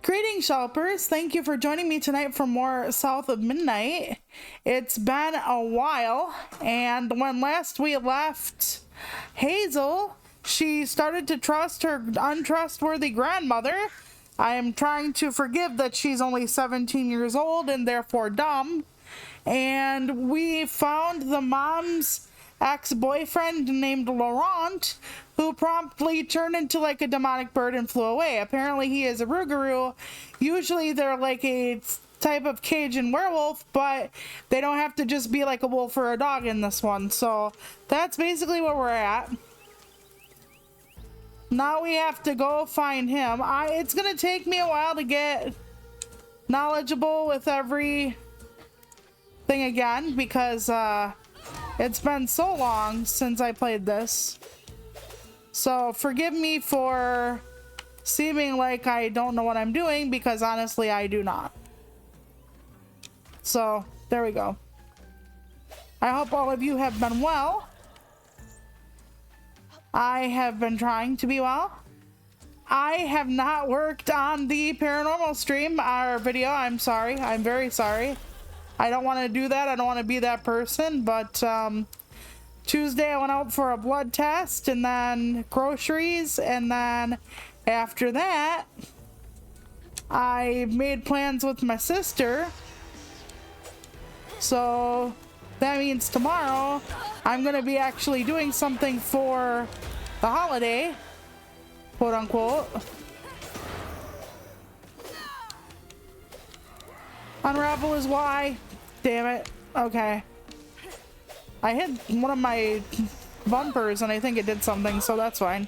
Greetings, shoppers. Thank you for joining me tonight for more South of Midnight. It's been a while, and when last we left Hazel, she started to trust her untrustworthy grandmother. I am trying to forgive that she's only 17 years old and therefore dumb. And we found the mom's ex-boyfriend named Laurent, who promptly turned into like a demonic bird and flew away. Apparently he is a Rougarou. Usually they're like a type of Cajun werewolf, but they don't have to just be like a wolf or a dog in this one. So that's basically where we're at. Now we have to go find him. It's gonna take me a while to get knowledgeable with every thing again because it's been so long since I played this. So forgive me for seeming like I don't know what I'm doing, because honestly I do not. So there we go. I hope all of you have been well. I have been trying to be well. I have not worked on the paranormal stream or video. I'm sorry. I'm very sorry. I don't want to do that. I don't want to be that person, but Tuesday I went out for a blood test and then groceries, and then after that I made plans with my sister. So that means tomorrow I'm gonna be actually doing something for the holiday, quote unquote. Unravel is why. Damn it. Okay. I hit one of my bumpers and I think it did something, so that's fine.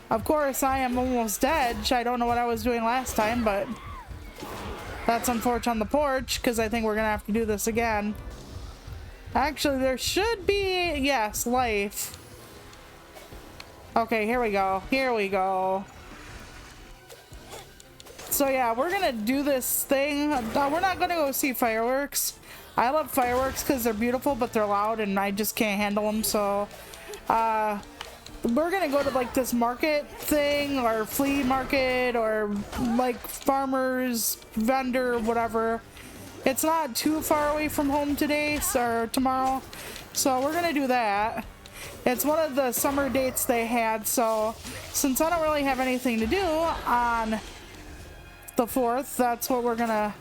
Of course, I am almost dead. I don't know what I was doing last time, but that's unfortunate on the porch, because I think we're gonna have to do this again. Actually, there should be, yes, life. Okay, here we go. Here we go. So yeah, we're gonna do this thing. We're not gonna go see fireworks. I love fireworks because they're beautiful, but they're loud and I just can't handle them. So we're gonna go to like this market thing or flea market or like farmers vendor, whatever. It's not too far away from home today or tomorrow, so we're gonna do that. It's one of the summer dates they had, so since I don't really have anything to do on the 4th, that's what we're gonna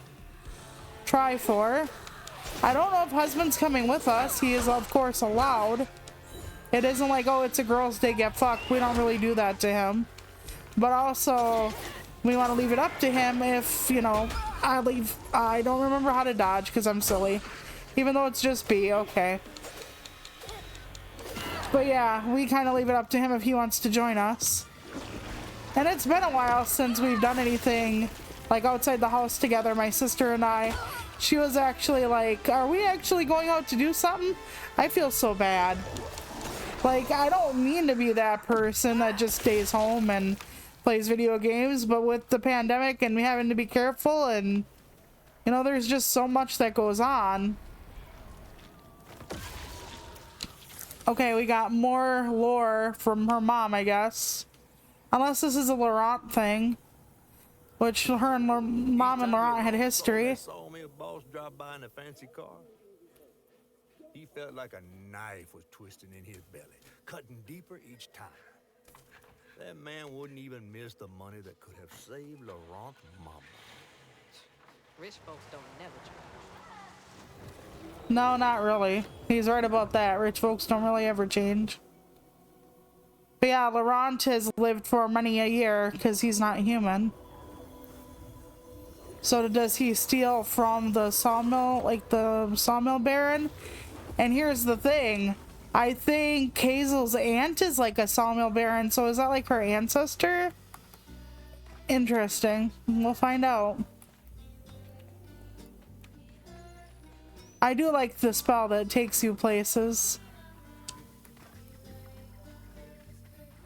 try for. I don't know if husband's coming with us. He is of course allowed. It isn't like, oh, it's a girl's day, get fucked. We don't really do that to him. But also we want to leave it up to him if, you know, I don't remember how to dodge because I'm silly, even though it's just B. Okay, but yeah, we kind of leave it up to him if he wants to join us. And it's been a while since we've done anything like outside the house together, my sister and I. She was actually like, are we actually going out to do something? I feel so bad. Like, I don't mean to be that person that just stays home and plays video games, but with the pandemic and me having to be careful, and you know, there's just so much that goes on. Okay, we got more lore from her mom, I guess. Unless this is a Laurent thing, which her and mom and Laurent had history. Saw me a boss drive by in a fancy car. He felt like a knife was twisting in his belly, cutting deeper each time. That man wouldn't even miss the money that could have saved Laurent's mama. Rich folks don't never try. No, not really. He's right about that. Rich folks don't really ever change. But yeah, Laurent has lived for many a year because he's not human. So does he steal from the sawmill, like the sawmill baron? And here's the thing. I think Hazel's aunt is like a sawmill baron, so is that like her ancestor? Interesting. We'll find out. I do like the spell that takes you places.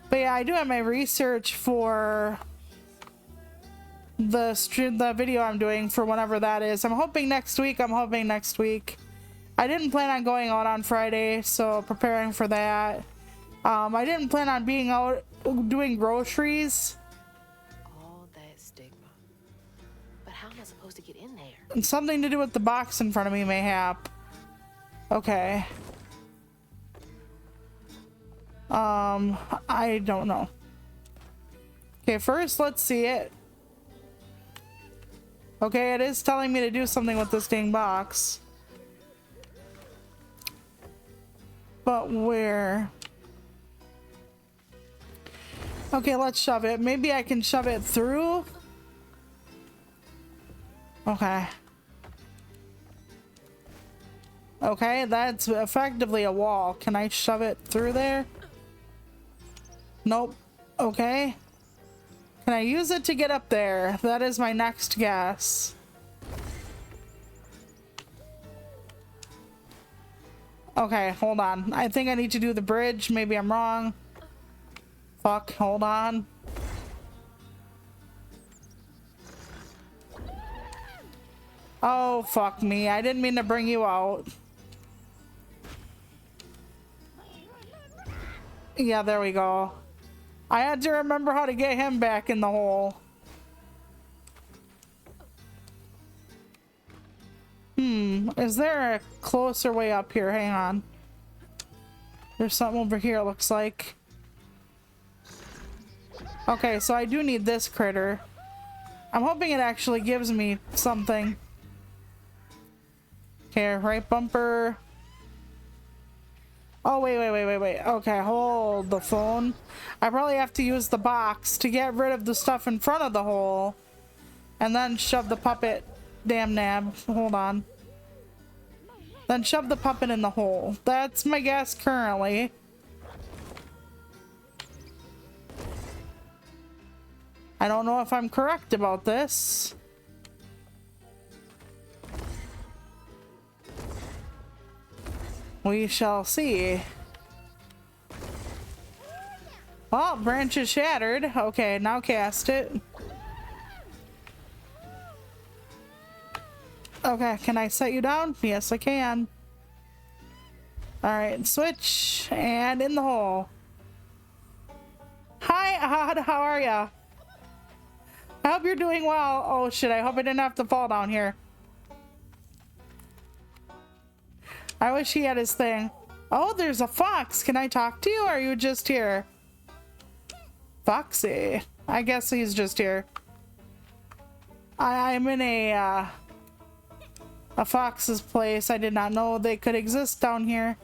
But yeah, I do have my research for the video I'm doing for whenever that is. I'm hoping next week. I didn't plan on going out on Friday, so preparing for that. I didn't plan on being out doing groceries not supposed to get in there. And something to do with the box in front of me, mayhap. Okay. I don't know. Okay, first let's see it. Okay, it is telling me to do something with this dang box. But where? Okay, let's shove it. Maybe I can shove it through. Okay. Okay, that's effectively a wall. Can I shove it through there? Nope. Okay. Can I use it to get up there? That is my next guess. Okay, hold on. I think I need to do the bridge. Maybe I'm wrong. Fuck, hold on. Oh, fuck me. I didn't mean to bring you out. Yeah, there we go. I had to remember how to get him back in the hole. Is there a closer way up here? Hang on. There's something over here, it looks like. Okay, so I do need this critter. I'm hoping it actually gives me something. Okay, right bumper. Oh, wait. Okay, hold the phone. I probably have to use the box to get rid of the stuff in front of the hole. And then shove the puppet. Damn nab. Hold on. Then shove the puppet in the hole. That's my guess currently. I don't know if I'm correct about this. We shall see. Well, branch is shattered. Okay, now cast it. Okay, can I set you down? Yes, I can. Alright, switch. And in the hole. Hi, Ahad, how are ya? I hope you're doing well. Oh shit, I hope I didn't have to fall down here. I wish he had his thing. Oh, there's a fox. Can I talk to you, or are you just here? Foxy. I guess he's just here. I'm in a fox's place. I did not know they could exist down here.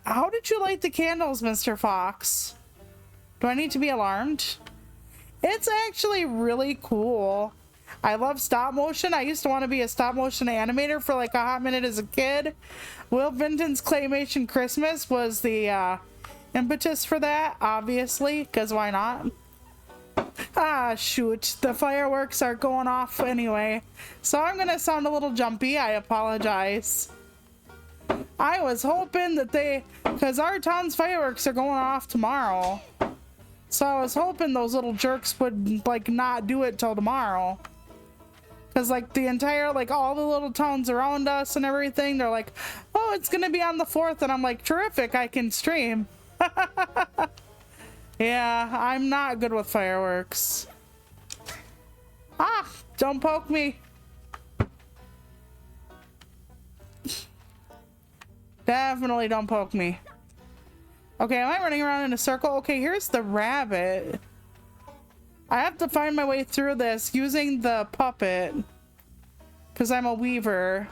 How did you light the candles, Mr. Fox? Do I need to be alarmed? It's actually really cool. I love stop motion. I used to want to be a stop motion animator for like a hot minute as a kid. Will Vinton's Claymation Christmas was the impetus for that, obviously, because why not? Ah, shoot. The fireworks are going off anyway. So I'm going to sound a little jumpy. I apologize. I was hoping that because our town's fireworks are going off tomorrow. So I was hoping those little jerks would, like, not do it till tomorrow. Because, like, the entire, like, all the little towns around us and everything, they're like, oh, it's going to be on the 4th. And I'm like, terrific, I can stream. Yeah, I'm not good with fireworks. Ah, don't poke me. Definitely don't poke me. Okay, am I running around in a circle? Okay, here's the rabbit. I have to find my way through this using the puppet. Because I'm a weaver.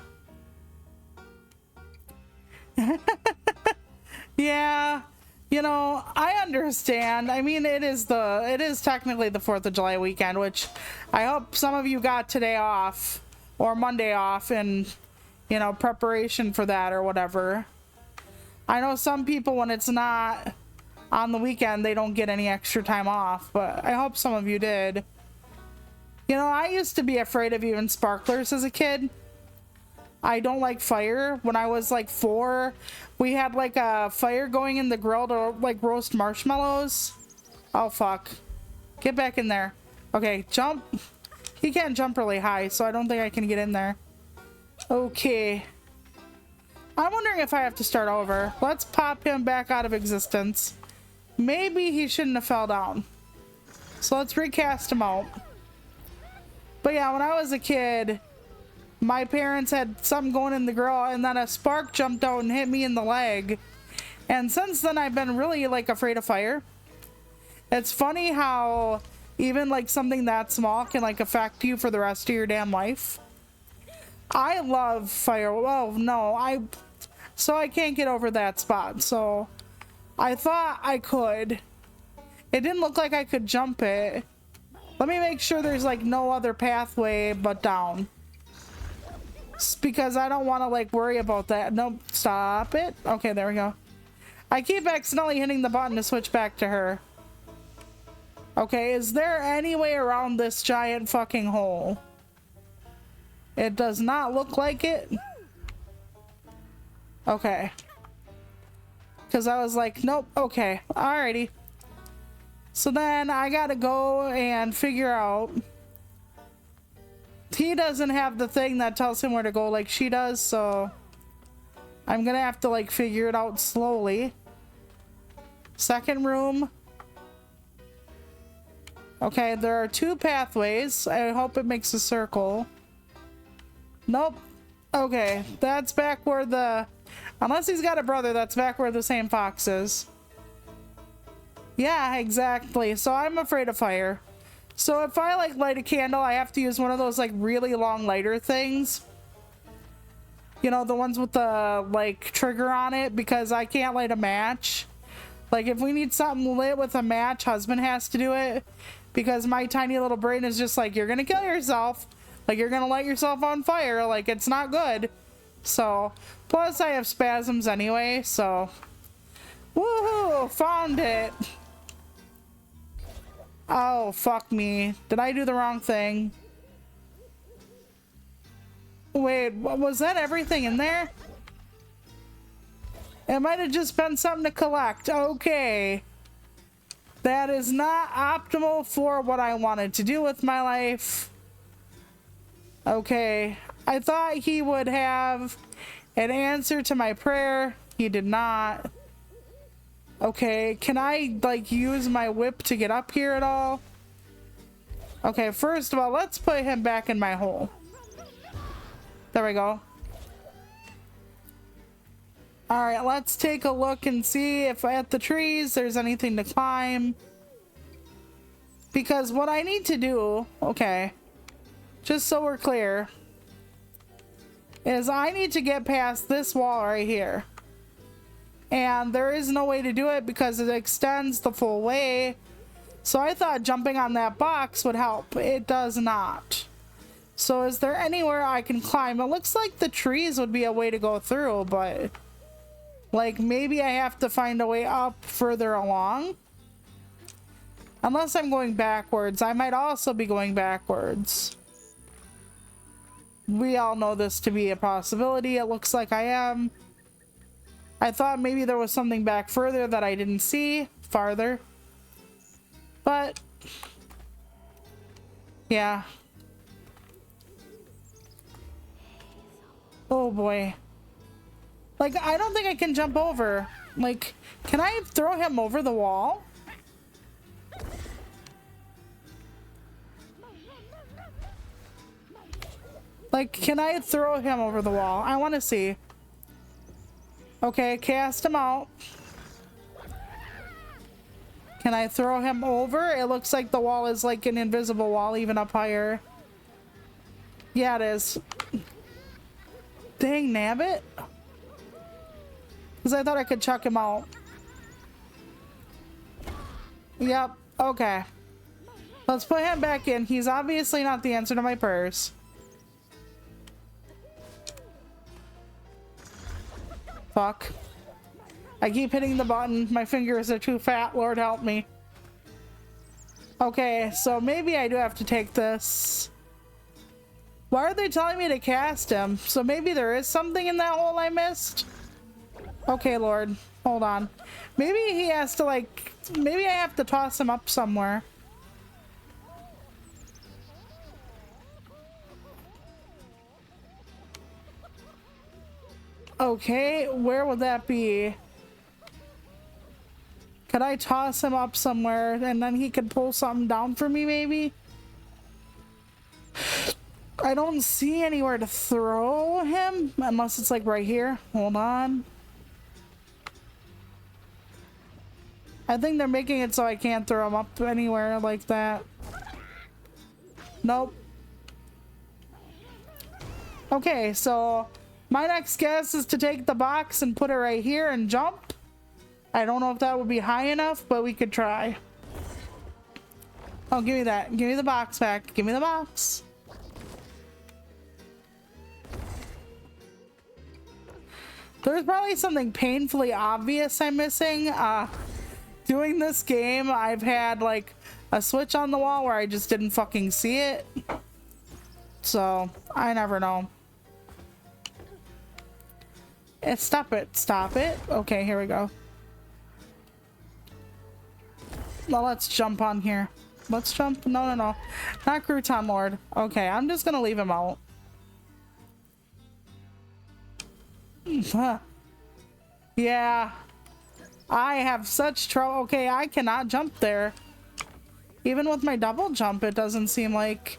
Yeah, you know, I understand. I mean, it is technically the 4th of July weekend, which I hope some of you got today off or Monday off in, you know, preparation for that or whatever. I know some people, when it's not on the weekend, they don't get any extra time off, but I hope some of you did. You know, I used to be afraid of even sparklers as a kid. I don't like fire. When I was like 4, we had like a fire going in the grill to like roast marshmallows. Oh fuck. Get back in there. Okay, jump. He can't jump really high, so I don't think I can get in there. Okay. I'm wondering if I have to start over. Let's pop him back out of existence. Maybe he shouldn't have fell down. So let's recast him out. But But yeah, when I was a kid, my parents had something going in the grill, and then a spark jumped out and hit me in the leg. And since then, I've been really like afraid of fire. It's funny how even like something that small can like affect you for the rest of your damn life. I love fire. Oh no, so I can't get over that spot. So I thought I could. It didn't look like I could jump it. Let me make sure there's like no other pathway but down. Because I don't want to like worry about that. Nope, stop it. Okay, there we go. I keep accidentally hitting the button to switch back to her. Okay, is there any way around this giant fucking hole? It does not look like it. Okay. Because I was like, nope, okay, alrighty. So then I gotta go and figure out. He doesn't have the thing that tells him where to go like she does, so I'm gonna have to like figure it out slowly. Second room. Okay, there are 2 pathways. I hope it makes a circle. Nope. Okay, that's back where the... Unless he's got a brother, that's back where the same fox is. Yeah, exactly. So I'm afraid of fire. So if I like light a candle, I have to use one of those like really long lighter things. You know, the ones with the like trigger on it, because I can't light a match. Like if we need something lit with a match, husband has to do it. Because my tiny little brain is just like, you're gonna kill yourself. Like you're gonna light yourself on fire. Like it's not good. So, plus I have spasms anyway, so. Woohoo! Found it! Oh, fuck me. Did I do the wrong thing? Wait, was that everything in there? It might have just been something to collect. Okay. That is not optimal for what I wanted to do with my life. Okay. I thought he would have an answer to my prayer. He did not. Okay, can I like use my whip to get up here at all? Okay, first of all, let's put him back in my hole. There we go. All right, let's take a look and see if at the trees there's anything to climb. Because what I need to do, okay, just so we're clear, is I need to get past this wall right here. And there is no way to do it because it extends the full way. So I thought jumping on that box would help. It does not. So is there anywhere I can climb? It looks like the trees would be a way to go through, but like maybe I have to find a way up further along. Unless I'm going backwards. I might also be going backwards. We all know this to be a possibility. It looks like I am. I thought maybe there was something back further that I didn't see farther. But yeah. Oh boy. Like, I don't think I can jump over. Like, can I throw him over the wall? Like, can I throw him over the wall? I want to see. Okay, cast him out. Can I throw him over? It looks like the wall is like an invisible wall, even up higher. Yeah, it is. Dang nabbit. Because I thought I could chuck him out. Yep, okay. Let's put him back in. He's obviously not the answer to my prayers. Fuck. I keep hitting the button. My fingers are too fat. Lord help me. Okay, so maybe I do have to take this. Why are they telling me to cast him? So maybe there is something in that hole I missed? Okay, Lord. Hold on. Maybe he has to like... Maybe I have to toss him up somewhere. Okay, where would that be? Could I toss him up somewhere and then he could pull something down for me maybe? I don't see anywhere to throw him unless it's like right here. Hold on. I think they're making it so I can't throw him up anywhere like that. Nope. Okay, so my next guess is to take the box and put it right here and jump. I don't know if that would be high enough, but we could try. Oh, give me that. Give me the box back. Give me the box. There's probably something painfully obvious I'm missing. Doing this game, I've had like a switch on the wall where I just didn't fucking see it. So, I never know. Stop it. Stop it. Okay, here we go. Well, let's jump on here. Let's jump. No, no, no. Not Crouton Lord. Okay, I'm just gonna leave him out. Yeah. I have such trouble. Okay, I cannot jump there. Even with my double jump, it doesn't seem like...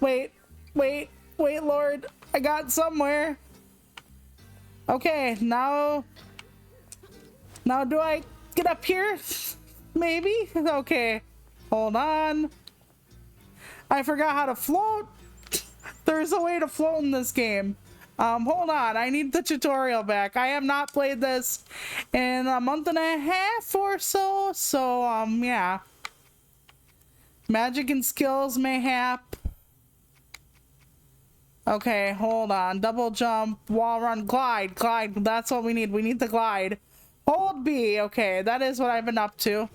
Wait, Lord. I got somewhere. Okay, now do I get up here? Maybe? Okay. Hold on. I forgot how to float. There's a way to float in this game. Hold on. I need the tutorial back. I have not played this in a month and a half or so. So, yeah. Magic and skills mayhap. Okay, hold on. Double jump, wall run, glide. That's what we need. We need the glide. Hold B. Okay, that is what I've been up to.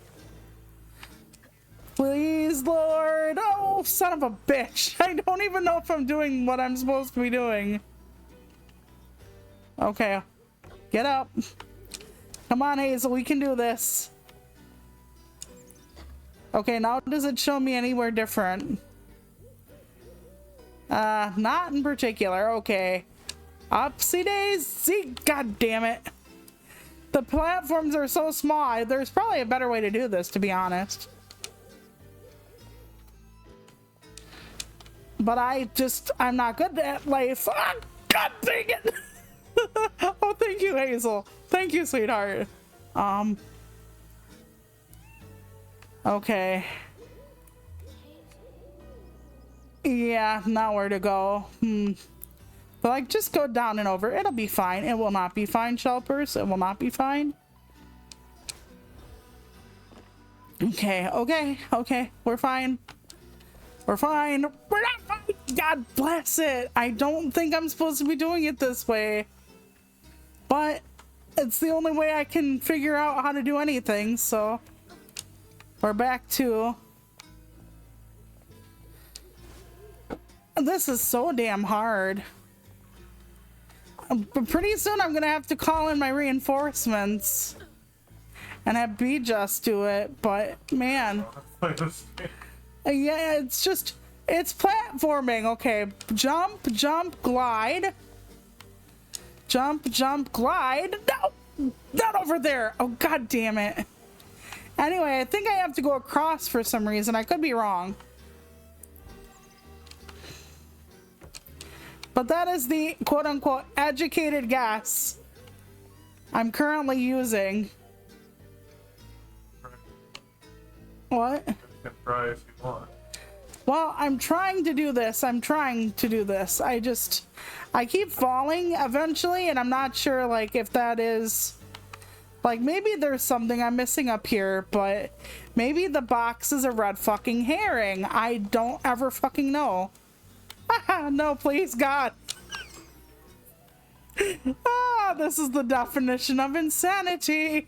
Please, Lord. Oh, son of a bitch. I don't even know if I'm doing what I'm supposed to be doing. Okay, get up. Come on, Hazel, we can do this. Okay, now does it show me anywhere different? Not in particular. Okay. Upsy daisy. God damn it. The platforms are so small. There's probably a better way to do this, to be honest. But I'm not good at life. Oh, God dang it. Oh, thank you, Hazel. Thank you, sweetheart. Okay. Yeah, nowhere to go. But like, just go down and over. It'll be fine. It will not be fine, Shelpers. It will not be fine. Okay. We're fine. We're fine. We're not fine. God bless it. I don't think I'm supposed to be doing it this way. But it's the only way I can figure out how to do anything, so we're back to... This is so damn hard. But pretty soon I'm gonna have to call in my reinforcements and have B just do it, but man. Yeah, it's platforming. Okay, jump, glide. Jump, glide. No, not over there. Oh, God damn it. Anyway, I think I have to go across for some reason. I could be wrong. But that is the quote-unquote educated guess I'm currently using. What? You can try if you want. Well, I'm trying to do this. I keep falling eventually, and I'm not sure, like, if that is... Like, maybe there's something I'm missing up here, but maybe the box is a red fucking herring. I don't ever fucking know. No, please, God. This is the definition of insanity.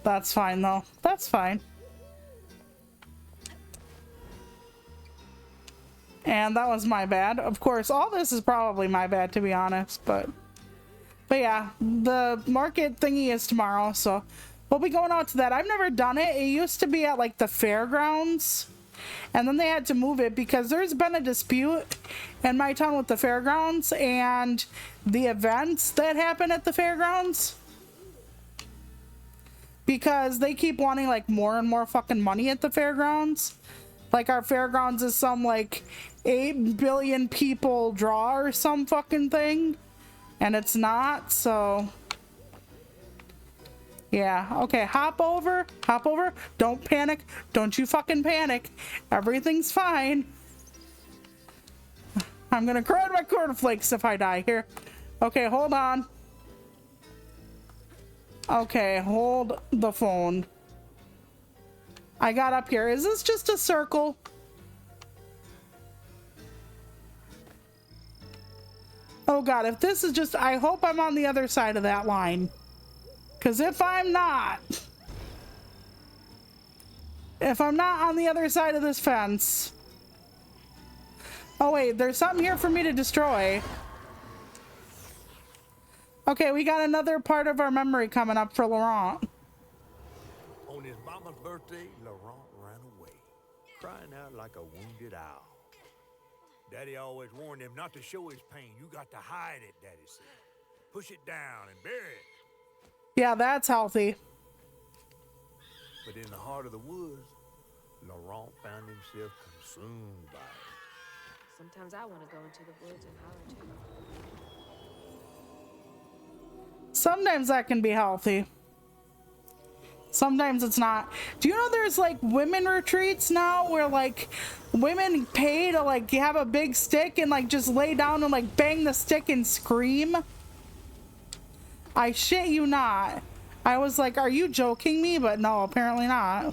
That's fine, though. That's fine. And that was my bad. Of course, all this is probably my bad, to be honest, but yeah, the market thingy is tomorrow, so we'll be going out to that. I've never done it. It used to be at, like, the fairgrounds, and then they had to move it because there's been a dispute in my town with the fairgrounds and the events that happen at the fairgrounds, because they keep wanting, like, more and more fucking money at the fairgrounds. Like our fairgrounds is some like 8 billion people draw or some fucking thing. And it's not, so. Yeah, okay, hop over. Don't panic. Don't you fucking panic. Everything's fine. I'm gonna cry my cornflakes if I die here. Okay, hold on. Okay, hold the phone. I got up here. Is this just a circle? Oh god, if this is just, I hope I'm on the other side of that line. Because if I'm not on the other side of this fence. Oh wait, there's something here for me to destroy. Okay, we got another part of our memory coming up for Laurent. On his mama's birthday, Laurent ran away, crying out like a wounded owl. Daddy always warned him not to show his pain. You got to hide it, Daddy said. Push it down and bury it. Yeah, that's healthy. But in the heart of the woods, Laurent found himself consumed by it. Sometimes I want to go into the woods and holler too. Sometimes that can be healthy. Sometimes it's not. Do you know there's like women retreats now where like women pay to like have a big stick and like just lay down and like bang the stick and scream? I shit you not. I was like, are you joking me? But no, apparently not.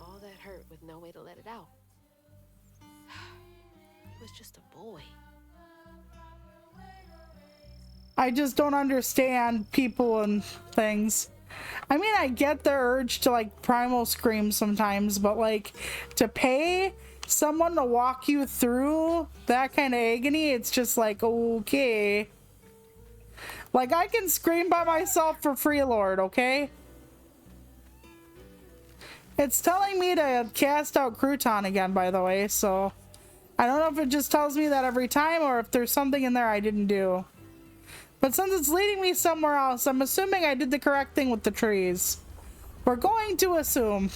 All that hurt with no way to let it out. He was just a boy. I just don't understand people and things. I mean, I get the urge to like primal scream sometimes, but like to pay someone to walk you through that kind of agony, it's just like, okay. Like I can scream by myself for free, Lord, okay? It's telling me to cast out Crouton again, by the way, so I don't know if it just tells me that every time or if there's something in there I didn't do. But since it's leading me somewhere else, I'm assuming I did the correct thing with the trees. We're going to assume.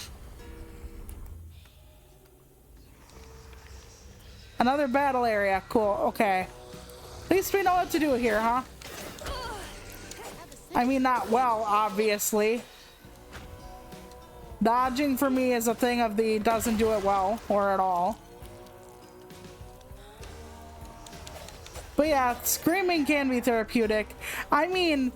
Another battle area. Cool. Okay. At least we know what to do here, huh? I mean, not well, obviously. Dodging for me is a thing of the doesn't do it well or at all. But yeah, screaming can be therapeutic. I mean,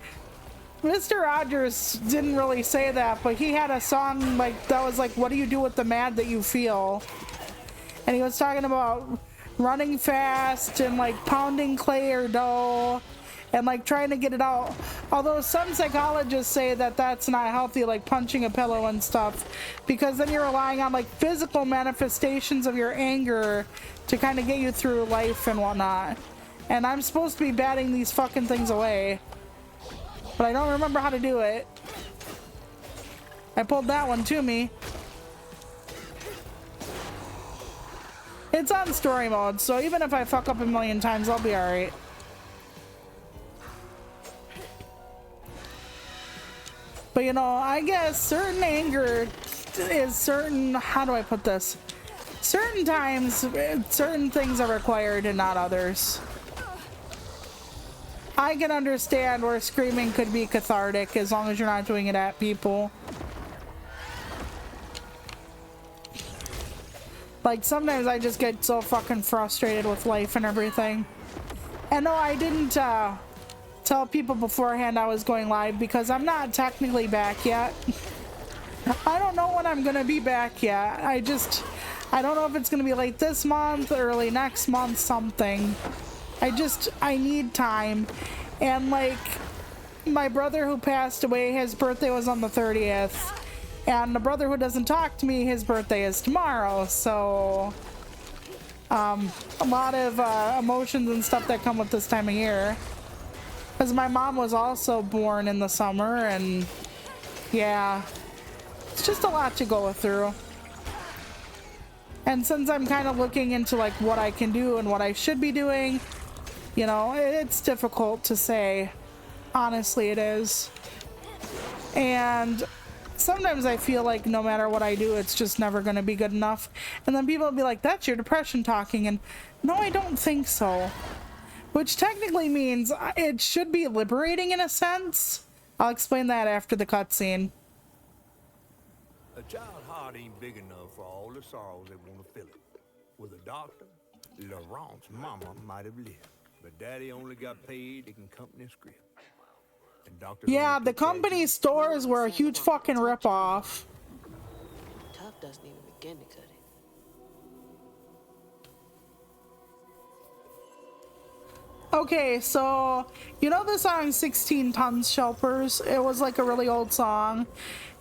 Mr. Rogers didn't really say that, but he had a song like that was like, what do you do with the mad that you feel? And he was talking about running fast and like pounding clay or dough and like trying to get it out. Although some psychologists say that that's not healthy, like punching a pillow and stuff, because then you're relying on like physical manifestations of your anger to kind of get you through life and whatnot. And I'm supposed to be batting these fucking things away, but I don't remember how to do it. I pulled that one to me. It's on story mode, so even if I fuck up a million times, I'll be alright. But you know, I guess certain anger is certain, how do I put this? Certain times, certain things are required and not others. I can understand where screaming could be cathartic as long as you're not doing it at people. Like sometimes I just get so fucking frustrated with life and everything. And no, I didn't tell people beforehand I was going live because I'm not technically back yet. I don't know when I'm gonna be back yet. I don't know if it's gonna be late this month, early next month, something. I need time. And like my brother who passed away, his birthday was on the 30th. And the brother who doesn't talk to me, his birthday is tomorrow. So a lot of emotions and stuff that come with this time of year. Because my mom was also born in the summer, and yeah, it's just a lot to go through. And since I'm kind of looking into like what I can do and what I should be doing, you know, it's difficult to say. Honestly, it is. And sometimes I feel like no matter what I do, it's just never going to be good enough. And then people will be like, that's your depression talking. And no, I don't think so. Which technically means it should be liberating in a sense. I'll explain that after the cutscene. A child's heart ain't big enough for all the sorrows that want to fill it. With a doctor, Laurent's mama might have lived, but Daddy only got paid taking company script. And doctors Yeah, only the took cash. company stores were a huge fucking ripoff. Tough doesn't even begin to cut it. Okay, so you know the song 16 Tons Shelpers? It was like a really old song.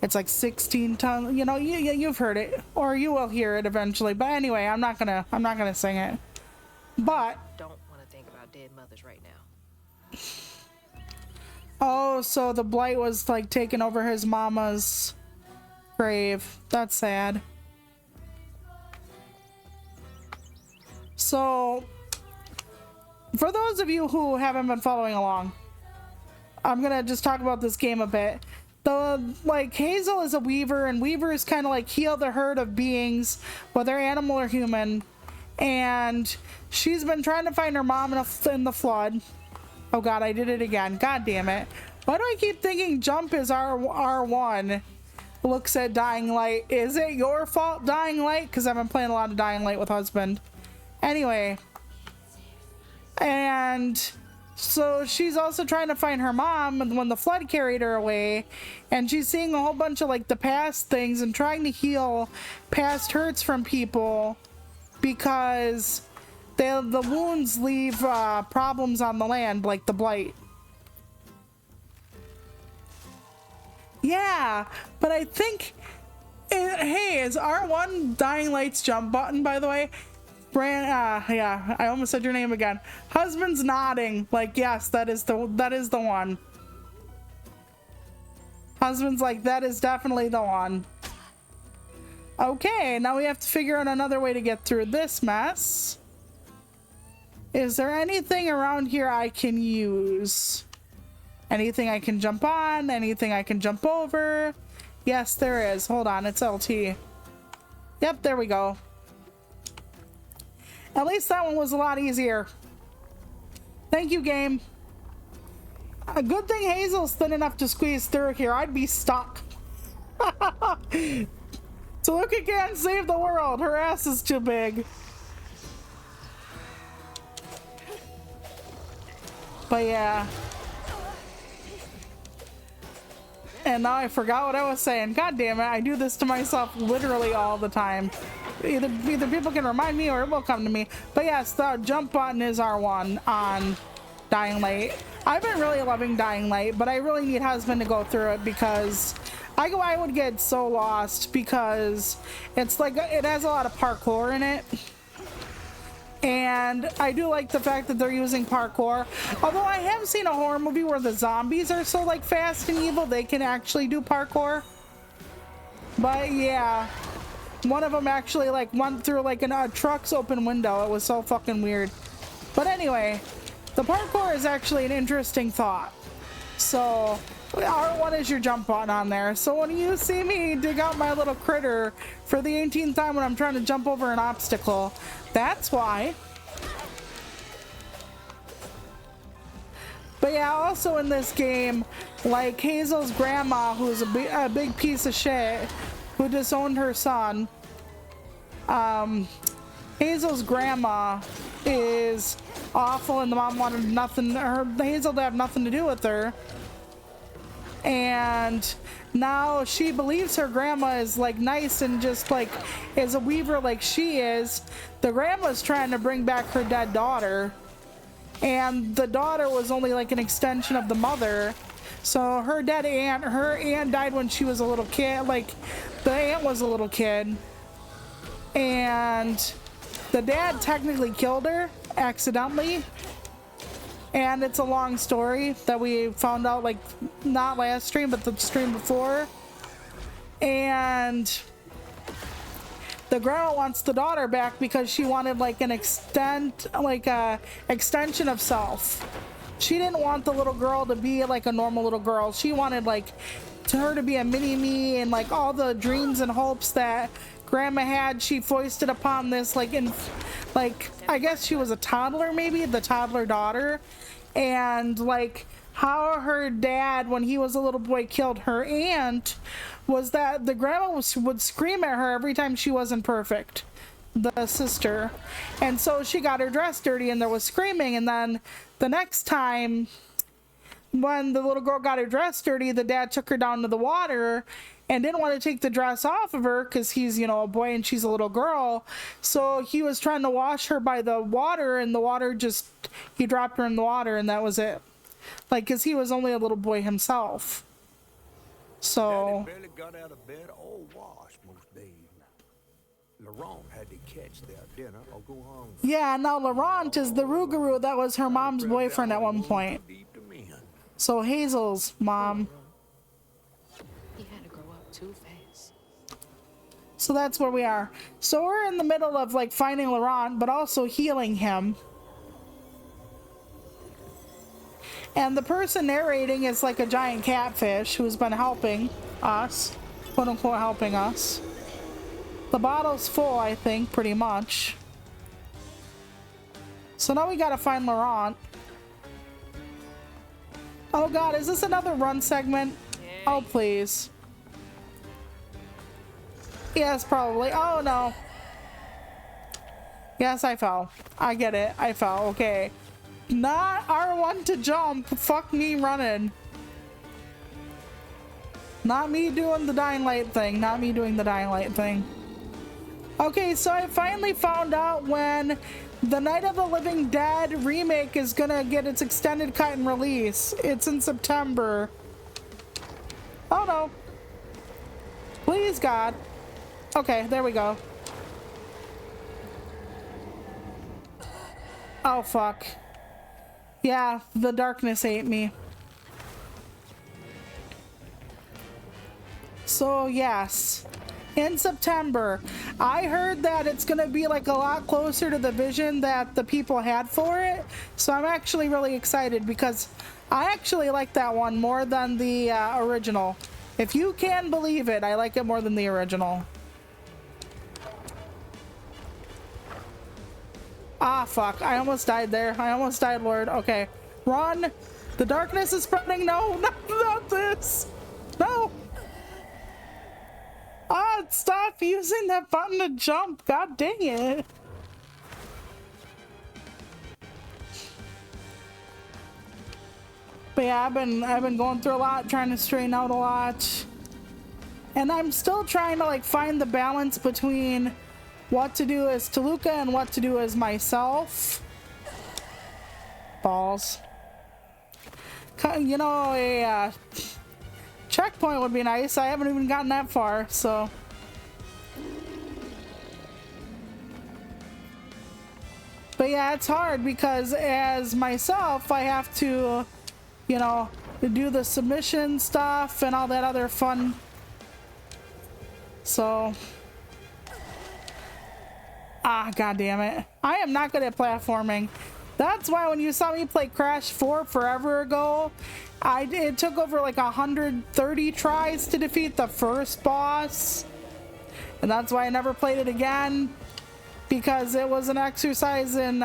It's like 16 tons, you know, you've heard it, or you will hear it eventually. But anyway, I'm not gonna sing it. But Don't want to think about dead mothers right now. oh, so the blight was like taking over his mama's grave. That's sad. So for those of you who haven't been following along, I'm gonna just talk about this game a bit. Like Hazel is a weaver, and weavers kind of like heal the herd of beings, whether animal or human. And she's been trying to find her mom in the flood. Oh god, I did it again. God damn it. Why do I keep thinking jump is R1? Looks at Dying Light. Is it your fault, Dying Light? Because I've been playing a lot of Dying Light with husband. Anyway. And so she's also trying to find her mom when the flood carried her away, and she's seeing a whole bunch of like the past things and trying to heal past hurts from people because the wounds leave problems on the land, like the blight. Yeah, but I think hey, is R1 Dying Light's jump button, by the way? Yeah, I almost said your name again. Husband's nodding, like, yes, that is the one. Husband's like, that is definitely the one. Okay, now we have to figure out another way to get through this mess. Is there anything around here I can use? Anything I can jump on? Anything I can jump over? Yes, there is. Hold on, it's LT. Yep, there we go. At least that one was a lot easier. Thank you, game. A good thing Hazel's thin enough to squeeze through here. I'd be stuck. So look again, save the world. Her ass is too big. But yeah. And now I forgot what I was saying. God damn it, I do this to myself literally all the time. Either people can remind me or it will come to me. But yes, the jump button is R1 on Dying Light. I've been really loving Dying Light, but I really need husband to go through it because I would get so lost because it's like it has a lot of parkour in it. And I do like the fact that they're using parkour. Although I have seen a horror movie where the zombies are so like fast and evil they can actually do parkour. But yeah. One of them actually like went through like a truck's open window. It was so fucking weird. But anyway, the parkour is actually an interesting thought. So R1 is your jump button on there. So when you see me dig out my little critter for the 18th time when I'm trying to jump over an obstacle, that's why. But yeah, also in this game, like Hazel's grandma, who's a big piece of shit, who disowned her son. Hazel's grandma is awful, and the mom wanted Hazel to have nothing to do with her. And now she believes her grandma is like nice and just like is a weaver like she is. The grandma's trying to bring back her dead daughter, and the daughter was only like an extension of the mother. So her aunt died when she was a little kid. Like the aunt was a little kid, and the dad technically killed her accidentally. And it's a long story that we found out, like, not last stream, but the stream before. And the grandma wants the daughter back because she wanted, like, an extension of self. She didn't want the little girl to be, like, a normal little girl. She wanted, like, to her to be a mini-me, and like all the dreams and hopes that grandma had, she foisted upon this, like I guess she was a toddler, maybe the toddler daughter. And like how her dad, when he was a little boy, killed her aunt, was that the grandma would scream at her every time she wasn't perfect, the sister. And so she got her dress dirty and there was screaming, and then the next time when the little girl got her dress dirty, the dad took her down to the water and didn't want to take the dress off of her because he's, you know, a boy and she's a little girl. So he was trying to wash her by the water, and the water just, he dropped her in the water, and that was it. Like, because he was only a little boy himself. So Daddy barely got out of bed or washed most days. Laurent had to catch their dinner or go home. yeah, now Laurent is the Rougarou that was her mom's boyfriend at one point. So Hazel's mom. He had to grow up too fast. So that's where we are. So we're in the middle of like finding Laurent, but also healing him. And the person narrating is like a giant catfish who's been helping us, quote unquote helping us. The bottle's full, I think, pretty much. So now we gotta find Laurent. Oh god, is this another run segment? Oh please. Yes, probably. Oh no. Yes, I fell. I get it. I fell. Okay. Not R1 to jump. Fuck me running. Not me doing the Dying Light thing. Not me doing the Dying Light thing. Okay, so I finally found out when the Night of the Living Dead remake is gonna get its extended cut and release. It's in September. Oh no. Please, God. Okay, there we go. Oh, fuck. Yeah, the darkness ate me. So, yes. In September, I heard that it's gonna be like a lot closer to the vision that the people had for it. So I'm actually really excited because I actually like that one more than the original. If you can believe it, I like it more than the original. Ah, fuck. I almost died there. I almost died, Lord. Okay. Run. The darkness is spreading. No, not this. No. Ah, stop using that button to jump. God dang it. But yeah, I've been going through a lot, trying to straighten out a lot. And I'm still trying to like find the balance between what to do as Toluca and what to do as myself. Balls. You know, a checkpoint would be nice. I haven't even gotten that far, so. But yeah, it's hard because as myself, I have to, you know, do the submission stuff and all that other fun. So. Ah, god damn it. I am not good at platforming. That's why when you saw me play Crash 4 forever ago, it took over like 130 tries to defeat the first boss. And that's why I never played it again. Because it was an exercise in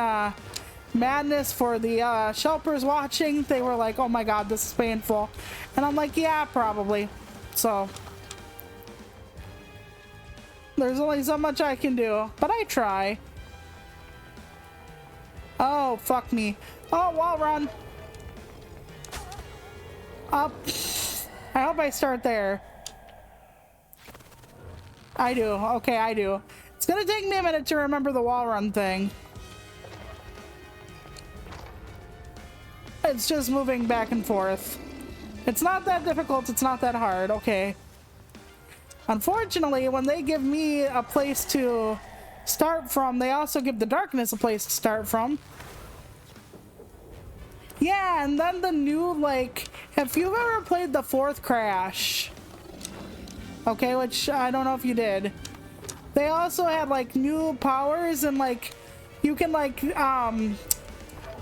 madness for the Shelpers watching. They were like, oh my god, this is painful. And I'm like, yeah, probably. So. There's only so much I can do, but I try. Oh, fuck me. Oh, wall run. Up. I hope I start there. I do. Okay, I do. It's gonna take me a minute to remember the wall run thing. It's just moving back and forth. It's not that difficult. It's not that hard. Okay. Unfortunately, when they give me a place to start from, they also give the darkness a place to start from. Yeah, and then the new, like, if you've ever played the fourth Crash, okay, which I don't know if you did, they also had, like, new powers, and, like, you can, like,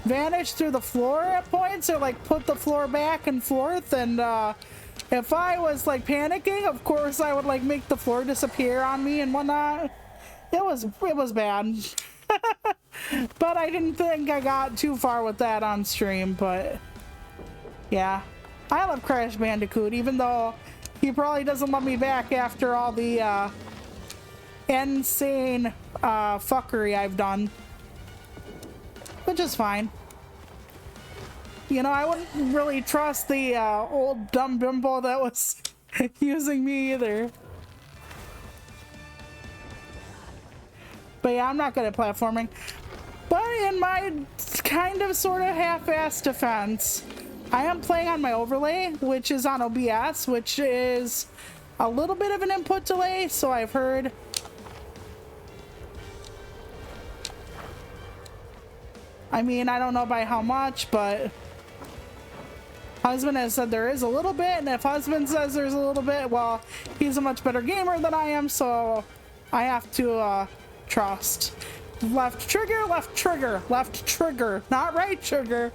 vanish through the floor at points, or, like, put the floor back and forth, and, If I was like panicking, of course I would like make the floor disappear on me and whatnot. It was bad. But I didn't think I got too far with that on stream, but yeah. I love Crash Bandicoot, even though he probably doesn't love me back after all the insane fuckery I've done. Which is fine. You know, I wouldn't really trust the old dumb bimbo that was using me either. But yeah, I'm not good at platforming. But in my kind of sort of half-assed defense, I am playing on my overlay, which is on OBS, which is a little bit of an input delay, so I've heard. I mean, I don't know by how much, but husband has said there is a little bit, and if husband says there's a little bit, well, he's a much better gamer than I am, so I have to trust. Left trigger, left trigger, left trigger, not right trigger.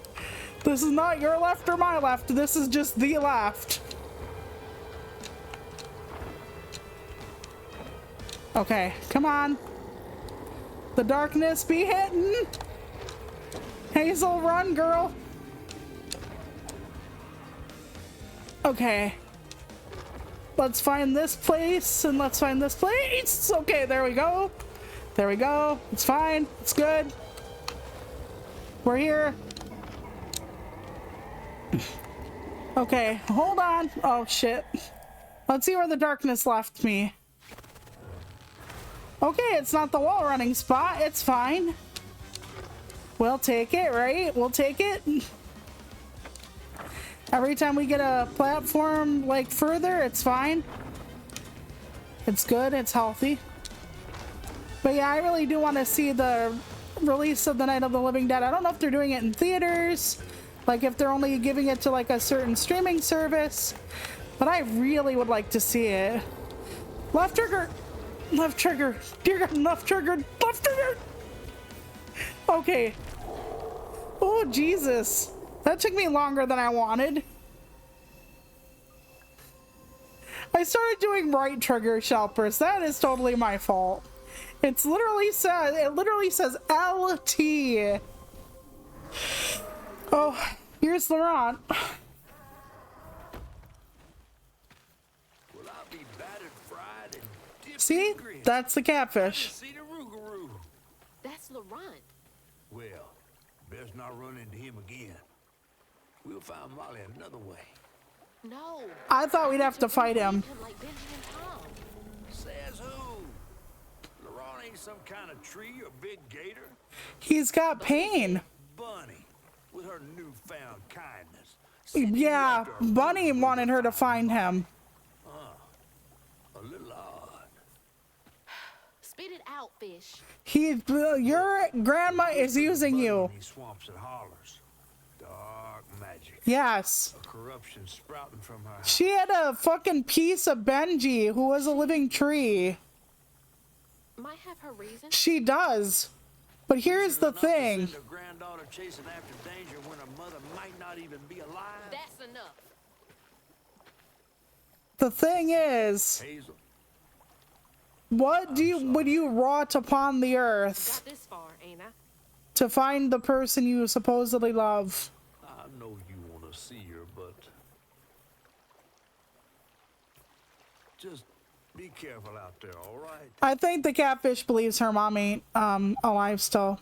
This is not your left or my left, this is just the left. Okay, come on. The darkness be hitting. Hazel, run, girl. Okay. Let's find this place and let's find this place. Okay, there we go. There we go. It's fine. It's good. We're here. Okay, hold on. Oh, shit. Let's see where the darkness left me. Okay, it's not the wall running spot. It's fine. We'll take it, right? We'll take it. Every time we get a platform like further, it's fine. It's good. It's healthy. But yeah, I really do want to see the release of the Night of the Living Dead. I don't know if they're doing it in theaters, like if they're only giving it to like a certain streaming service, but I really would like to see it. Left trigger, left trigger, dear God, left trigger, left trigger. Okay. Oh, Jesus. That took me longer than I wanted. I started doing right trigger, Shelpers. That is totally my fault. It literally says LT. Oh, here's Laurent. Well, I'll be battered, fried, and dipped See? in grits. That's the catfish. See the Rougarou. That's Laurent. Well, best not run into him again. We'll find Molly another way. No. I thought we'd have to fight him. Like Benjamin Tom. Says who? Laurent ain't some kind of tree or big gator. He's got pain. Bunny, with her newfound kindness. Yeah, Bunny wanted her to find him. A little odd. Spit it out, fish. Your grandma is using you. These swamps and hollers. Dark magic. Yes. A corruption sprouting from her. She had a fucking piece of Benji who was a living tree. Might have her reason. She does. But here's the thing. Send her granddaughter chasing after danger when her mother might not even be alive. That's enough. The thing is, Hazel. what would you wrought upon the earth Got this far, ain't I? to find the person you supposedly love? I know you want to see her, but just be careful out there, all right? I think the catfish believes her mom ain't alive still.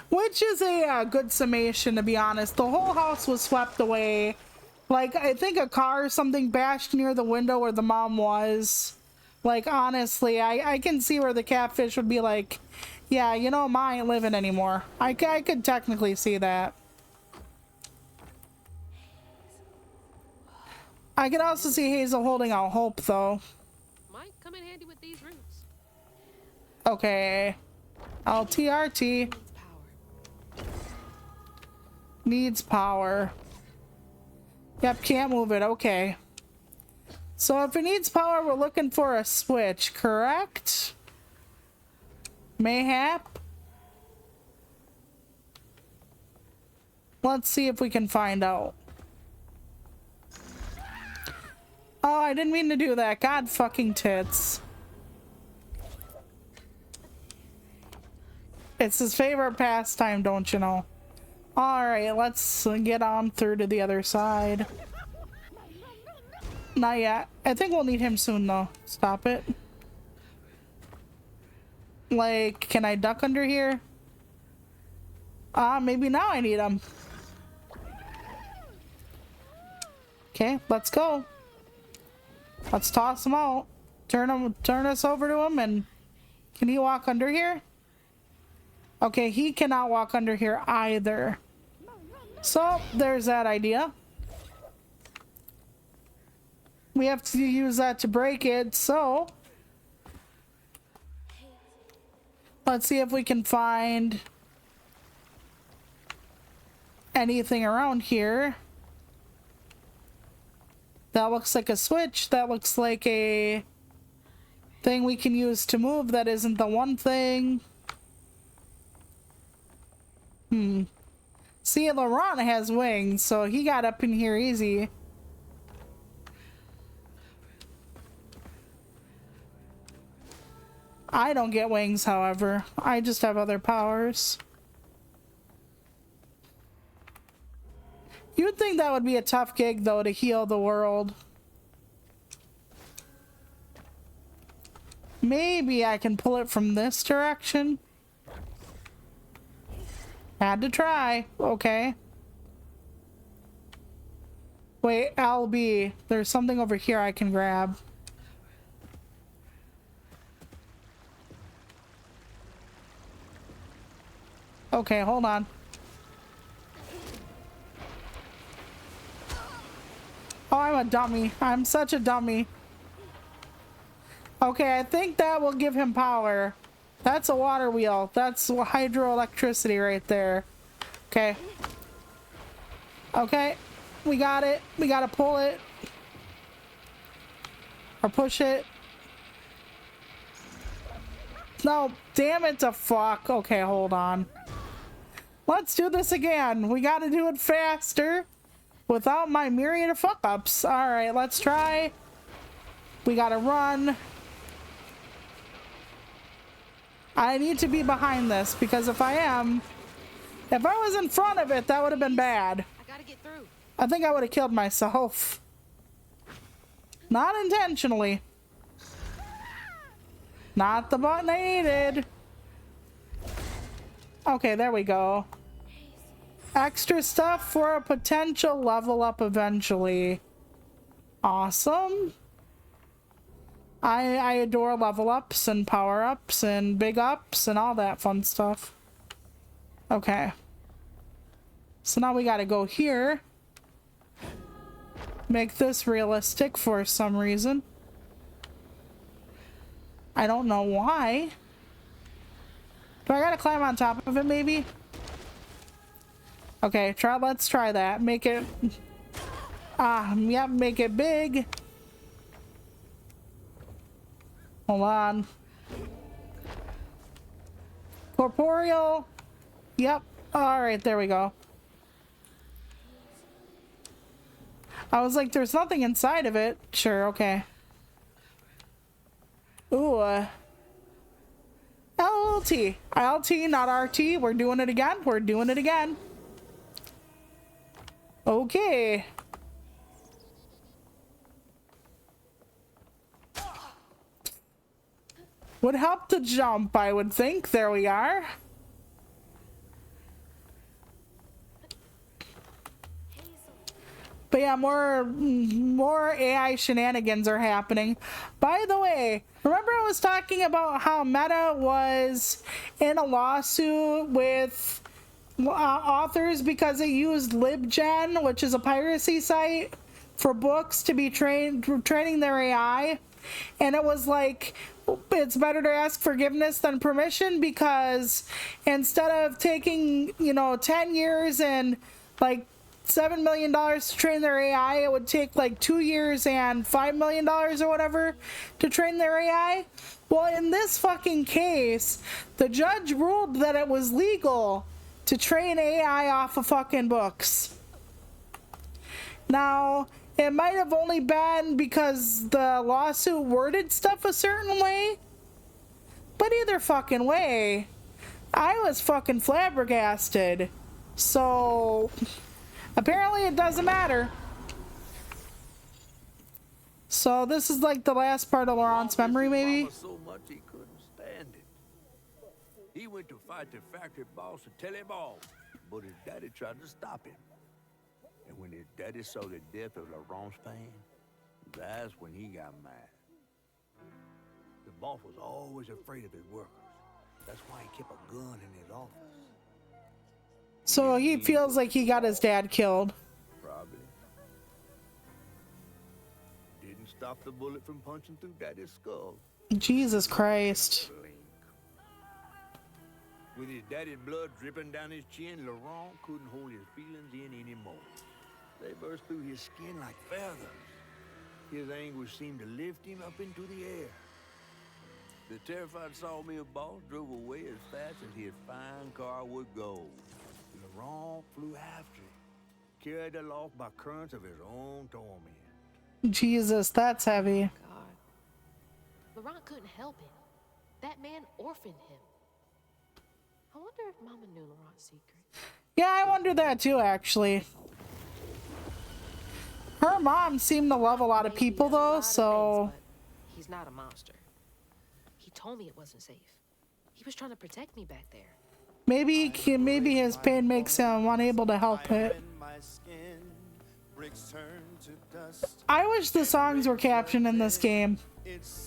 Which is a good summation, to be honest. The whole house was swept away. Like, I think a car or something bashed near the window where the mom was. Like, honestly, I can see where the catfish would be like, yeah, you know, Ma ain't living anymore. I could technically see that. I could also see Hazel holding out hope, though. Might come in handy with these roots. Okay. LTRT. Needs power. Needs power. Yep, can't move it. Okay. So if it needs power, we're looking for a switch, correct? Mayhap? Let's see if we can find out. Oh, I didn't mean to do that. God fucking tits. It's his favorite pastime, don't you know? Alright, let's get on through to the other side. Not yet. I think we'll need him soon, though. Stop it. Like, can I duck under here? Maybe now I need him. Okay, let's go. Let's toss him out. Turn us over to him, and can he walk under here? Okay, he cannot walk under here either. So, there's that idea. We have to use that to break it, so let's see if we can find anything around here. That looks like a switch. That looks like a thing we can use to move. That isn't the one thing. See, Laurent has wings, so he got up in here easy. I don't get wings, however. I just have other powers. You'd think that would be a tough gig, though, to heal the world. Maybe I can pull it from this direction. Had to try. Okay. Wait, LB. There's something over here I can grab. Okay, hold on. Oh, I'm a dummy. I'm such a dummy. Okay, I think that will give him power. That's a water wheel. That's hydroelectricity right there. Okay. Okay. We got it. We gotta pull it. Or push it. No, damn it to fuck. Okay, hold on. Let's do this again. We gotta do it faster without my myriad of fuck-ups. Alright, let's try. We gotta run. I need to be behind this, because if I was in front of it, that would have been bad. I gotta get through. I think I would have killed myself. Not intentionally. Not the button I needed. Okay, there we go. Extra stuff for a potential level up eventually. Awesome. I adore level ups and power ups and big ups and all that fun stuff. Okay. So now we gotta go here. Make this realistic for some reason. I don't know why. Do I gotta climb on top of it maybe? Okay, let's try that. Make it... yep, make it big. Hold on. Corporeal. Yep. Alright, there we go. I was like, there's nothing inside of it. Sure, okay. Ooh. LT. LT, not RT. We're doing it again. We're doing it again. Okay. Would help to jump, I would think. There we are. But yeah, more AI shenanigans are happening. By the way, remember I was talking about how Meta was in a lawsuit with authors because it used LibGen, which is a piracy site for books, to be training their AI, and it was like, it's better to ask forgiveness than permission, because instead of taking 10 years and like $7 million to train their AI, it would take like 2 years and $5 million or whatever to train their AI. Well, in this fucking case, the judge ruled that it was legal to train AI off of fucking books. Now, It might have only been because the lawsuit worded stuff a certain way. But either fucking way, I was fucking flabbergasted. So, apparently it doesn't matter. So this is like the last part of Laurent's memory, maybe? So much he couldn't stand it. He went to fight the factory boss and tell him off, but his daddy tried to stop him. And when his daddy saw the death of Laurent's pain, that's when he got mad. The boss was always afraid of his workers. That's why he kept a gun in his office. So he feels like he got his dad killed. Probably. Didn't stop the bullet from punching through Daddy's skull. Jesus Christ. With his daddy's blood dripping down his chin, Laurent couldn't hold his feelings in anymore. They burst through his skin like feathers. His anguish seemed to lift him up into the air. The terrified sawmill boss drove away as fast as his fine car would go. Laurent flew after it, carried aloft by currents of his own torment. Jesus, that's heavy. God. Laurent couldn't help it. That man orphaned him. I wonder if Mama knew Laurent's secret. Yeah, I wonder that too, actually. Her mom seemed to love a lot of people, though, so... He's not a monster. He told me it wasn't safe. He was trying to protect me back there. Maybe his pain makes him unable to help it. I wish the songs were captioned in this game,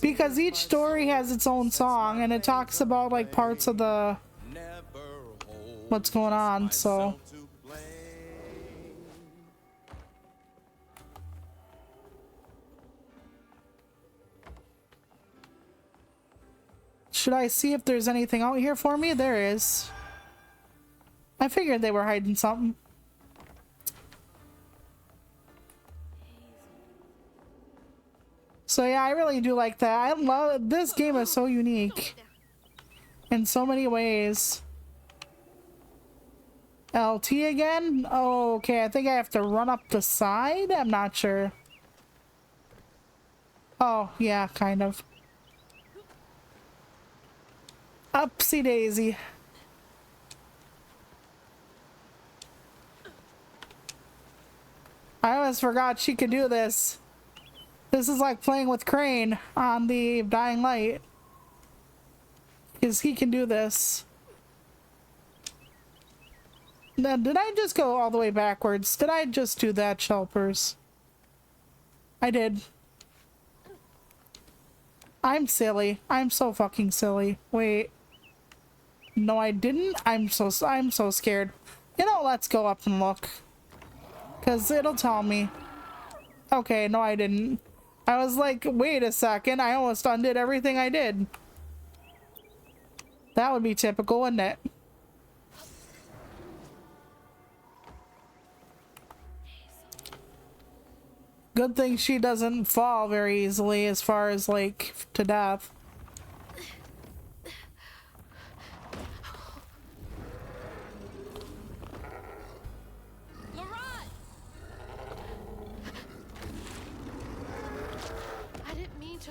because each story has its own song, and it talks about like parts of the what's going on. So should I see if there's anything out here for me? There is. I figured they were hiding something. So yeah, I really do like that. I love this game. Is so unique in so many ways. LT again? Oh, okay, I think I have to run up the side? I'm not sure. Oh, yeah, kind of. Upsy daisy. I almost forgot she could do this. This is like playing with Crane on the Dying Light. Because he can do this. Now, did I just go all the way backwards? Did I just do that, Shelpers? I did. I'm silly. I'm so fucking silly. Wait. No, I didn't. I'm so scared. You know, let's go up and look. Because it'll tell me. Okay, no, I didn't. I was like, wait a second. I almost undid everything I did. That would be typical, wouldn't it? Good thing she doesn't fall very easily as far as, like, to death.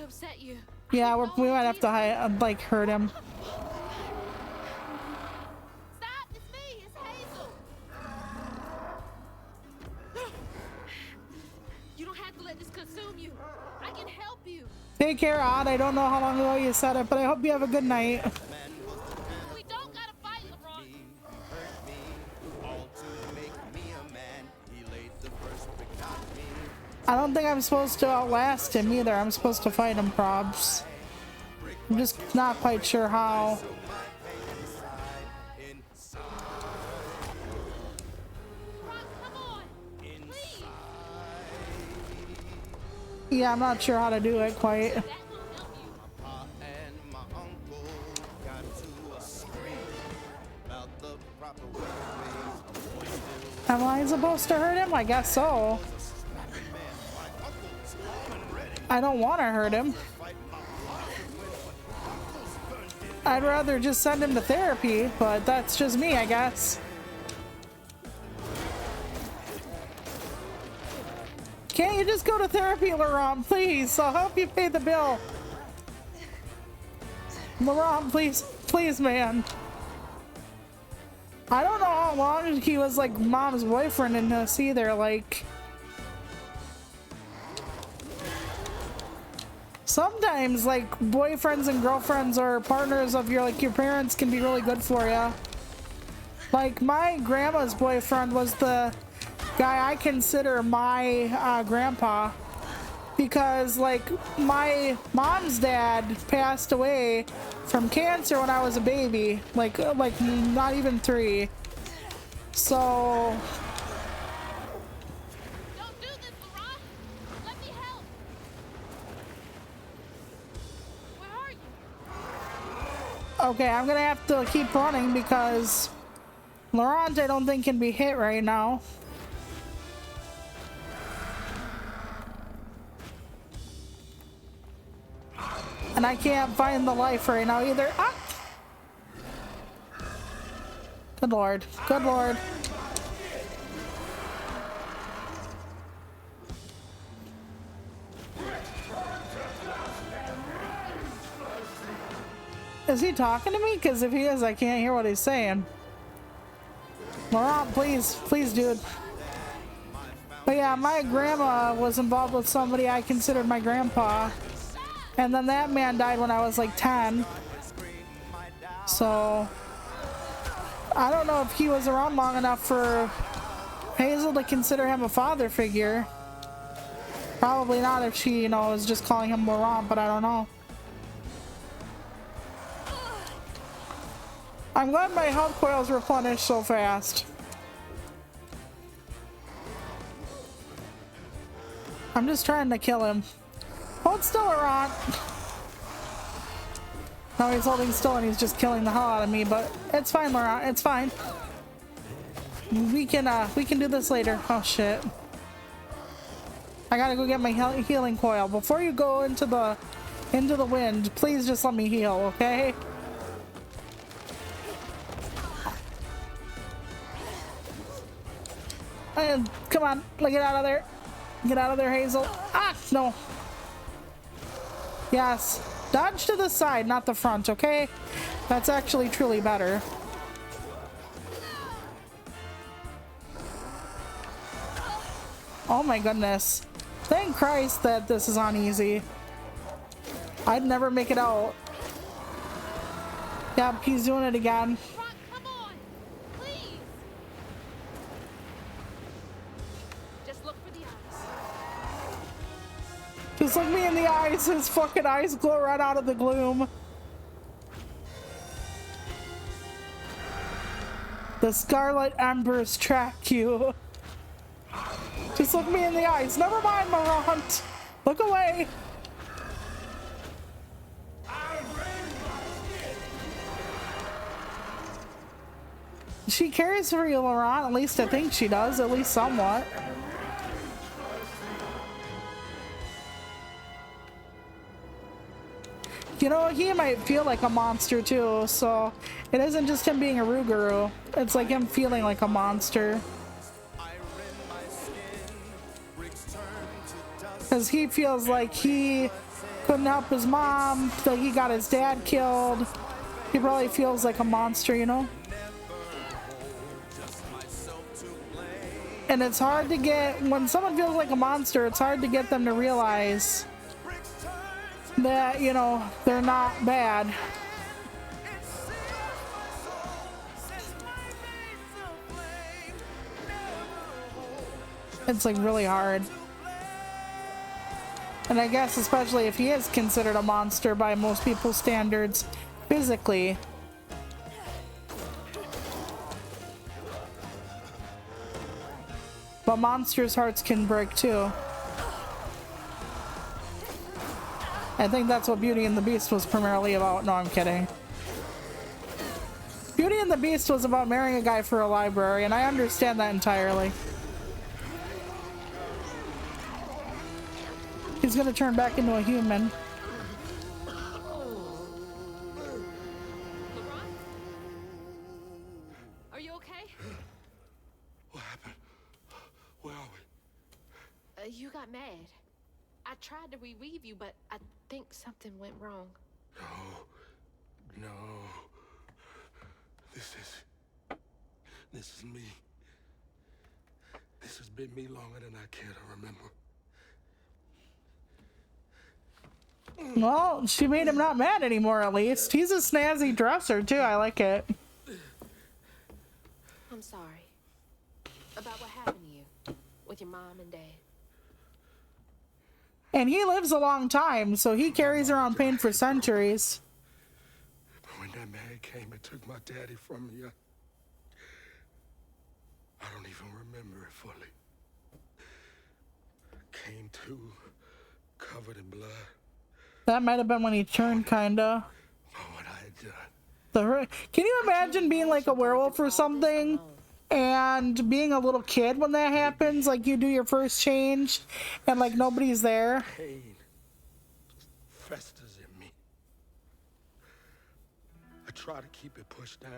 Upset you. Yeah, we might have to like hurt him. Stop! It's me. It's Hazel. You don't have to let this consume you. I can help you. Take care, Odd. I don't know how long ago you said it, but I hope you have a good night. We don't gotta fight, LeBron. I don't think I'm supposed to outlast him either. I'm supposed to fight him, probs. I'm just not quite sure how. Yeah, I'm not sure how to do it quite. Am I supposed to hurt him? I guess so. I don't want to hurt him. I'd rather just send him to therapy, but that's just me, I guess. Can't you just go to therapy, Laurent, please? I'll help you pay the bill. Laurent, please, please, man. I don't know how long he was like mom's boyfriend in this either, like. Sometimes like boyfriends and girlfriends or partners of your like your parents can be really good for you. Like my grandma's boyfriend was the guy I consider my grandpa, because like my mom's dad passed away from cancer when I was a baby, like not even 3. So Don't do this, Laurent. Let me help. Where are you? okay, I'm gonna have to keep running because Laurent I don't think can be hit right now. And I can't find the life right now either. Ah! Good lord. Good lord. Is he talking to me? Because if he is, I can't hear what he's saying. Laurent, please. Please, dude. But yeah, my grandma was involved with somebody I considered my grandpa. And then that man died when I was like 10. So I don't know if he was around long enough for Hazel to consider him a father figure. Probably not if she, you know, was just calling him Laurent, but I don't know. I'm glad my health coils replenished so fast. I'm just trying to kill him. Hold still, Laurent. No, he's holding still and he's just killing the hell out of me, but it's fine, Laurent. It's fine. We can do this later. Oh shit. I gotta go get my healing coil. Before you go into the wind, please just let me heal, okay? And come on, get out of there. Get out of there, Hazel. Ah, no. Yes. Dodge to the side, not the front, okay? That's actually truly better. Oh my goodness. Thank Christ that this is on easy. I'd never make it out. Yep, he's doing it again. Come on, please. Just look for the eyes. Just look me in the eyes. His fucking eyes glow right out of the gloom. The scarlet embers track you. Just look me in the eyes. Never mind, Laurent. Look away. She cares for you, Laurent. At least I think she does. At least somewhat. You know, he might feel like a monster too, so it isn't just him being a Rougarou. It's like him feeling like a monster. Because he feels like he couldn't help his mom, that he got his dad killed. He probably feels like a monster, you know? And it's hard to get, when someone feels like a monster, it's hard to get them to realize that, you know, they're not bad. It's like really hard. And I guess especially if he is considered a monster by most people's standards physically. But monsters' hearts can break too. I think that's what Beauty and the Beast was primarily about. No, I'm kidding. Beauty and the Beast was about marrying a guy for a library, and I understand that entirely. He's gonna turn back into a human. Are you okay? What happened? Where are we? You got mad. I tried to revive you, but I think something went wrong. No. This is me. This has been me longer than I care to remember. Well, she made him not mad anymore, at least. He's a snazzy dresser, too. I like it. I'm sorry. About what happened to you with your mom and dad. And he lives a long time, so he carries around pain for centuries. When that man came and took my daddy from me, I don't even remember it fully. Came to, covered in blood. That might have been when he turned, kinda. For what I had done. Can you imagine being like a werewolf or something and being a little kid when that happens? Like you do your first change and like nobody's there. Pain just festers in me. I try to keep it pushed down.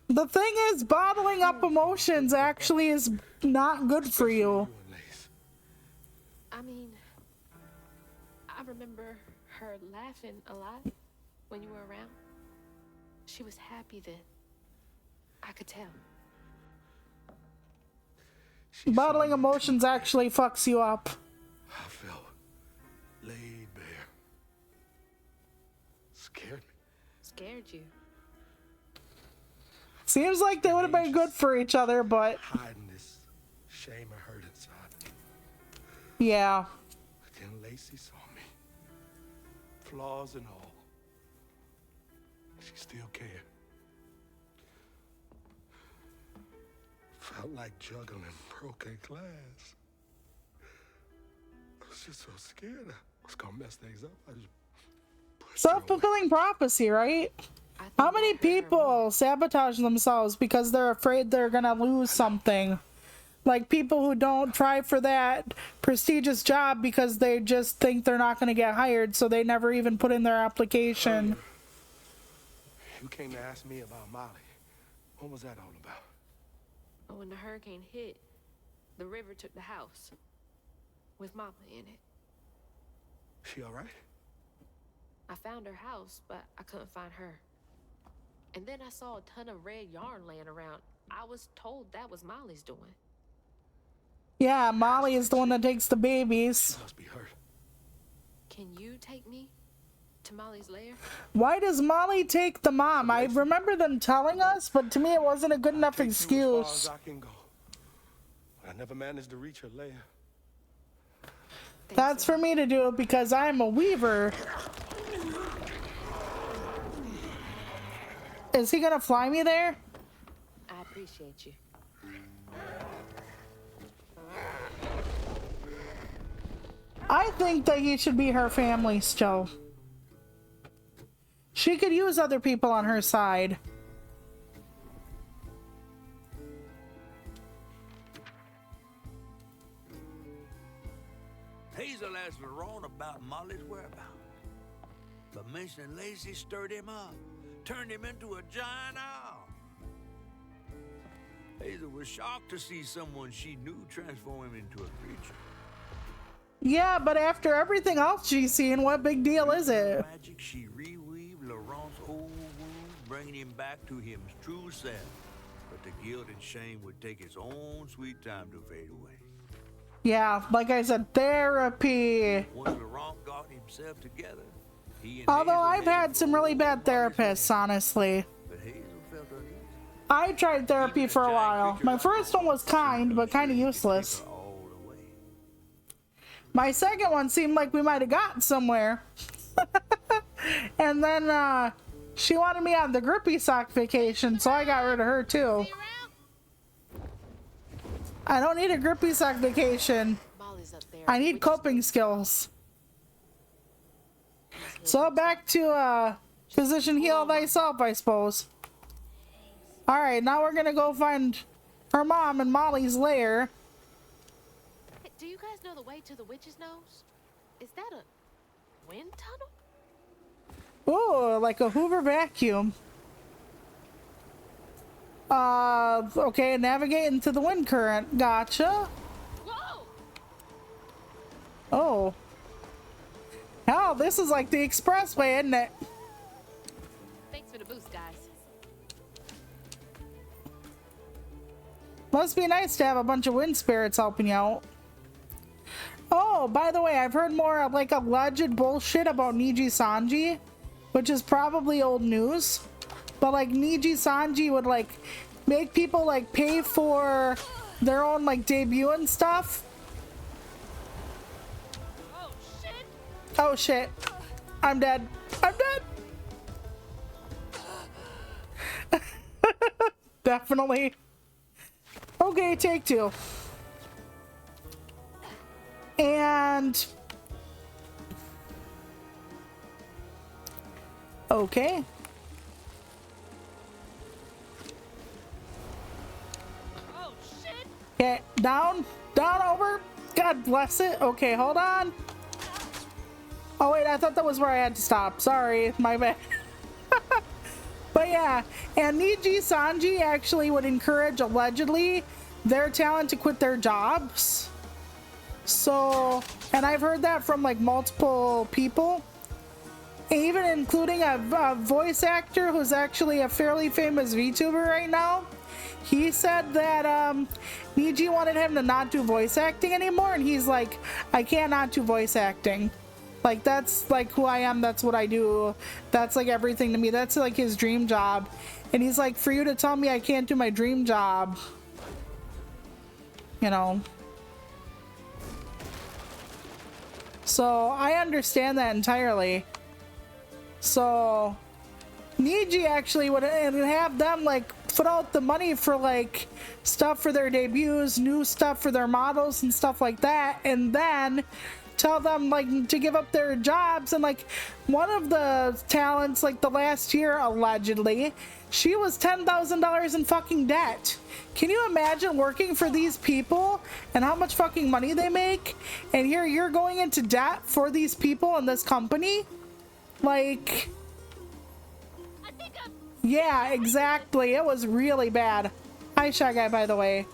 The thing is, bottling up emotions actually is not good for you. I mean, I remember her laughing a lot when you were around. She was happy then. I could tell. Bottling emotions actually fucks you up. I felt laid bare. Scared me. Scared you. Seems like they would have been good for each other, but hiding this shame and hurt inside. yeah. But then Lacey saw me. Flaws and all. She still cared. Felt like juggling broken glass. I was just so scared I was gonna mess things up. I just pushed her away. Self-fulfilling prophecy, right? How many people sabotage themselves because they're afraid they're gonna lose something? Like people who don't try for that prestigious job because they just think they're not gonna get hired, so they never even put in their application. You came to ask me about Molly. What was that all about? When the hurricane hit, the river took the house with Mama in it. She all right? I found her house, but I couldn't find her. And then I saw a ton of red yarn laying around. I was told that was Molly's doing. Yeah, Molly is the one that takes the babies. She must be hurt. Can you take me to Molly's lair? Why does Molly take the mom? I remember them telling us, but to me it wasn't a good enough excuse. As far as I can go. I never managed to reach her lair. That's for me to do because I'm a weaver. Is he gonna fly me there? I appreciate you. I think that he should be her family still. She could use other people on her side. Hazel asked Lerone about Molly's whereabouts. But mentioning Lacey stirred him up, turned him into a giant owl. Hazel was shocked to see someone she knew transform him into a creature. Yeah, but after everything else she's seen, what big deal is it? Magic, she reweaved Laurent's old wound, bringing him back to his true self. But the guilt and shame would take its own sweet time to fade away. Yeah, like I said, therapy. Once Laurent got himself together, he and Although Hazel I've headed had some for really old bad Molly's therapists, lair. honestly. But Hazel felt uneasy. I tried therapy for a while. My first one was kind, but kind of useless. All the way. My second one seemed like we might have gotten somewhere. And then she wanted me on the grippy sock vacation, so I got rid of her too. I don't need a grippy sock vacation. Molly's up there. I need coping skills. So back to physician heal thyself, I suppose. Alright, now we're gonna go find her mom in Molly's lair. Hey, do you guys know the way to the witch's nose? Is that a wind tunnel? Ooh, like a Hoover vacuum. Okay, navigate into the wind current. Gotcha. Whoa! Oh. Hell, this is like the expressway, isn't it? Thanks for the boost, guys. Must be nice to have a bunch of wind spirits helping you out. Oh, by the way, I've heard more of like alleged bullshit about Niji Sanji, which is probably old news. But like Niji Sanji would like make people like pay for their own like debut and stuff. Oh shit! Oh shit. I'm dead. I'm dead. Definitely. Okay, take two. And okay. Oh shit! Okay, down, over. God bless it. Okay, hold on. Oh wait, I thought that was where I had to stop. Sorry, my bad. But yeah, and Niji Sanji actually would encourage, allegedly, their talent to quit their jobs. So, and I've heard that from like multiple people, even including a voice actor who's actually a fairly famous VTuber right now. He said that Niji wanted him to not do voice acting anymore, and he's like, I can't not do voice acting. Like, that's like who I am, that's what I do, that's like everything to me, that's like his dream job. And he's like, for you to tell me I can't do my dream job, you know. So I understand that entirely. So Niji actually would have them like put out the money for like stuff for their debuts, new stuff for their models and stuff like that, and then tell them like to give up their jobs. And like one of the talents, like the last year, allegedly, she was $10,000 in fucking debt. Can you imagine working for these people and how much fucking money they make? And here you're going into debt for these people in this company? Like, yeah, exactly. It was really bad. Hi, Shy Guy, by the way.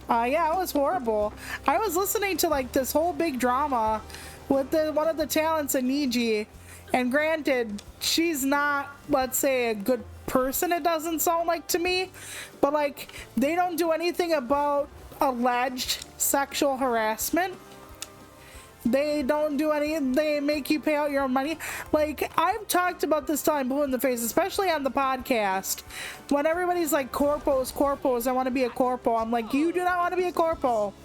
Yeah, it was horrible. I was listening to like this whole big drama with one of the talents in Niji, and granted, she's not, let's say, a good person, it doesn't sound like to me, but like they don't do anything about alleged sexual harassment. They don't do any, they make you pay out your own money. Like, I've talked about this till I'm blue in the face, especially on the podcast, when everybody's like, corpos, I want to be a corpo. I'm like, you do not want to be a corpo.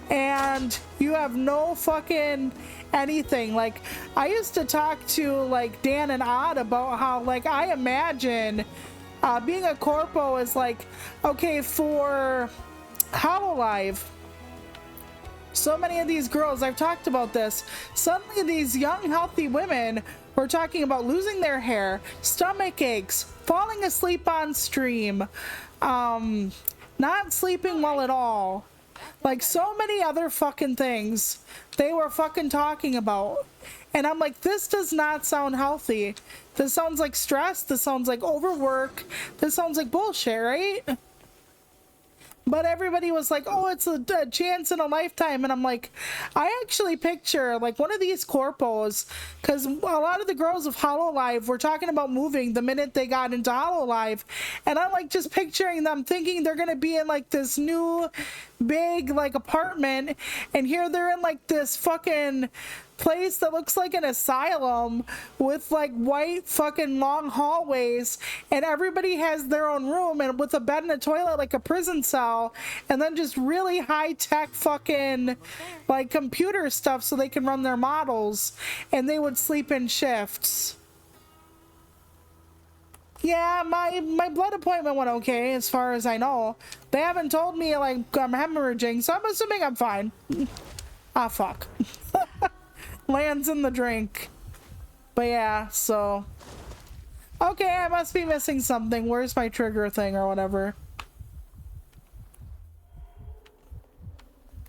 And you have no fucking anything. Like, I used to talk to like Dan and Odd about how like I imagine being a corpo is like, okay, for Hololive, so many of these girls, I've talked about this, suddenly these young healthy women were talking about losing their hair, stomach aches, falling asleep on stream, not sleeping well at all, like so many other fucking things they were fucking talking about. And I'm like, this does not sound healthy. This sounds like stress, this sounds like overwork, this sounds like bullshit, right? But everybody was like, oh, it's a chance in a lifetime. And I'm like, I actually picture like one of these corpos, because a lot of the girls of Hololive were talking about moving the minute they got into Hololive. And I'm like just picturing them thinking they're going to be in like this new big like apartment. And here they're in like this fucking place that looks like an asylum with like white fucking long hallways, and everybody has their own room and with a bed and a toilet like a prison cell, and then just really high-tech fucking like computer stuff so they can run their models, and they would sleep in shifts. Yeah, my blood appointment went okay as far as I know. They haven't told me like I'm hemorrhaging, so I'm assuming I'm fine. Ah, fuck. Lands in the drink. But yeah, so okay, I must be missing something. Where's my trigger thing or whatever?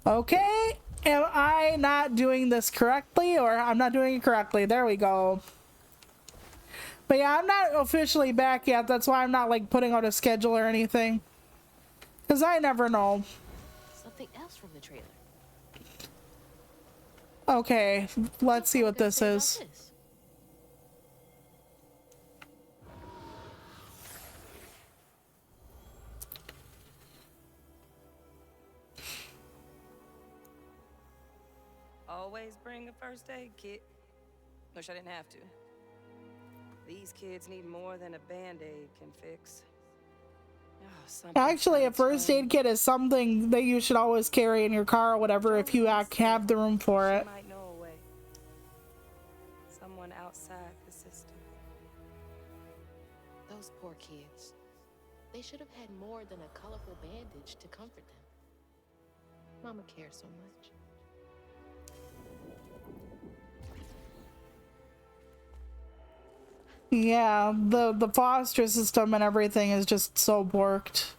Okay, am I not doing this correctly, or I'm not doing it correctly? There we go. But yeah, I'm not officially back yet. That's why I'm not like putting out a schedule or anything, because I never know. Something else from the trailer. Okay, let's see what this is. Always bring a first aid kit. Wish I didn't have to. These kids need more than a band-aid can fix. Oh, Actually, a first aid kit is something that you should always carry in your car or whatever if you have the room for it. Might know a way. Someone outside the system. Those poor kids. They should have had more than a colorful bandage to comfort them. Mama cares so much. Yeah, the foster system and everything is just so borked.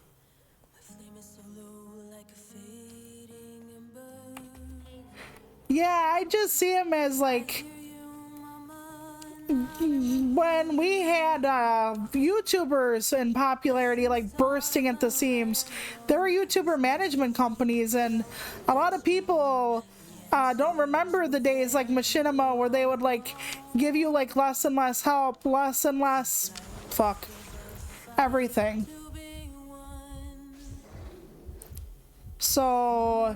Yeah, I just see him as like when we had YouTubers in popularity like bursting at the seams. There were YouTuber management companies, and a lot of people don't remember the days like Machinima where they would like give you like less and less help, less and less everything. So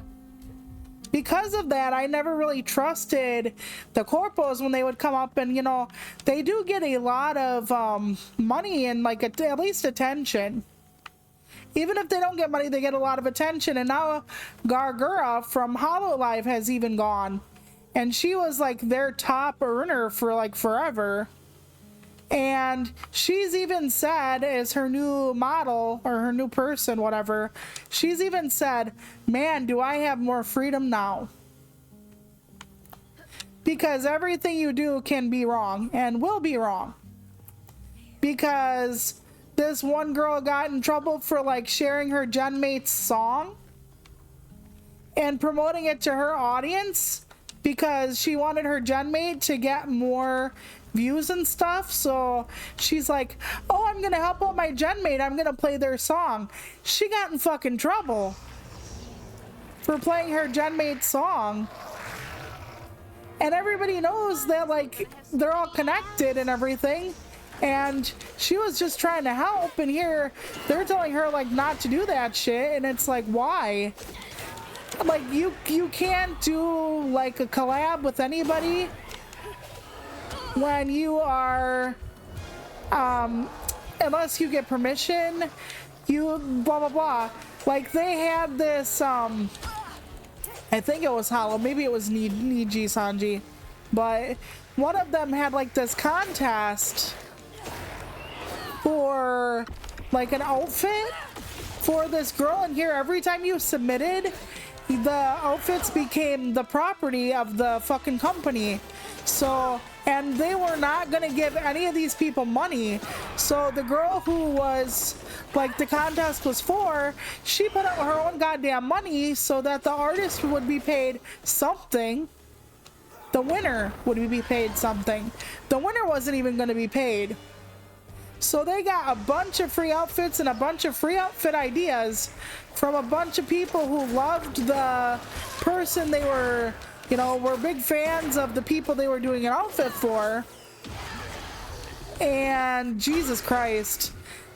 because of that, I never really trusted the corpos when they would come up, and you know, they do get a lot of money and like at least attention. Even if they don't get money, they get a lot of attention. And now Gargura from Hololive has even gone. And she was like their top earner for like forever. And she's even said, as her new model or her new person, whatever, she's even said, man, do I have more freedom now. Because everything you do can be wrong and will be wrong. Because this one girl got in trouble for like sharing her genmate's song and promoting it to her audience because she wanted her genmate to get more views and stuff. So she's like, oh, I'm gonna help out my genmate, I'm gonna play their song. She got in fucking trouble for playing her genmate's song. And everybody knows that like they're all connected and everything. And she was just trying to help, and here they're telling her like not to do that shit, and it's like, why? Like you can't do like a collab with anybody when you are unless you get permission, you blah blah blah. Like they had this I think it was Hollow, maybe it was Niji Sanji, but one of them had like this contest for like an outfit for this girl, and here every time you submitted, the outfits became the property of the fucking company. So, and they were not gonna give any of these people money. So the girl who was like the contest was for, she put out her own goddamn money so that the artist would be paid something. The winner would be paid something. The winner wasn't even gonna be paid. So they got a bunch of free outfits and a bunch of free outfit ideas from a bunch of people who loved the person they were, you know, were big fans of the people they were doing an outfit for. And Jesus Christ,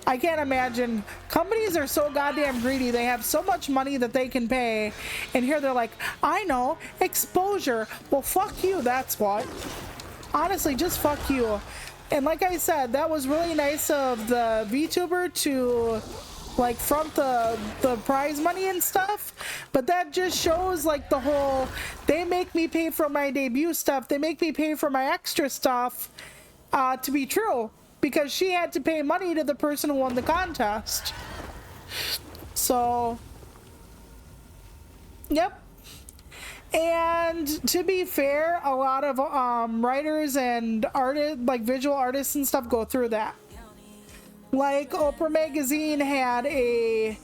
I can't imagine. Companies are so goddamn greedy. They have so much money that they can pay. And here they're like, I know, exposure. Well, fuck you, that's what. Honestly, just fuck you. And like I said, that was really nice of the VTuber to like front the prize money and stuff, but that just shows like the whole, they make me pay for my debut stuff, they make me pay for my extra stuff to be true, because she had to pay money to the person who won the contest. So yep. And to be fair, a lot of writers and artists, like visual artists and stuff, go through that. Like Oprah Magazine had I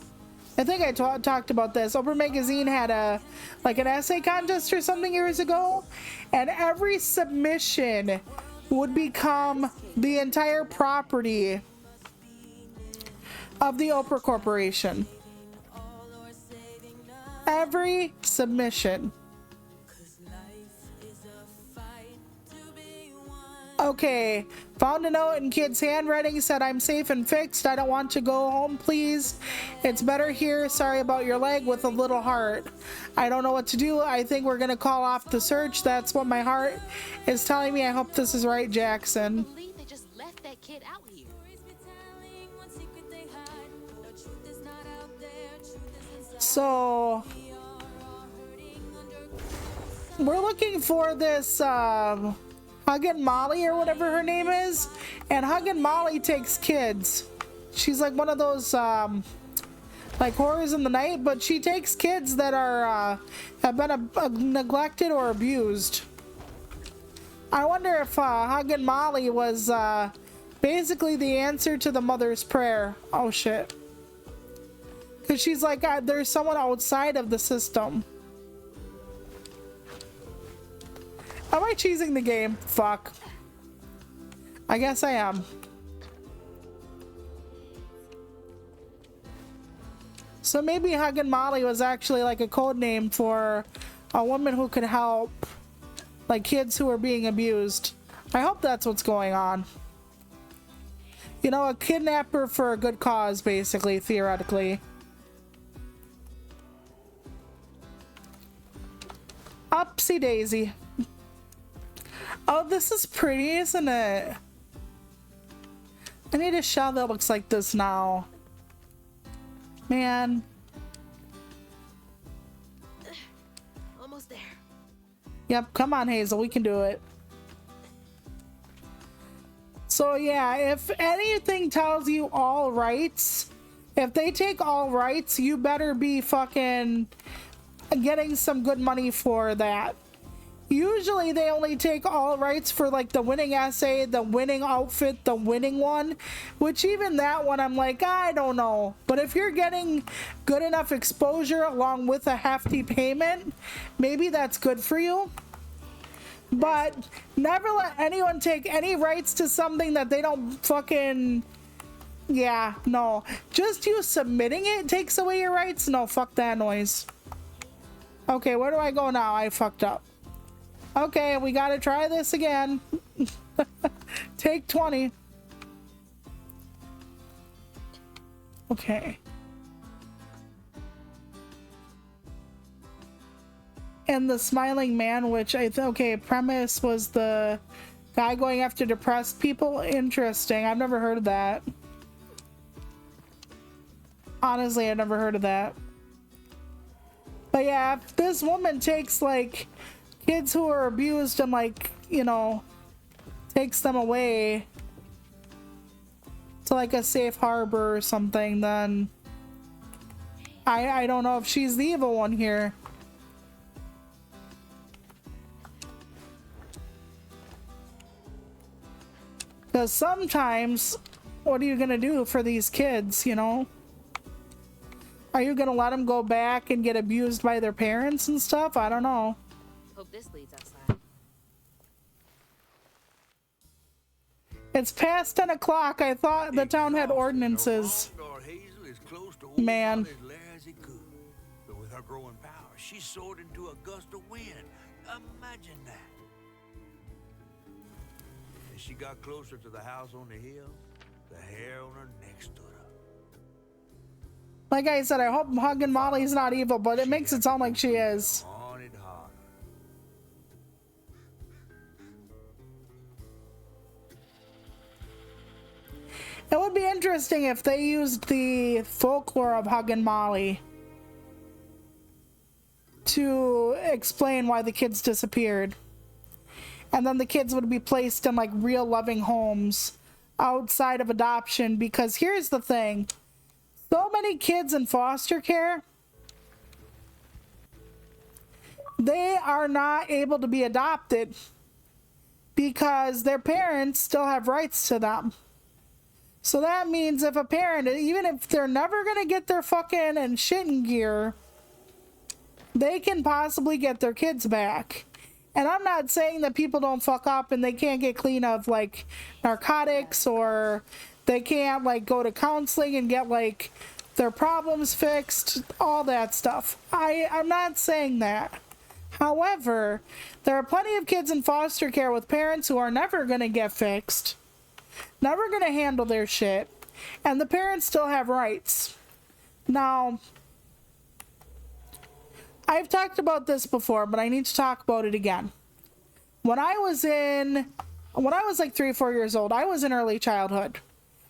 think I talked about this. Oprah Magazine had an essay contest or something years ago, and every submission would become the entire property of the Oprah Corporation. Every submission. Okay, found a note in kid's handwriting, said I'm safe and fixed. I don't want to go home, please. It's better here. Sorry about your leg, with a little heart. I don't know what to do. I think we're gonna call off the search. That's what my heart is telling me. I hope this is right, Jackson. I believe they just left that kid out here. So we're looking for this Huggin' Molly or whatever her name is, and Huggin' Molly takes kids. She's like one of those like horrors in the night, but she takes kids that are have been neglected or abused. I wonder if Huggin' Molly was basically the answer to the mother's prayer. Oh shit. Because she's like, there's someone outside of the system. Am I cheesing the game? Fuck. I guess I am. So maybe Huggin' Molly was actually like a code name for a woman who could help like kids who are being abused. I hope that's what's going on. You know, a kidnapper for a good cause, basically, theoretically. Upsy daisy. Oh, this is pretty, isn't it? I need a shell that looks like this now. Man. Almost there. Yep, come on, Hazel, we can do it. So yeah, if anything tells you all rights, if they take all rights, you better be fucking getting some good money for that. Usually they only take all rights for like the winning essay, the winning outfit, the winning one, which even that one I'm like, I don't know. But if you're getting good enough exposure along with a hefty payment, maybe that's good for you. But never let anyone take any rights to something that they don't fucking, yeah, no. Just you submitting it takes away your rights? No, fuck that noise. Okay, where do I go now? I fucked up. Okay, we gotta try this again. Take 20. Okay. And the smiling man, which I think, okay, premise was the guy going after depressed people. Interesting. I've never heard of that. Honestly, I've never heard of that. But yeah, if this woman takes like kids who are abused and like, you know, takes them away to like a safe harbor or something, then I don't know if she's the evil one here. Because sometimes, what are you gonna do for these kids, you know? Are you gonna let them go back and get abused by their parents and stuff? I don't know. Hope this leads outside. It's past 10 o'clock. I thought the town had ordinances. Man. But with her growing power, she soared into a gust of wind. Imagine that. As she got closer to the house on the hill, the hair on her neck stood up. Like I said, I hope Huggin' Molly's not evil, but it makes it sound like she is. Haunted heart. It would be interesting if they used the folklore of Huggin' Molly to explain why the kids disappeared. And then the kids would be placed in like real loving homes outside of adoption, because here's the thing. So many kids in foster care, they are not able to be adopted because their parents still have rights to them. So that means if a parent, even if they're never going to get their fucking and shit in gear, they can possibly get their kids back. And I'm not saying that people don't fuck up and they can't get clean of like narcotics, or they can't like go to counseling and get like their problems fixed, all that stuff. I'm not saying that. However, there are plenty of kids in foster care with parents who are never going to get fixed, never going to handle their shit, and the parents still have rights. Now, I've talked about this before, but I need to talk about it again. When I was like 3 or 4 years old, I was in early childhood.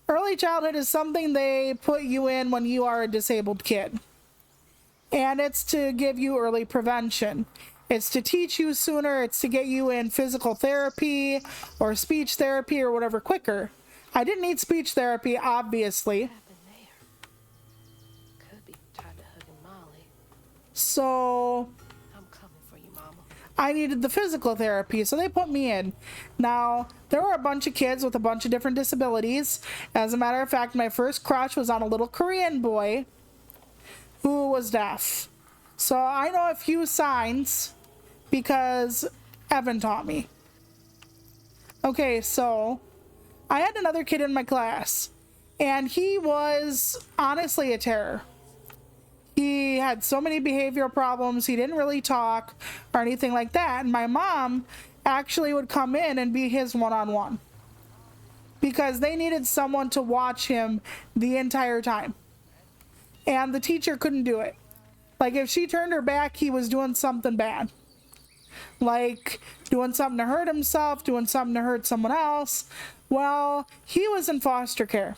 Early childhood is something they put you in when you are a disabled kid. And it's to give you early prevention. It's to teach you sooner. It's to get you in physical therapy or speech therapy or whatever quicker. I didn't need speech therapy, obviously. Could be tired of hugging Molly. So I'm coming for you, Mama. I needed the physical therapy, so they put me in. Now, there were a bunch of kids with a bunch of different disabilities. As a matter of fact, my first crush was on a little Korean boy who was deaf. So I know a few signs because Evan taught me. Okay, so I had another kid in my class, and he was honestly a terror. He had so many behavioral problems. He didn't really talk or anything like that. And my mom actually would come in and be his one-on-one because they needed someone to watch him the entire time. And the teacher couldn't do it. Like, if she turned her back, he was doing something bad. Like, doing something to hurt himself, doing something to hurt someone else. Well, he was in foster care.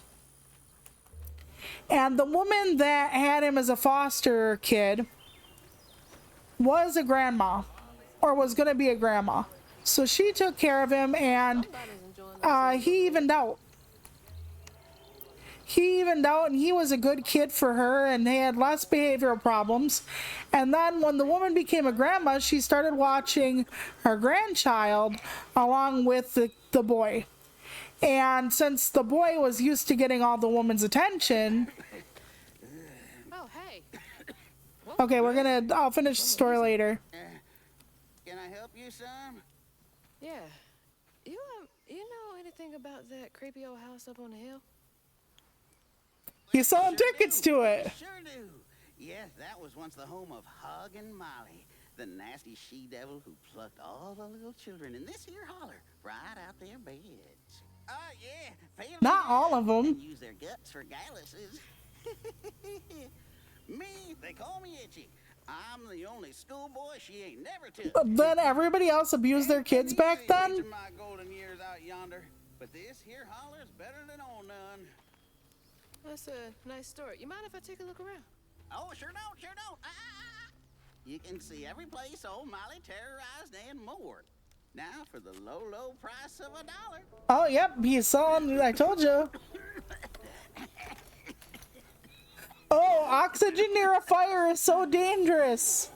And the woman that had him as a foster kid was a grandma, or was going to be a grandma. So she took care of him, and he evened out. He evened out, and he was a good kid for her, and they had less behavioral problems. And then when the woman became a grandma, she started watching her grandchild along with the boy. And since the boy was used to getting all the woman's attention... Oh, hey. Okay, I'll finish the story later. Can I help you, son? Yeah. You know anything about that creepy old house up on the hill? You selling tickets to it. Sure do. Yes, that was once the home of Hug and Molly, the nasty she-devil who plucked all the little children in this here holler right out their beds. Yeah. Not all of them. And use their guts for galluses. Me, they call me Itchy. I'm the only schoolboy she ain't never took. Then everybody else abused their kids back then? My golden years out yonder, but this here holler's better than on none. That's a nice story. You mind if I take a look around? Oh, sure don't. You can see every place old Molly terrorized and more. Now for the low, low price of $1. Oh, yep, he's selling, I told you. Oh, oxygen near a fire is so dangerous.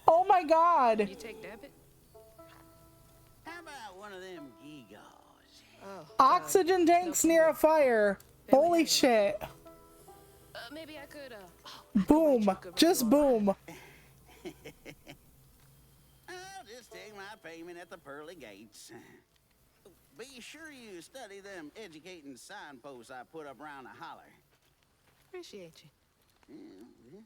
Oh my God. You take debit? How about one of them gewgaws? Oh. Oxygen tanks near a fire. Holy shit. Maybe I could, Boom. Just boom. I'll just take my payment at the pearly gates. Be sure you study them educating signposts I put up around the holler. appreciate you.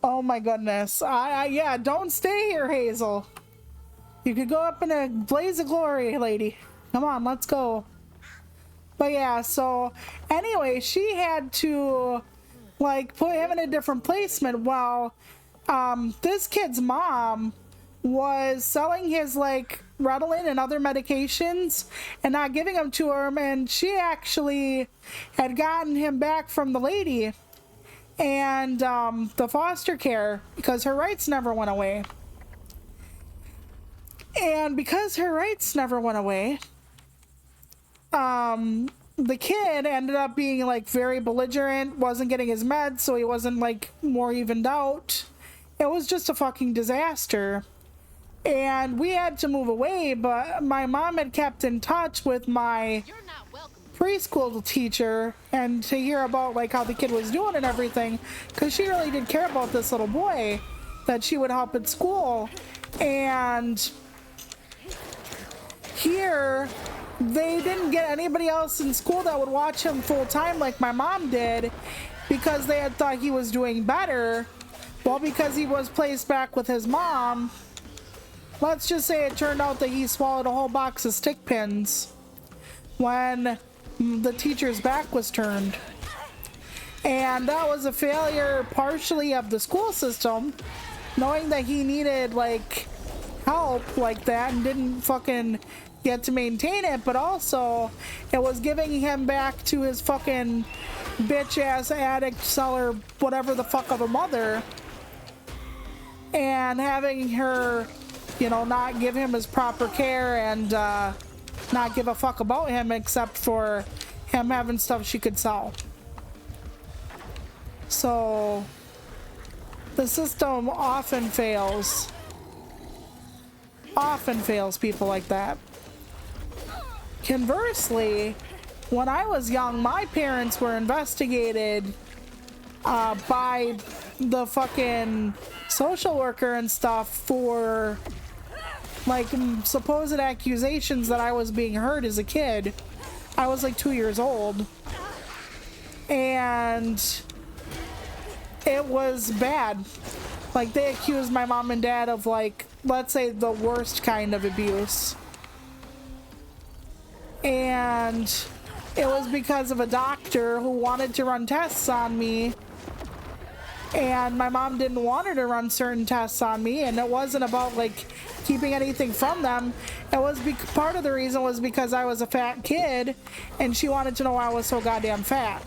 Oh my goodness. Yeah, don't stay here, Hazel. You could go up in a blaze of glory, lady. Come on, let's go. But yeah, so anyway, she had to like put him in a different placement while this kid's mom was selling his like Ritalin and other medications and not giving them to him, and she actually had gotten him back from the lady and the foster care because her rights never went away. And because her rights never went away, the kid ended up being like very belligerent, wasn't getting his meds, so he wasn't like more evened out. It was just a fucking disaster. And we had to move away, but my mom had kept in touch with my preschool teacher and to hear about like how the kid was doing and everything, because she really did care about this little boy that she would help at school. And here they didn't get anybody else in school that would watch him full time like my mom did, because they had thought he was doing better. Well, because he was placed back with his mom, let's just say it turned out that he swallowed a whole box of stick pins when the teacher's back was turned. And that was a failure partially of the school system, knowing that he needed like help like that and didn't fucking get to maintain it, but also it was giving him back to his fucking bitch ass addict seller whatever the fuck of a mother, and having her, you know, not give him his proper care and not give a fuck about him except for him having stuff she could sell. So the system often fails people like that. Conversely, when I was young, my parents were investigated by the fucking social worker and stuff for like supposed accusations that I was being hurt as a kid. I was like 2 years old, and it was bad. Like, they accused my mom and dad of, like, let's say the worst kind of abuse. And it was because of a doctor who wanted to run tests on me, and my mom didn't want her to run certain tests on me, and it wasn't about like keeping anything from them. It was part of the reason was because I was a fat kid, and she wanted to know why I was so goddamn fat.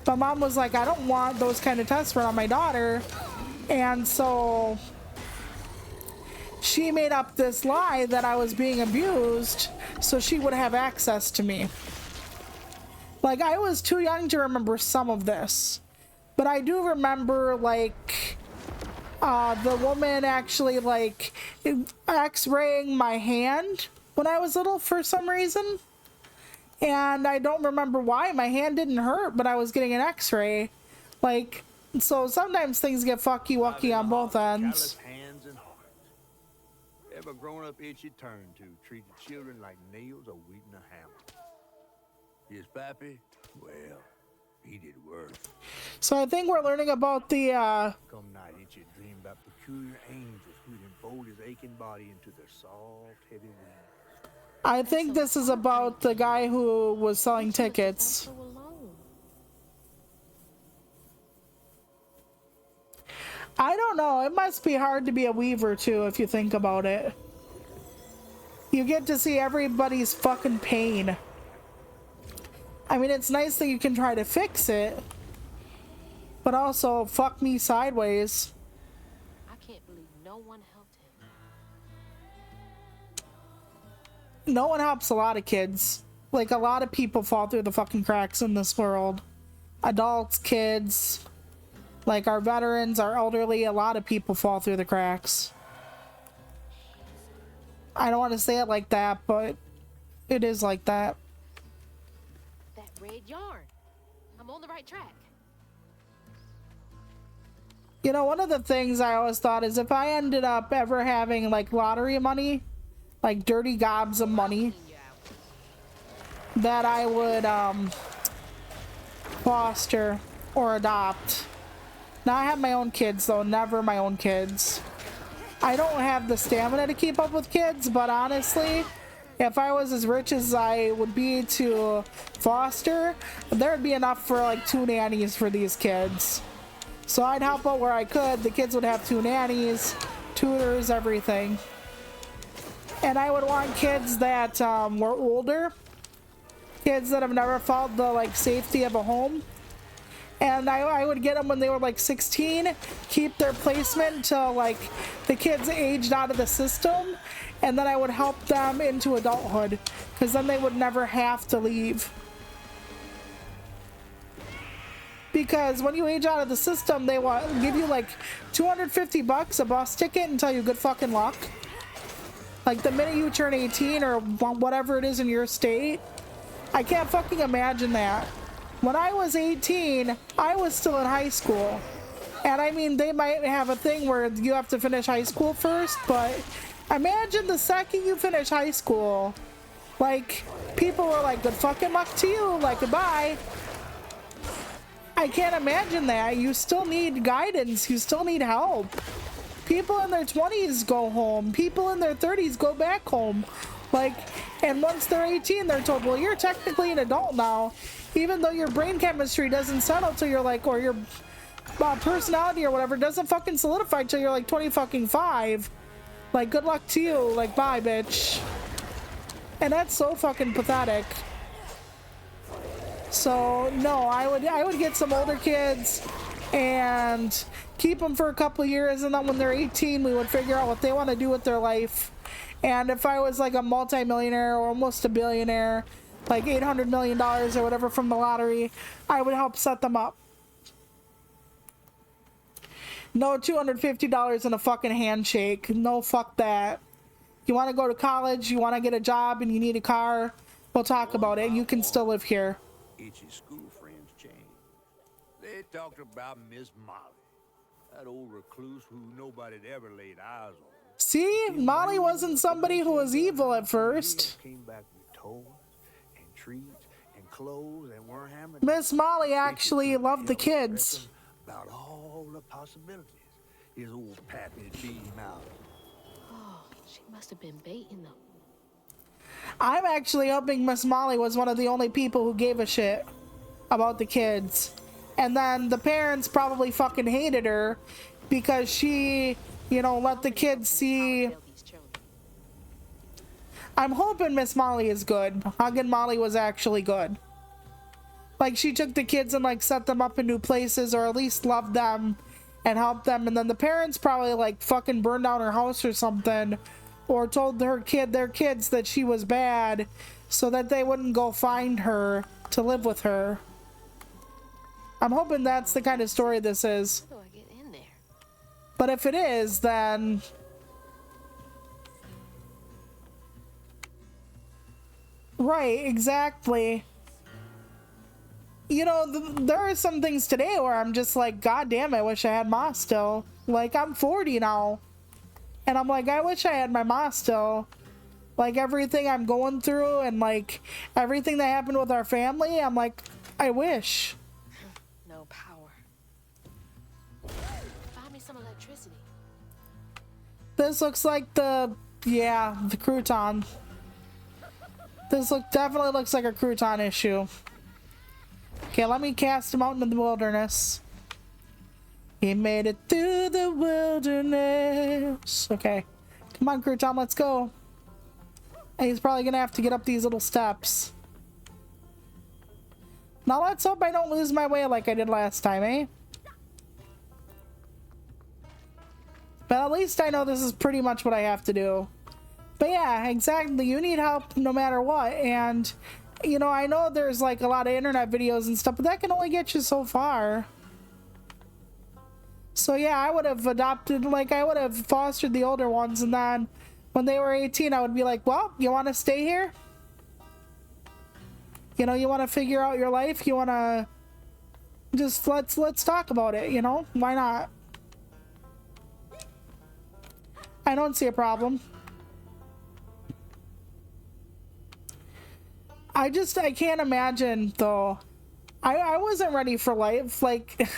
But mom was like, I don't want those kind of tests run on my daughter. And so she made up this lie that I was being abused so she would have access to me. Like, I was too young to remember some of this, but I do remember like the woman actually like x-raying my hand when I was little for some reason. And I don't remember why. My hand didn't hurt, but I was getting an x-ray. Like, so sometimes things get fucky-wucky on both ends. Hands and heart. Ever grown up itchy turn to treat the children like nails or wielding a hammer? Yes, Pappy? Well, he did worse. So I think we're learning about the, Come night, itchy dream about peculiar angels who'd enfold his aching body into their soft, heavy wings. I think this is about the guy who was selling tickets. I don't know. It must be hard to be a weaver too, if you think about it. You get to see everybody's fucking pain. I mean, it's nice that you can try to fix it, but also fuck me sideways. I can't believe no one helped him. No one helps a lot of kids. Like, a lot of people fall through the fucking cracks in this world. Adults, kids, like our veterans, our elderly, a lot of people fall through the cracks. I don't want to say it like that, but it is like that. That red yarn. I'm on the right track. You know, one of the things I always thought is if I ended up ever having like lottery money, like dirty gobs of money, that I would foster or adopt. Now, I have my own kids though, never my own kids. I don't have the stamina to keep up with kids, but honestly, if I was as rich as I would be to foster, there would be enough for like 2 nannies for these kids. So I'd help out where I could. The kids would have 2 nannies, tutors, everything. And I would want kids that were older, kids that have never felt the like safety of a home. And I would get them when they were like 16, keep their placement until like the kids aged out of the system, and then I would help them into adulthood, because then they would never have to leave. Because when you age out of the system, they give you like $250 a bus ticket and tell you good fucking luck. Like the minute you turn 18 or whatever it is in your state, I can't fucking imagine that. When I was 18, I was still in high school. And I mean, they might have a thing where you have to finish high school first, but imagine the second you finish high school, like, people were like, good fucking luck to you, like, goodbye. I can't imagine that. You still need guidance. You still need help. People in their 20s go home. People in their 30s go back home. Like, and once they're 18, they're told, well, you're technically an adult now. Even though your brain chemistry doesn't settle till you're like, or your personality or whatever doesn't fucking solidify till you're like 20 fucking 5. Like, good luck to you. Like, bye, bitch. And that's so fucking pathetic. So no, I would get some older kids and keep them for a couple of years, and then when they're 18, we would figure out what they want to do with their life. And if I was like a multi-millionaire or almost a billionaire, like $800 million or whatever from the lottery, I would help set them up. No $250 in a fucking handshake. No, fuck that. You want to go to college, you want to get a job, and you need a car, we'll talk about it. You can still live here. Itchy's school friends changed. They talked about Miss Molly, that old recluse who nobody'd ever laid eyes on. See, Molly wasn't somebody who was evil at first. Came back with toys and treats and clothes and weren't hammered. Miss Molly actually loved the kids. About all the possibilities. His old pappy beat him out. Oh, she must have been baiting them. I'm actually hoping Miss Molly was one of the only people who gave a shit about the kids. And then the parents probably fucking hated her because she, you know, let the kids see. I'm hoping Miss Molly is good. Huggin' Molly was actually good. Like, she took the kids and like set them up in new places, or at least loved them and helped them. And then the parents probably like fucking burned down her house or something, or told their kids that she was bad so that they wouldn't go find her to live with her. I'm hoping that's the kind of story this is. How do I get in there? But if it is, then right, exactly. You know, there are some things today where I'm just like, God damn, I wish I had Ma still. Like, I'm 40 now. And I'm like, I wish I had my Ma still. Like, everything I'm going through and like everything that happened with our family, I'm like, I wish. No power. Find me some electricity. This looks like the crouton. This definitely looks like a crouton issue. Okay, let me cast him out into the wilderness. He made it through the wilderness. Okay. Come on, crouton, let's go. And he's probably gonna have to get up these little steps. Now let's hope I don't lose my way like I did last time, eh? But at least I know this is pretty much what I have to do. But yeah, exactly. You need help no matter what. And, you know, I know there's like a lot of internet videos and stuff, but that can only get you so far. So yeah, I would have adopted, like, I would have fostered the older ones, and then when they were 18, I would be like, well, you want to stay here? You know, you want to figure out your life? You want to just, let's talk about it, you know? Why not? I don't see a problem. I can't imagine, though. I wasn't ready for life. Like,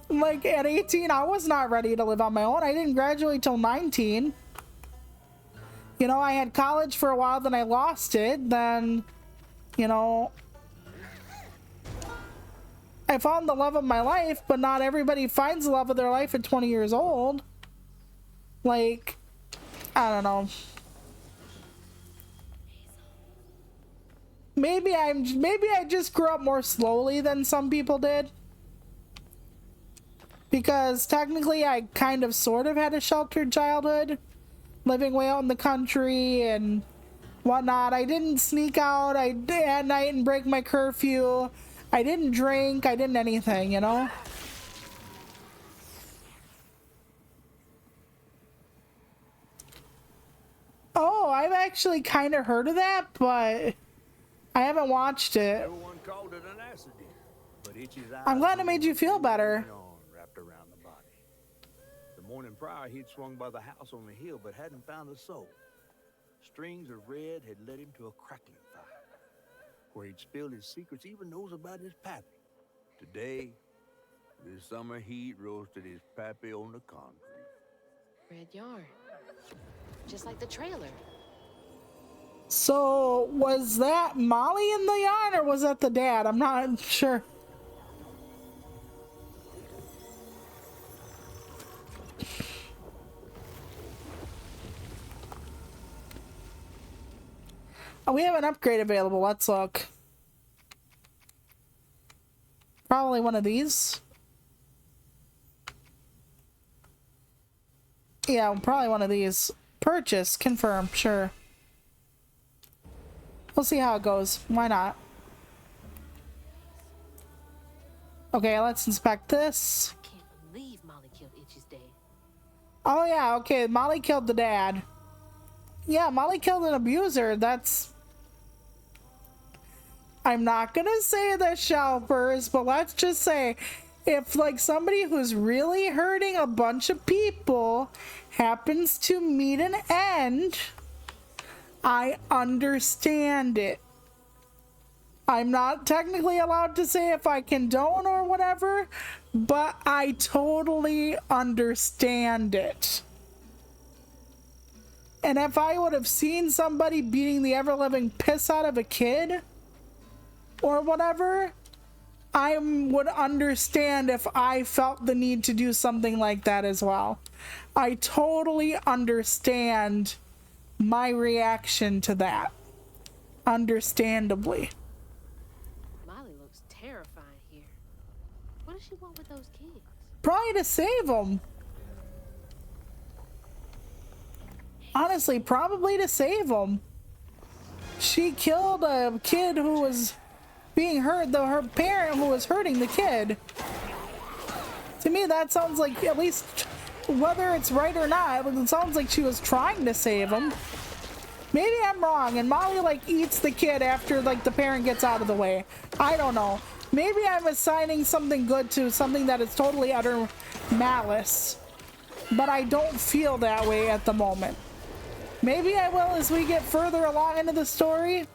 like at 18, I was not ready to live on my own. I didn't graduate till 19. You know, I had college for a while, then I lost it. Then, you know, I found the love of my life, but not everybody finds the love of their life at 20 years old. Like, I don't know. Maybe I just grew up more slowly than some people did. Because technically I kind of sort of had a sheltered childhood, living way out in the country and whatnot. I didn't sneak out at night and break my curfew. I didn't drink. I didn't anything, you know? Oh, I've actually kind of heard of that, but I haven't watched it. Everyone called it an accident, but Itchy's eyes I'm glad it made you feel better. wrapped around the body. The morning prior, he'd swung by the house on the hill, but hadn't found a soul. Strings of red had led him to a crackling fire, where he'd spilled his secrets, even those about his pappy, Today, the summer heat roasted his pappy on the concrete. Red yarn. Just like the trailer. So, was that Molly in the yarn or was that the dad? I'm not sure. Oh, we have an upgrade available. Let's look. Probably one of these. Yeah, probably one of these. Purchase. Confirm. Sure. We'll see how it goes. Why not? Okay, let's inspect this. I can't believe Molly killed Itchy's dad. Oh yeah, okay, Molly killed the dad. Yeah, Molly killed an abuser. That's... I'm not gonna say the shelpers, but let's just say if like somebody who's really hurting a bunch of people happens to meet an end, I understand it. I'm not technically allowed to say if I condone or whatever, but I totally understand it. And if I would have seen somebody beating the ever-living piss out of a kid or whatever, I would understand if I felt the need to do something like that as well. I totally understand my reaction to that. Understandably. Molly looks terrifying here. What does she want with those kids? Probably to save them. Honestly, probably to save them. She killed a kid who was being hurt, though her parent who was hurting the kid. To me, that sounds like, at least whether it's right or not, it sounds like she was trying to save him. Maybe I'm wrong, and Molly like eats the kid after like the parent gets out of the way. I don't know. Maybe I'm assigning something good to something that is totally utter malice, but I don't feel that way at the moment. Maybe I will as we get further along into the story,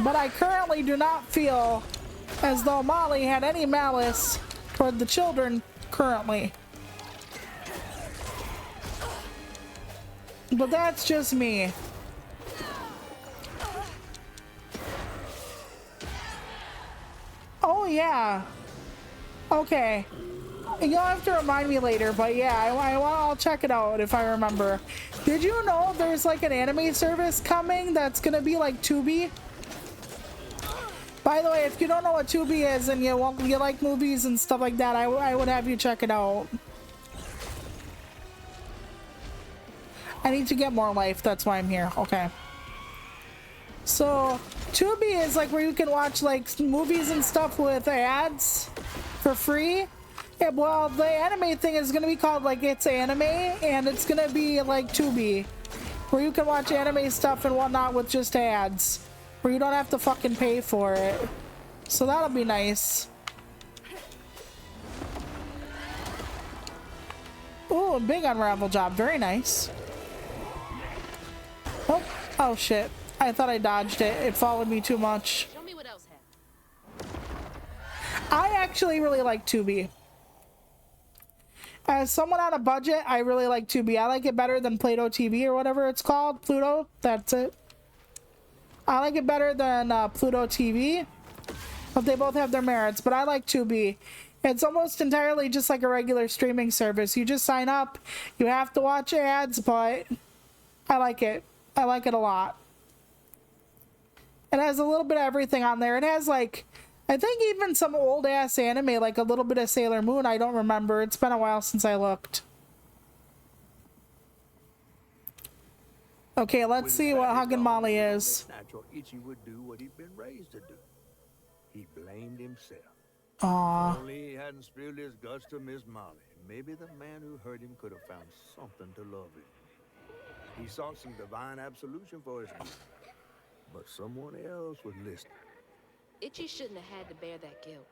but I currently do not feel as though Molly had any malice toward the children currently. But that's just me. Oh yeah. Okay. You'll have to remind me later, but yeah, I'll check it out if I remember. Did you know there's like an anime service coming that's gonna be like Tubi? By the way, if you don't know what Tubi is and you like movies and stuff like that, I would have you check it out. I need to get more life, that's why I'm here. Okay. So, Tubi is like where you can watch like movies and stuff with ads for free. Yeah, well, the anime thing is gonna be called like It's Anime, and it's gonna be like Tubi, where you can watch anime stuff and whatnot with just ads, where you don't have to fucking pay for it. So that'll be nice. Ooh, a big unravel job, very nice. Oh, oh shit. I thought I dodged it. It followed me too much. Show me what else happened. I actually really like Tubi. As someone on a budget, I really like Tubi. I like it better than Play-Doh TV or whatever it's called. Pluto, that's it. I like it better than Pluto TV. But they both have their merits. But I like Tubi. It's almost entirely just like a regular streaming service. You just sign up. You have to watch ads, but I like it. I like it a lot. It has a little bit of everything on there. It has like, I think even some old ass anime, like a little bit of Sailor Moon. I don't remember. It's been a while since I looked. Okay, let's see what Hug and Molly is. It's natural Itchy would do what he'd been raised to do. He blamed himself. Aww. Only he hadn't spilled his guts to Miss Molly. Maybe the man who hurt him could have found something to love him. He sought some divine absolution for his mother, but someone else was listening. Itchy shouldn't have had to bear that guilt.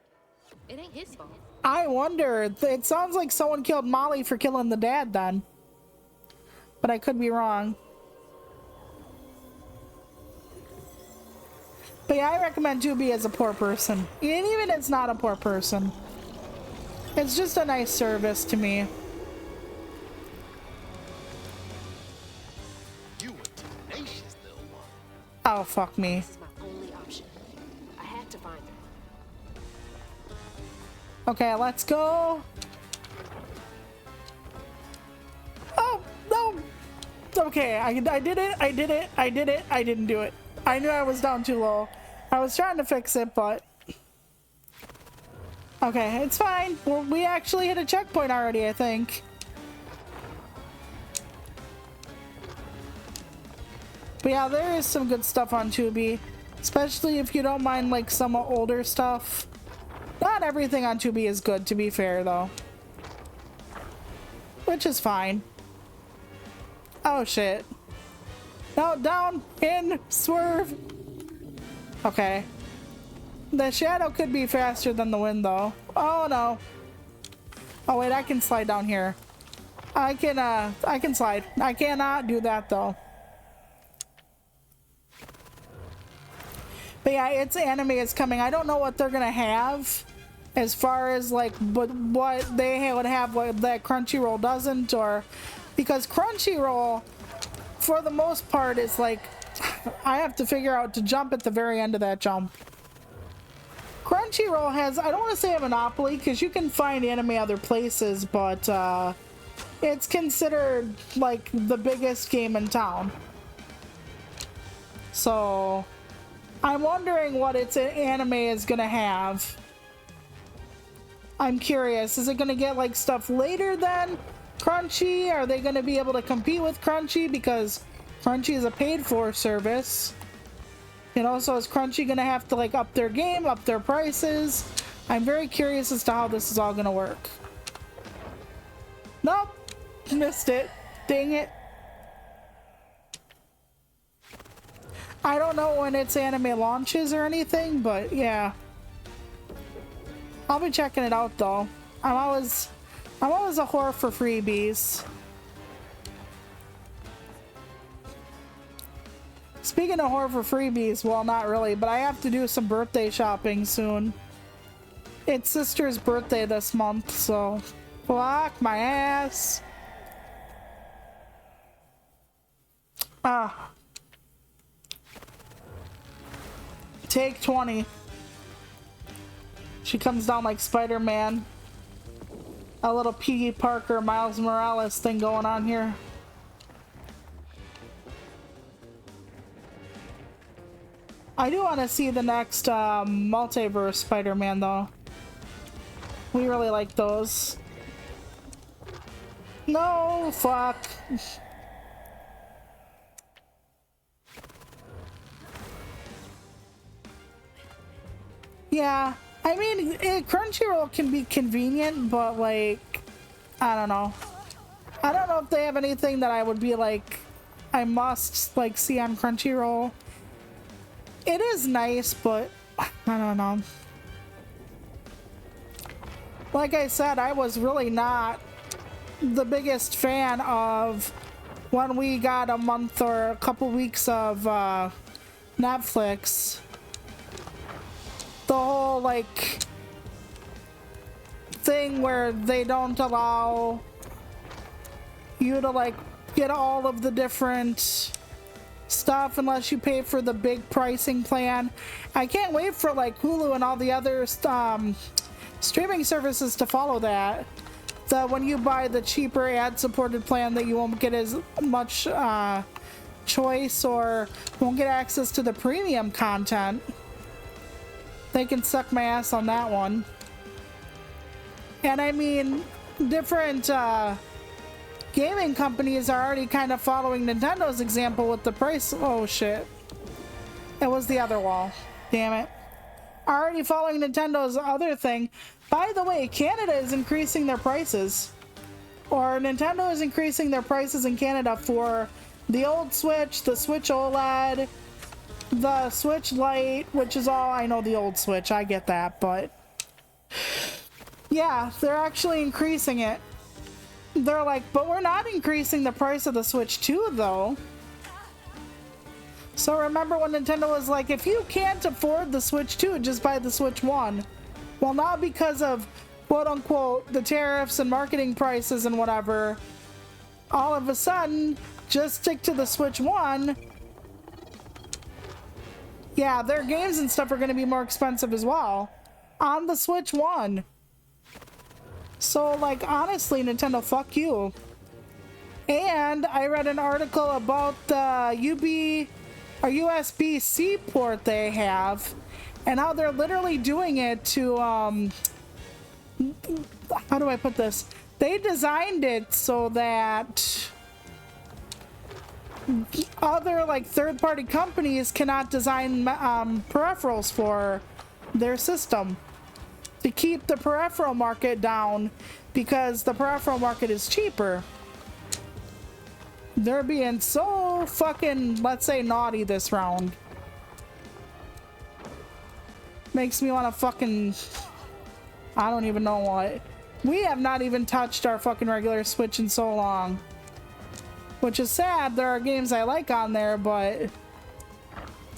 It ain't his fault. I wonder. It sounds like someone killed Molly for killing the dad then. But I could be wrong. But yeah, I recommend Tubi as a poor person. And even it's not a poor person. It's just a nice service to me. You were tenacious, little one. Oh, fuck me. This is my only option. I had to find her. Okay, let's go. Oh, no. Okay, I did it. I did it. I did it. I didn't do it. I knew I was down too low. I was trying to fix it, but... Okay, it's fine. We actually hit a checkpoint already, I think. But yeah, there is some good stuff on Tubi. Especially if you don't mind, like, some older stuff. Not everything on Tubi is good, to be fair, though. Which is fine. Oh, shit. No, down, in, swerve. Okay. The shadow could be faster than the wind, though. Oh, no. Oh, wait, I can slide down here. I can slide. I cannot do that, though. But yeah, its anime is coming. I don't know what they're gonna have as far as like what they would have what that Crunchyroll doesn't, or because Crunchyroll for the most part is like I have to figure out to jump at the very end of that jump. Crunchyroll has, I don't want to say a monopoly because you can find anime other places, but it's considered like the biggest game in town. So I'm wondering what its anime is gonna have. I'm curious. Is it gonna get like stuff later than Crunchy? Are they gonna be able to compete with Crunchy because Crunchy is a paid-for service? And also, is Crunchy gonna have to like up their game, up their prices? I'm very curious as to how this is all gonna work. Nope, missed it. Dang it. I don't know when its anime launches or anything, but yeah. I'll be checking it out though. I'm always a whore for freebies. Speaking of whore for freebies, well, not really, but I have to do some birthday shopping soon. It's sister's birthday this month, so fuck my ass. Take 20. She comes down like Spider-Man. A little Piggy Parker, Miles Morales thing going on here. I do want to see the next multiverse Spider-Man though. We really like those. No, fuck. Yeah, I mean, Crunchyroll can be convenient, but like, I don't know. I don't know if they have anything that I would be like, I must like see on Crunchyroll. It is nice, but I don't know. Like I said, I was really not the biggest fan of when we got a month or a couple weeks of Netflix. The whole like thing where they don't allow you to like get all of the different stuff unless you pay for the big pricing plan. I can't wait for like Hulu and all the other streaming services to follow that. That when you buy the cheaper ad-supported plan that you won't get as much choice or won't get access to the premium content. They can suck my ass on that one. And I mean, different gaming companies are already kind of following Nintendo's example with the price. Oh shit. It was the other wall. Damn it. Already following Nintendo's other thing. By the way, Canada is increasing their prices. Or Nintendo is increasing their prices in Canada for the old Switch, the Switch OLED, the Switch Lite, which is all, I know the old Switch, I get that, but yeah, they're actually increasing it. They're like, but we're not increasing the price of the Switch 2 though. So remember when Nintendo was like, if you can't afford the Switch 2, just buy the Switch 1. Well, now because of quote unquote the tariffs and marketing prices and whatever, all of a sudden, just stick to the Switch 1. Yeah, their games and stuff are going to be more expensive as well on the Switch 1. So, like, honestly, Nintendo, fuck you. And I read an article about the USB-C port they have and how they're literally doing it to, how do I put this? They designed it so that other, like, third-party companies cannot design peripherals for their system to keep the peripheral market down because the peripheral market is cheaper. They're being so fucking, let's say, naughty this round. Makes me want to fucking, I don't even know what. We have not even touched our fucking regular Switch in so long. Which is sad. There are games I like on there, but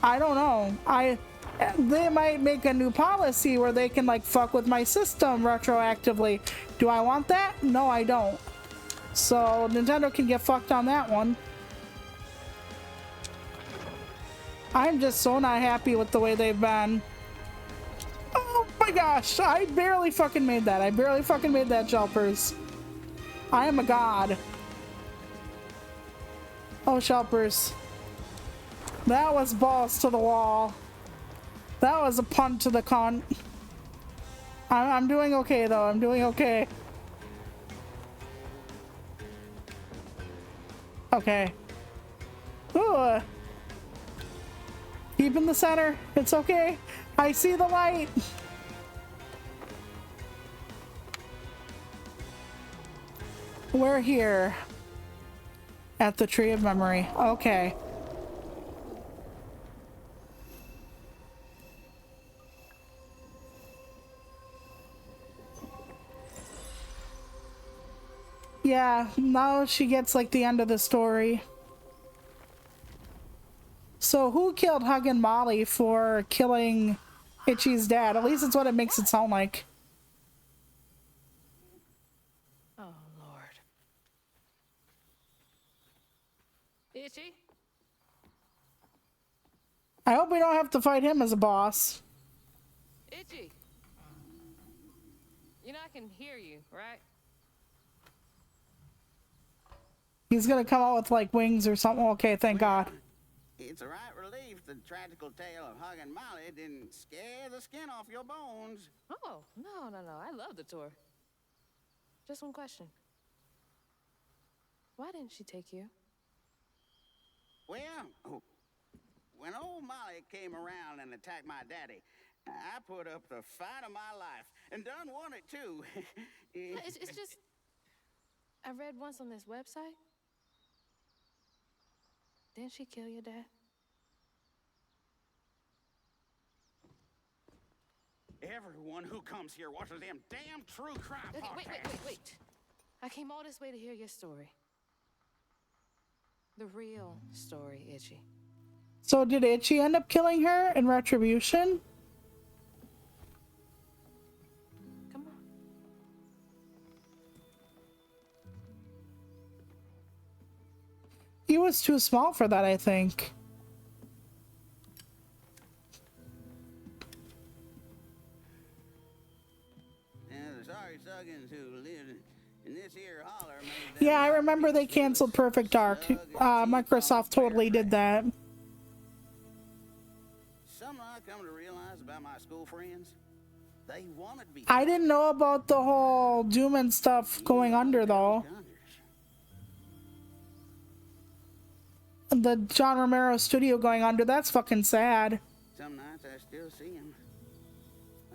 I don't know. They might make a new policy where they can, like, fuck with my system retroactively. Do I want that? No, I don't. So Nintendo can get fucked on that one. I'm just so not happy with the way they've been. Oh my gosh, I barely fucking made that. I barely fucking made that, Shelpers. I am a god. Oh, Shelpers. That was balls to the wall. That was a punt to the con. I'm doing okay, though. I'm doing okay. Okay. Ooh. Keep in the center. It's okay. I see the light. We're here. At the Tree of Memory. Okay. Yeah, now she gets like the end of the story. So who killed Hug and Molly for killing Itchy's dad? At least it's what it makes it sound like. Oh, Lord. Itchy? I hope we don't have to fight him as a boss. Itchy? You know I can hear you, right? He's gonna come out with like wings or something. Okay, thank God. It's a right relief the tragical tale of Hug and Molly didn't scare the skin off your bones. Oh, no. I love the tour. Just one question. Why didn't she take you? Well, when old Molly came around and attacked my daddy, I put up the fight of my life and done won it too. It's just, I read once on this website. Didn't she kill your dad? Everyone who comes here watches them damn true crime podcasts. Wait. I came all this way to hear your story. The real story, Itchy. So did Itchy end up killing her in retribution? Come on. He was too small for that, I think. And the sorry Suggins who lived in this here holler made Yeah, I remember they canceled Perfect Dark. Microsoft totally did that. Something I come to realize about my school friends, they wanted to be. I didn't know about the whole Doom and stuff going under, though. The John Romero studio going under, that's fucking sad. Some nights I still see him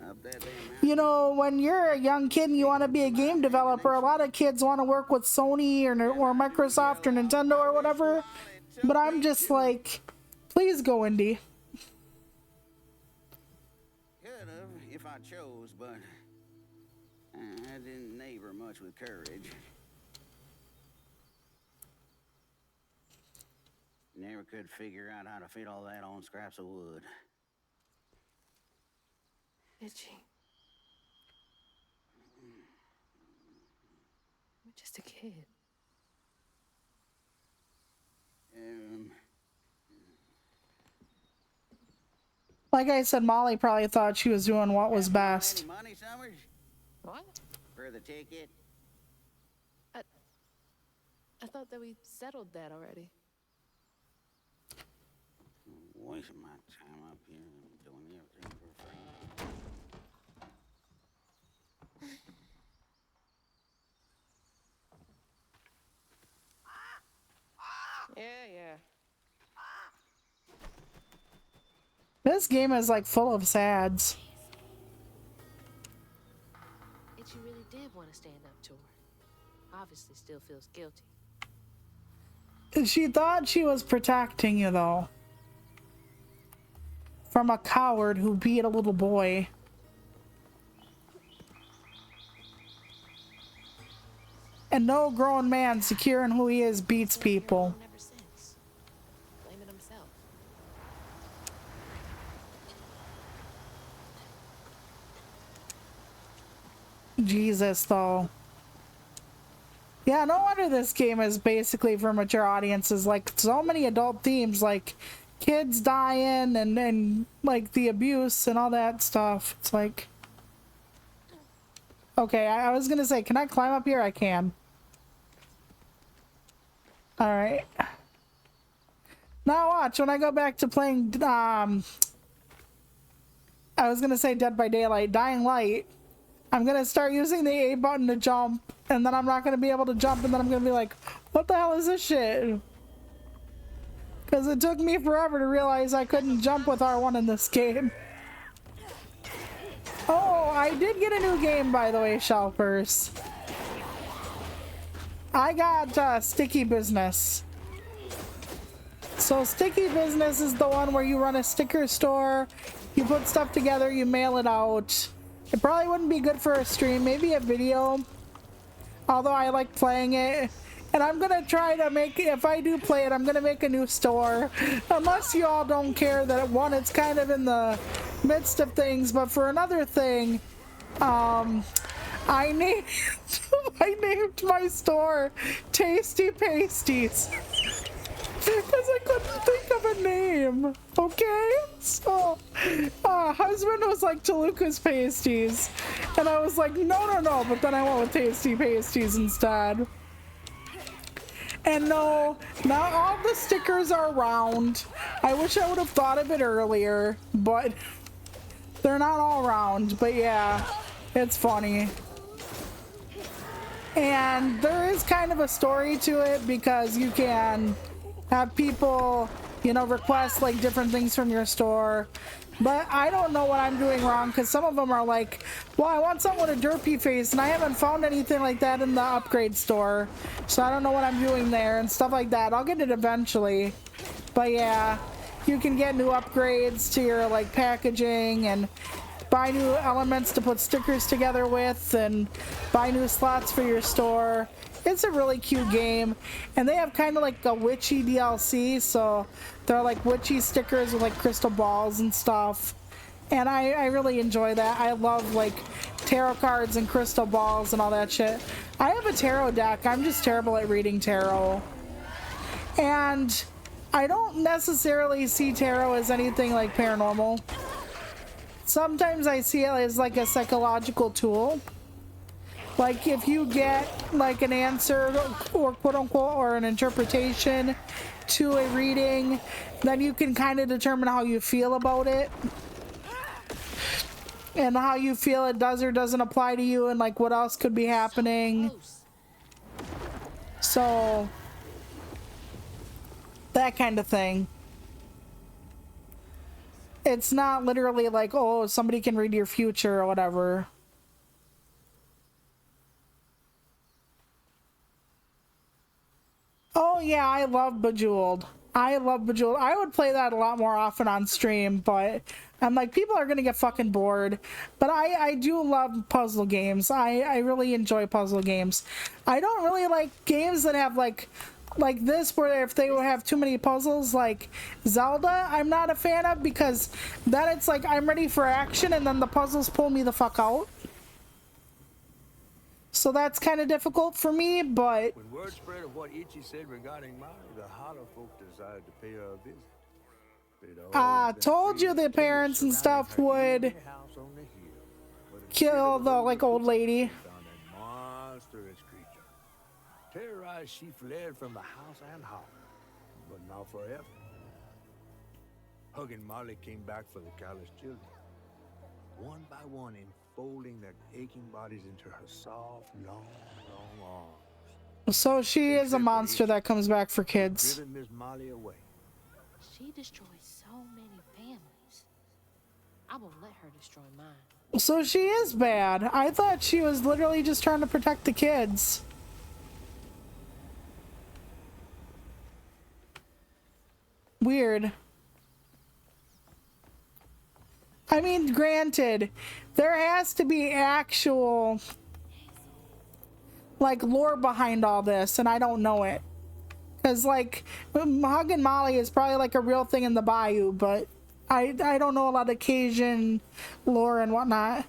up that damn mountain. You know, when you're a young kid and you want to be a game developer, a lot of kids want to work with Sony or Microsoft or Nintendo or whatever. But I'm just like, please go indie. Could have if I chose, but I didn't neighbor much with courage. Never could figure out how to fit all that on scraps of wood. Did she? You're just a kid. Like I said, Molly probably thought she was doing what was best. Any money, Summers? What? For the ticket? I thought that we settled that already. Wasting my time up here doing everything for free. Yeah. This game is like full of sads. Itchy really did want to stand up to her. Obviously still feels guilty. She thought she was protecting you, though. From a coward who beat a little boy. And no grown man secure in who he is beats people. Ever since. Blaming himself. Jesus, though. Yeah, no wonder this game is basically for mature audiences. Like, so many adult themes, like kids dying and like the abuse and all that stuff. It's like, okay, I was gonna say, can I climb up here? I can. All right. Now watch, when I go back to playing, I was gonna say Dead by Daylight, Dying Light, I'm gonna start using the A button to jump, and then I'm not gonna be able to jump, and then I'm gonna be like, what the hell is this shit? Because it took me forever to realize I couldn't jump with R1 in this game. Oh, I did get a new game, by the way, Shelpers. I got Sticky Business. So Sticky Business is the one where you run a sticker store, you put stuff together, you mail it out. It probably wouldn't be good for a stream, maybe a video. Although I like playing it. And I'm gonna try to make, if I do play it, I'm gonna make a new store. Unless you all don't care that one, it's kind of in the midst of things. But for another thing, I named my store Tasty Pasties. Because I couldn't think of a name. Okay? So, husband was like Toluca's Pasties. And I was like, no. But then I went with Tasty Pasties instead. And no, not all the stickers are round. I wish I would have thought of it earlier. But they're not all round. But yeah, it's funny. And there is kind of a story to it because you can have people, you know, request like different things from your store. But I don't know what I'm doing wrong because some of them are like, well, I want something with a derpy face and I haven't found anything like that in the upgrade store. So I don't know what I'm doing there and stuff like that. I'll get it eventually. But yeah, you can get new upgrades to your like packaging and buy new elements to put stickers together with and buy new slots for your store. It's a really cute game, and they have kind of like a witchy DLC, so they're like witchy stickers with like crystal balls and stuff, and I really enjoy that. I love like tarot cards and crystal balls and all that shit. I have a tarot deck. I'm just terrible at reading tarot, and I don't necessarily see tarot as anything like paranormal. Sometimes I see it as like a psychological tool. Like if you get like an answer or quote unquote or an interpretation to a reading, then you can kind of determine how you feel about it and how you feel it does or doesn't apply to you and like what else could be happening. So that kind of thing. It's not literally like, oh, somebody can read your future or whatever. Oh yeah, I love Bejeweled. I love Bejeweled. I would play that a lot more often on stream, but I'm like, people are gonna get fucking bored. But I do love puzzle games. I really enjoy puzzle games. I don't really like games that have like like this, where if they would have too many puzzles like Zelda, I'm not a fan of, because then it's like I'm ready for action and then the puzzles pull me the fuck out. So that's kind of difficult for me, but When word spread of what Ichi said regarding Molly, the Hollow folk decided to pay her a visit. told you the parents and stuff would kill the like old lady. Monstrous creature. Terrorized, she fled from the house and home, but not forever. Hug and Molly came back for the callous children, one by one, enfolding their aching bodies into her soft, long arms. So she is a monster that comes back for kids. Driven Miss Molly away. She destroys so many families. I won't let her destroy mine. So she is bad. I thought she was literally just trying to protect the kids. Weird. I mean, granted, there has to be actual like lore behind all this, and I don't know it. Because like Hug and Molly is probably like a real thing in the bayou, but I don't know a lot of Cajun lore and whatnot.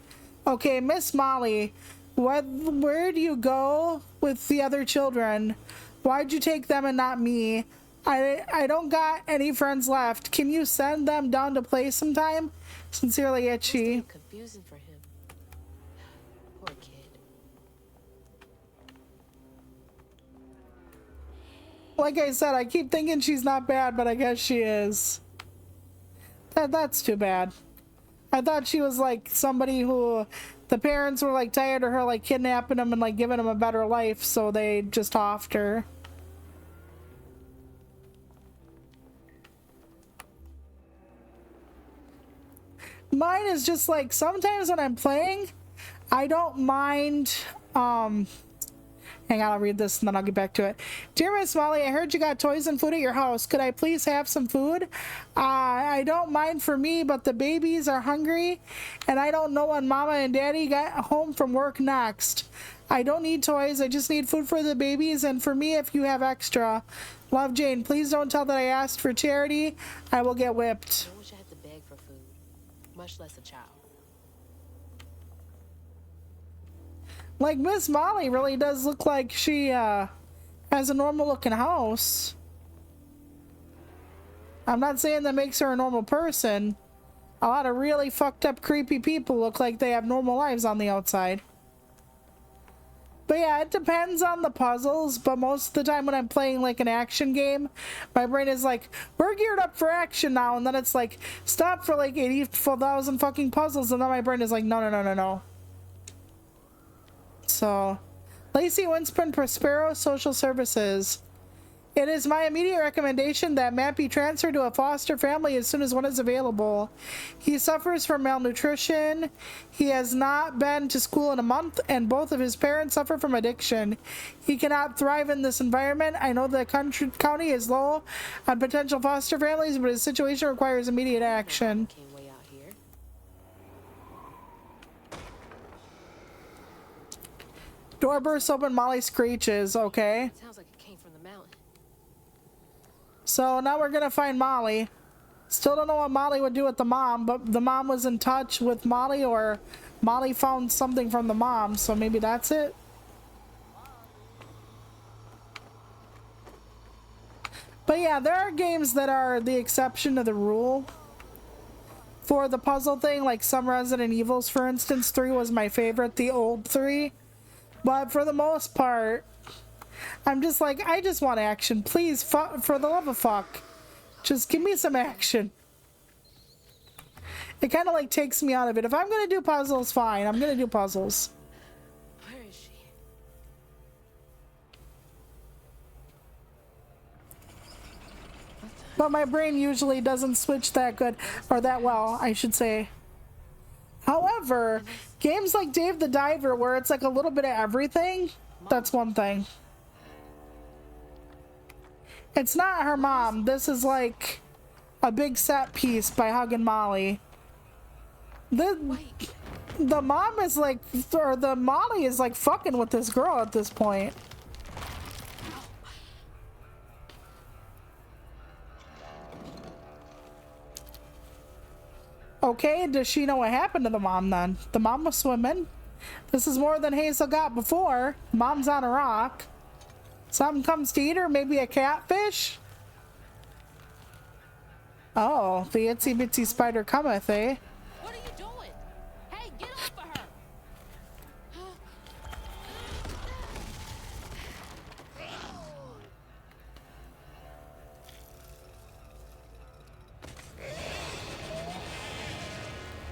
Okay, Miss Molly, where do you go with the other children? Why'd you take them and not me? I don't got any friends left. Can you send them down to play sometime? Sincerely, Itchy. Confusing for him. Poor kid. Like I said, I keep thinking she's not bad, but I guess she is. That's too bad. I thought she was like somebody who the parents were like tired of her like kidnapping them and like giving them a better life, so they just offed her. Mine is just like sometimes when I'm playing, I don't mind hang on, I'll read this and then I'll get back to it. Dear Miss Molly, I heard you got toys and food at your house. Could I please have some food? I don't mind for me, but the babies are hungry and I don't know when Mama and Daddy get home from work next. I don't need toys. I just need food for the babies and for me if you have extra. Love, Jane. Please don't tell that I asked for charity. I will get whipped. I wish I had to beg for food, much less a child. Like, Miss Molly really does look like she has a normal looking house. I'm not saying that makes her a normal person. A lot of really fucked up creepy people look like they have normal lives on the outside. But yeah, it depends on the puzzles, but most of the time when I'm playing like an action game, my brain is like, we're geared up for action now, and then it's like, stop for like 84,000 fucking puzzles, and then my brain is like, no, no, no, no, no. So, Lacey Winston Prospero, Social Services. It is my immediate recommendation that Matt be transferred to a foster family as soon as one is available. He suffers from malnutrition. He has not been to school in a month, and both of his parents suffer from addiction. He cannot thrive in this environment. I know the county is low on potential foster families, but his situation requires immediate action. Came way out here. Door bursts open, Molly screeches. Okay. Sounds like it came from the mountain. So now we're gonna find Molly. Still don't know what Molly would do with the mom, but the mom was in touch with Molly, or Molly found something from the mom, so maybe that's it. But yeah, there are games that are the exception to the rule for the puzzle thing, like some Resident Evils, for instance. 3 was my favorite, the old 3. But for the most part, I'm just like, I just want action. Please, for the love of fuck, just give me some action. It kind of like takes me out of it. If I'm going to do puzzles, fine. I'm going to do puzzles. Where is she? But my brain usually doesn't switch that good, or that well, I should say. However, games like Dave the Diver, where it's like a little bit of everything, that's one thing. It's not her mom. This is like a big set piece by Hug and Molly. The mom is like, or the Molly is like fucking with this girl at this point. Okay, does she know what happened to the mom then? The mom was swimming. This is more than Hazel got before. Mom's on a rock. Something comes to eat her, maybe a catfish? Oh, the itsy bitsy spider cometh, eh? What are you doing? Hey, get off of her!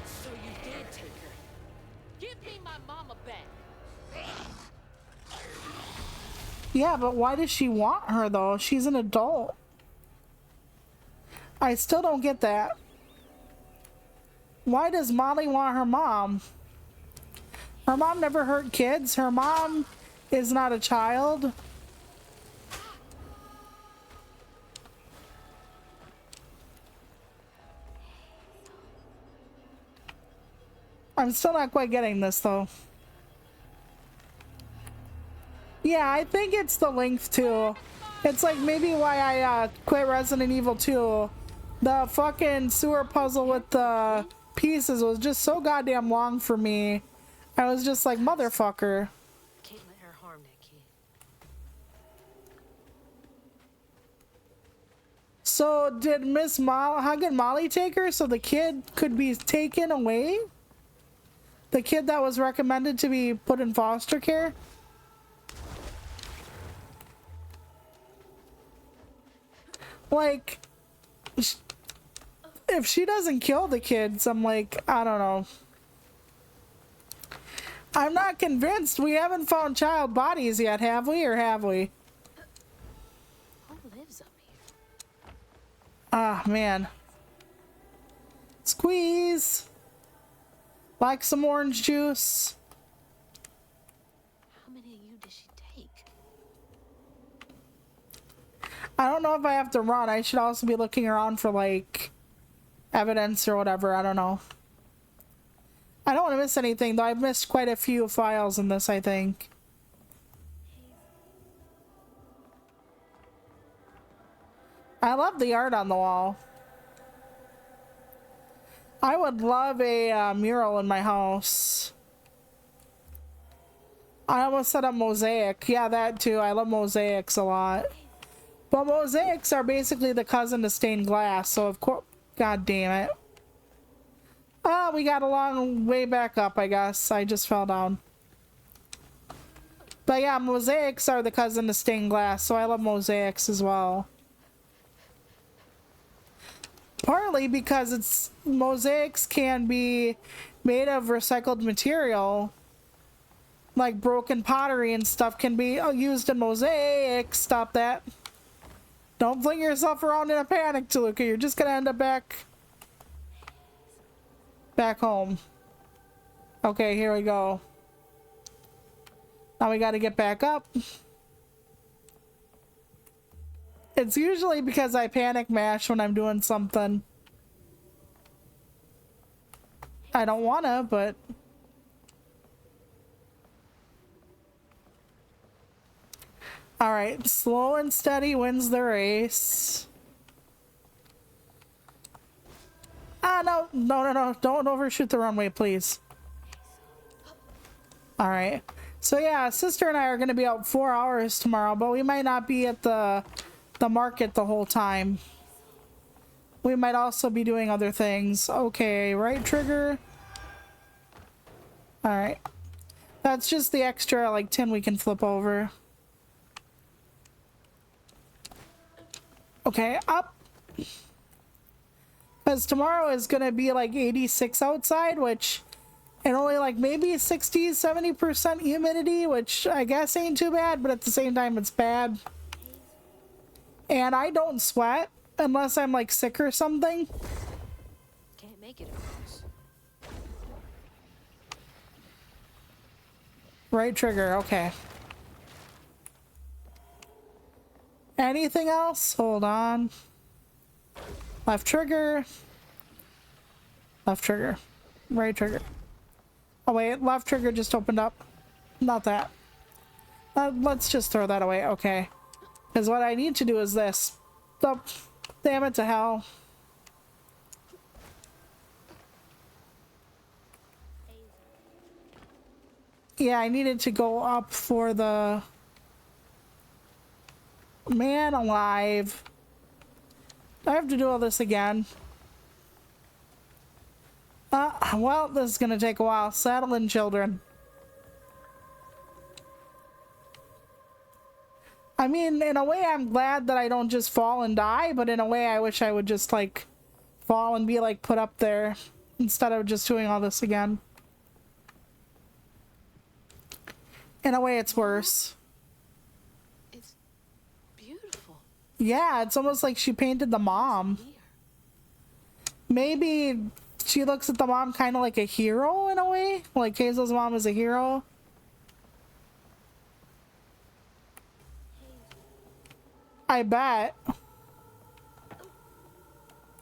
So you did take her. Give me my mama back. Yeah, but why does she want her though? She's an adult. I still don't get that. Why does Molly want her mom? Her mom never hurt kids. Her mom is not a child. I'm still not quite getting this though. Yeah, I think it's the length too. It's like maybe why I quit Resident Evil 2. The fucking sewer puzzle with the pieces was just so goddamn long for me. I was just like, motherfucker. Can't let her harm that kid. So did Miss Molly, how did Molly take her so the kid could be taken away? The kid that was recommended to be put in foster care? Like, if she doesn't kill the kids, I'm like, I don't know. I'm not convinced. We haven't found child bodies yet, have we? Or have we? Who lives up here? Ah, man. Squeeze. Like some orange juice. How many of you did she take? I don't know if I have to run. I should also be looking around for, like, evidence or whatever. I don't know. I don't want to miss anything, though. I've missed quite a few files in this, I think. I love the art on the wall. I would love a mural in my house. I almost said a mosaic. Yeah, that too. I love mosaics a lot. But mosaics are basically the cousin to stained glass, so of course... God damn it. Oh, we got a long way back up, I guess. I just fell down. But yeah, mosaics are the cousin to stained glass, so I love mosaics as well. Partly because it's... mosaics can be made of recycled material. Like broken pottery and stuff can be used in mosaics. Stop that. Don't fling yourself around in a panic, Toluca. You're just gonna end up back home. Okay, here we go. Now we gotta get back up. It's usually because I panic mash when I'm doing something. I don't wanna, but... Alright, slow and steady wins the race. Ah, no. Don't overshoot the runway, please. Alright. So yeah, sister and I are going to be out 4 hours tomorrow, but we might not be at the market the whole time. We might also be doing other things. Okay, right trigger. Alright. That's just the extra, like, tin we can flip over. Okay, up. Because tomorrow is going to be like 86 outside, which, and only like maybe 60, 70% humidity, which I guess ain't too bad, but at the same time it's bad. And I don't sweat unless I'm like sick or something. Can't make it across. Right trigger, okay. Anything else? Hold on. Left trigger. Left trigger. Right trigger. Oh wait, left trigger just opened up. Not that. Let's just throw that away. Okay. Because what I need to do is this. Oh, damn it to hell. Yeah, I needed to go up for the... Man alive. I have to do all this again. Well, this is gonna take a while. Saddle in, children. I mean, in a way, I'm glad that I don't just fall and die, but in a way, I wish I would just, like, fall and be, like, put up there instead of just doing all this again. In a way, it's worse. It's beautiful. Yeah, it's almost like she painted the mom. Maybe she looks at the mom kind of like a hero in a way. Like Hazel's mom is a hero. I bet.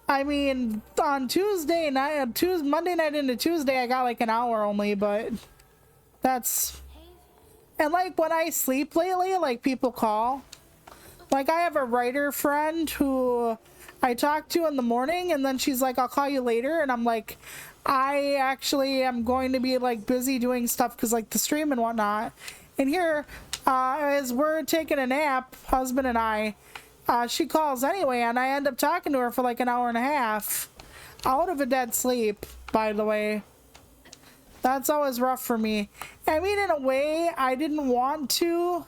I mean, on Tuesday night, Monday night into Tuesday, I got like an hour only, but that's... And like when I sleep lately, like people call. Like I have a writer friend who I talk to in the morning and then she's like, I'll call you later. And I'm like, I actually am going to be like busy doing stuff because like the stream and whatnot. And here, as we're taking a nap, husband and I, she calls anyway and I end up talking to her for like an hour and a half. Out of a dead sleep, by the way. That's always rough for me. I mean, in a way, I didn't want to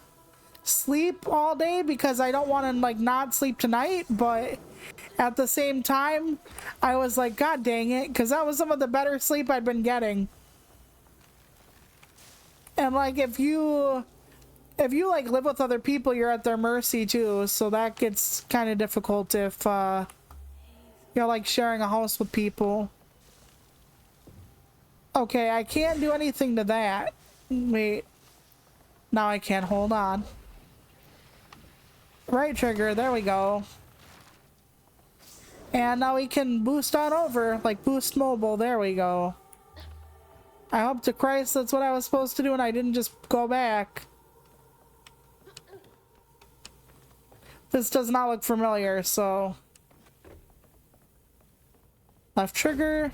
sleep all day because I don't want to like not sleep tonight, but at the same time, I was like, God dang it, because that was some of the better sleep I'd been getting. And like, if you like live with other people, you're at their mercy too, so that gets kind of difficult if you're like sharing a house with people. Okay, I can't do anything to that. Wait. Now I can. Hold on. Right trigger. There we go. And now we can boost on over. Like boost mobile. There we go. I hope to Christ that's what I was supposed to do and I didn't just go back. This does not look familiar, so... Left trigger.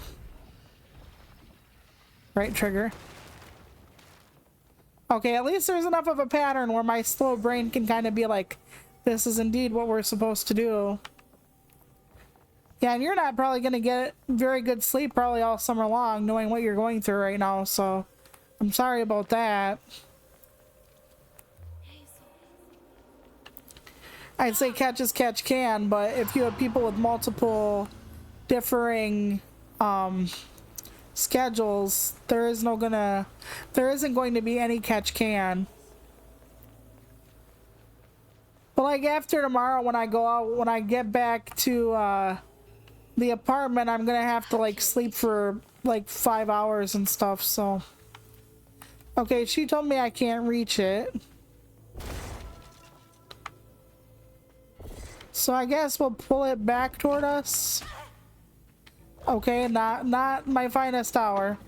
Right trigger. Okay, at least there's enough of a pattern where my slow brain can kind of be like, this is indeed what we're supposed to do. Yeah, and you're not probably going to get very good sleep probably all summer long knowing what you're going through right now, so I'm sorry about that. I'd say catch as catch can, but if you have people with multiple differing schedules, there isn't going to be any catch can. But like after tomorrow when I go out, when I get back to the apartment, I'm gonna have to like sleep for like 5 hours and stuff, so. Okay, she told me I can't reach it. So I guess we'll pull it back toward us. Okay, not my finest hour.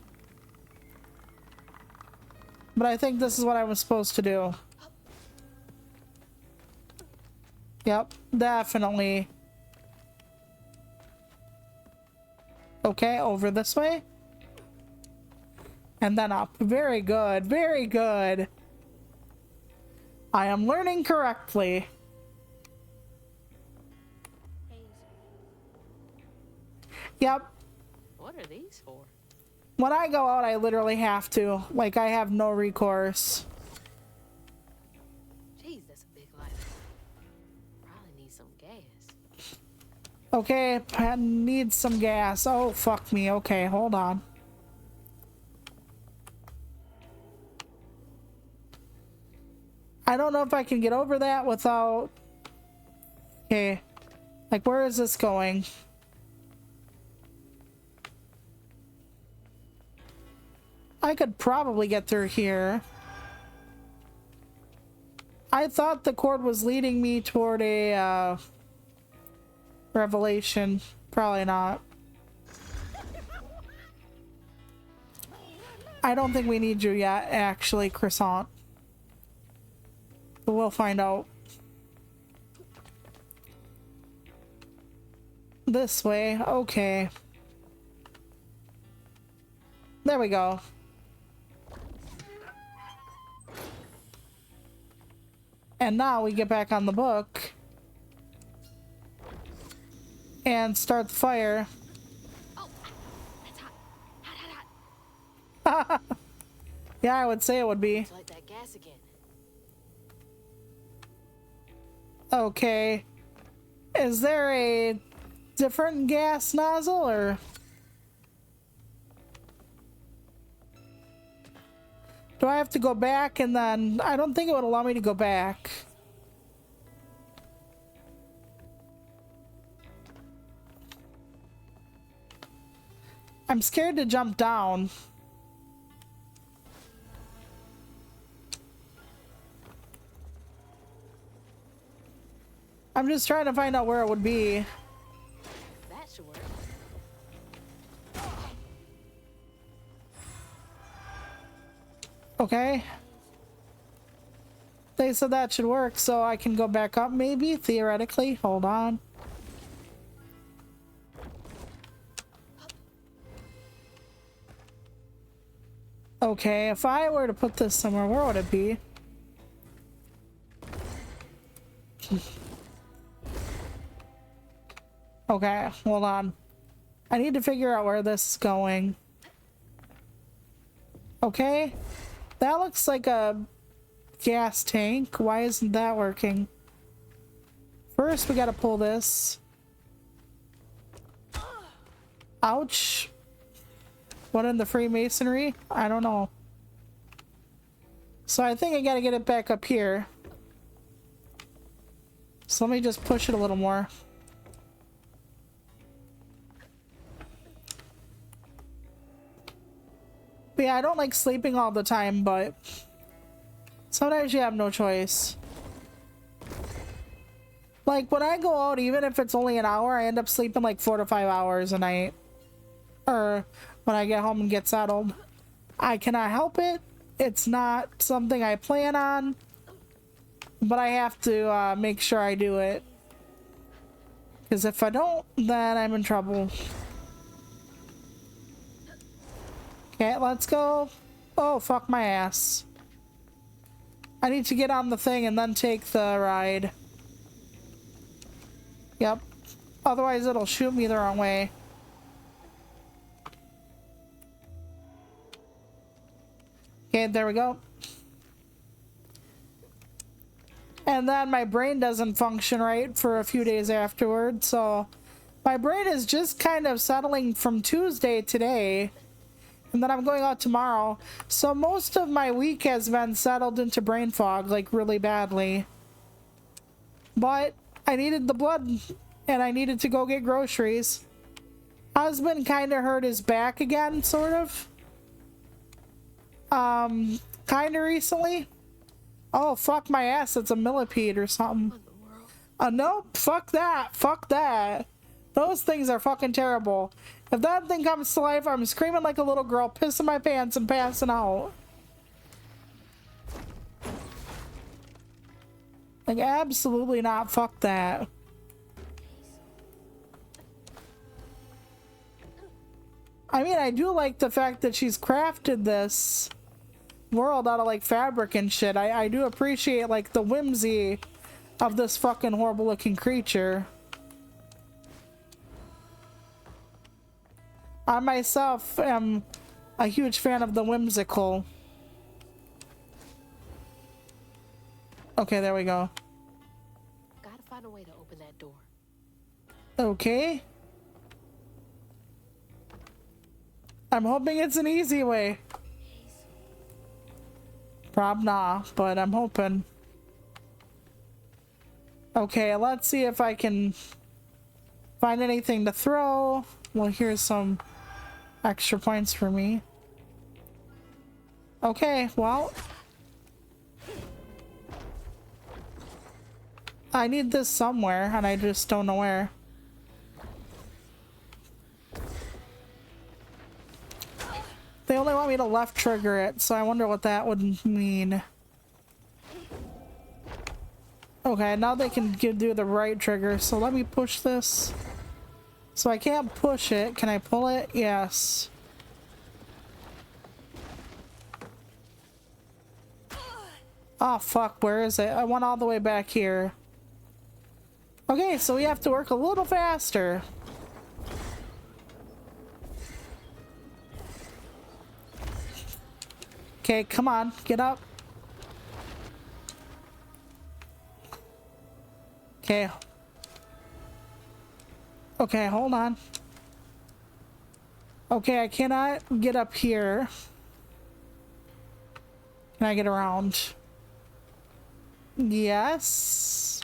But I think this is what I was supposed to do. Yep, definitely. Okay, over this way. And then up. Very good, very good. I am learning correctly. Yep. What are these for? When I go out, I literally have to. Like, I have no recourse. Jeez, that's a big light. Probably need some gas. Okay, I need some gas. Oh, fuck me. Okay, hold on. I don't know if I can get over that without... Okay. Like, where is this going? I could probably get through here. I thought the cord was leading me toward a revelation. Probably not. I don't think we need you yet, actually, Croissant. But we'll find out. This way. Okay. And now we get back on the book and start the fire. Oh, that's hot. Hot, hot, hot. Yeah, I would say it would be. Let's light that gas again. Okay. Is there a different gas nozzle or? Do I have to go back and then I don't think it would allow me to go back. I'm scared to jump down. I'm just trying to find out where it would be. That should work. Okay. They said that should work, so I can go back up maybe, theoretically. Hold on. Okay, if I were to put this somewhere, where would it be? Okay, hold on. I need to figure out where this is going. Okay, that looks like a gas tank. Why isn't that working? First, we gotta pull this. Ouch. What in the Freemasonry? I don't know. So I think I gotta get it back up here. So let me just push it a little more. But yeah, I don't like sleeping all the time, but sometimes you have no choice. Like when I go out, even if it's only an hour, I end up sleeping like 4 to 5 hours a night. Or when I get home and get settled. I cannot help it. It's not something I plan on. But I have to make sure I do it. Because if I don't, then I'm in trouble. Okay, let's go. Oh, fuck my ass. I need to get on the thing and then take the ride. Yep. Otherwise it'll shoot me the wrong way. Okay, there we go. And then my brain doesn't function right for a few days afterward, so my brain is just kind of settling from Tuesday today, and then I'm going out tomorrow. So most of my week has been settled into brain fog, like really badly. But I needed the blood, and I needed to go get groceries. Husband kind of hurt his back again, sort of. Kind of recently. Oh, fuck my ass, it's a millipede or something. Nope, fuck that, fuck that. Those things are fucking terrible. If that thing comes to life, I'm screaming like a little girl, pissing my pants and passing out. Like, absolutely not, fuck that. I mean, I do like the fact that she's crafted this world out of like fabric and shit. I do appreciate like the whimsy of this fucking horrible looking creature. I myself am a huge fan of the whimsical. Okay, there we go. Gotta find a way to open that door. Okay. I'm hoping it's an easy way. Prob nah, but I'm hoping. Okay, let's see if I can find anything to throw. Well, here's some extra points for me. Okay, well. I need this somewhere, and I just don't know where. They only want me to left trigger it, so I wonder what that would mean. Okay, now they can do the right trigger, so let me push this. So I can't push it. Can I pull it? Yes. Oh, fuck, where is it? I went all the way back here. Okay, so we have to work a little faster. Okay, come on, get up. Okay. Okay, hold on. Okay, I cannot get up here. Can I get around? Yes.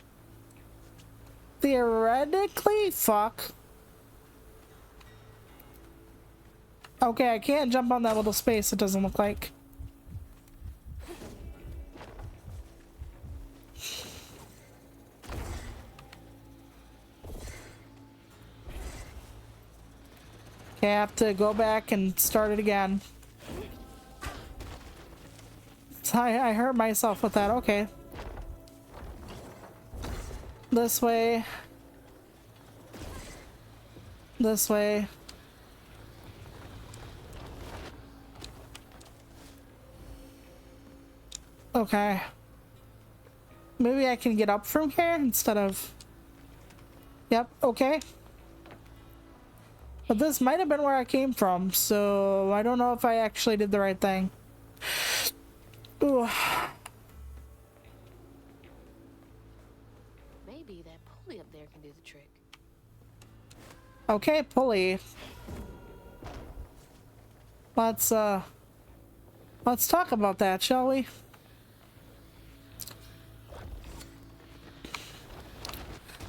Theoretically? Fuck. Okay, I can't jump on that little space, it doesn't look like. Okay, I have to go back and start it again. I hurt myself with that, okay. This way. This way. Okay. Maybe I can get up from here instead of... Yep, okay. But this might have been where I came from, so I don't know if I actually did the right thing. Ooh. Maybe that pulley up there can do the trick. Okay, pulley. Let's talk about that, shall we?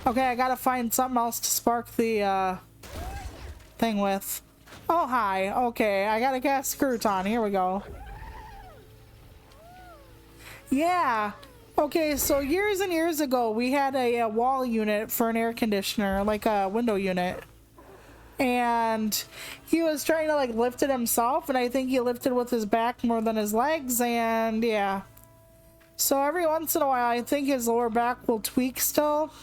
Okay, I gotta find something else to spark the thing with. Oh, hi. Okay, I got a gas crouton. Here we go. Yeah. Okay, so years and years ago, we had a wall unit for an air conditioner, like a window unit. And he was trying to like lift it himself, and I think he lifted with his back more than his legs, and yeah. So every once in a while, I think his lower back will tweak still.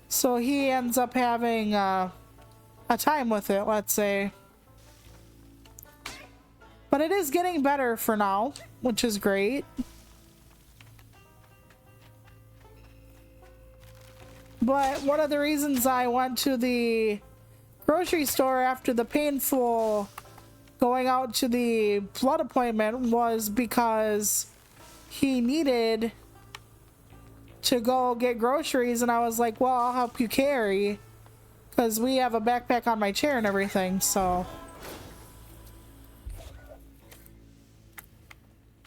So he ends up having a time with it, let's say. But it is getting better for now, which is great. But one of the reasons I went to the grocery store after the painful going out to the blood appointment was because he needed to go get groceries, and I was like, well, I'll help you carry, because we have a backpack on my chair and everything, so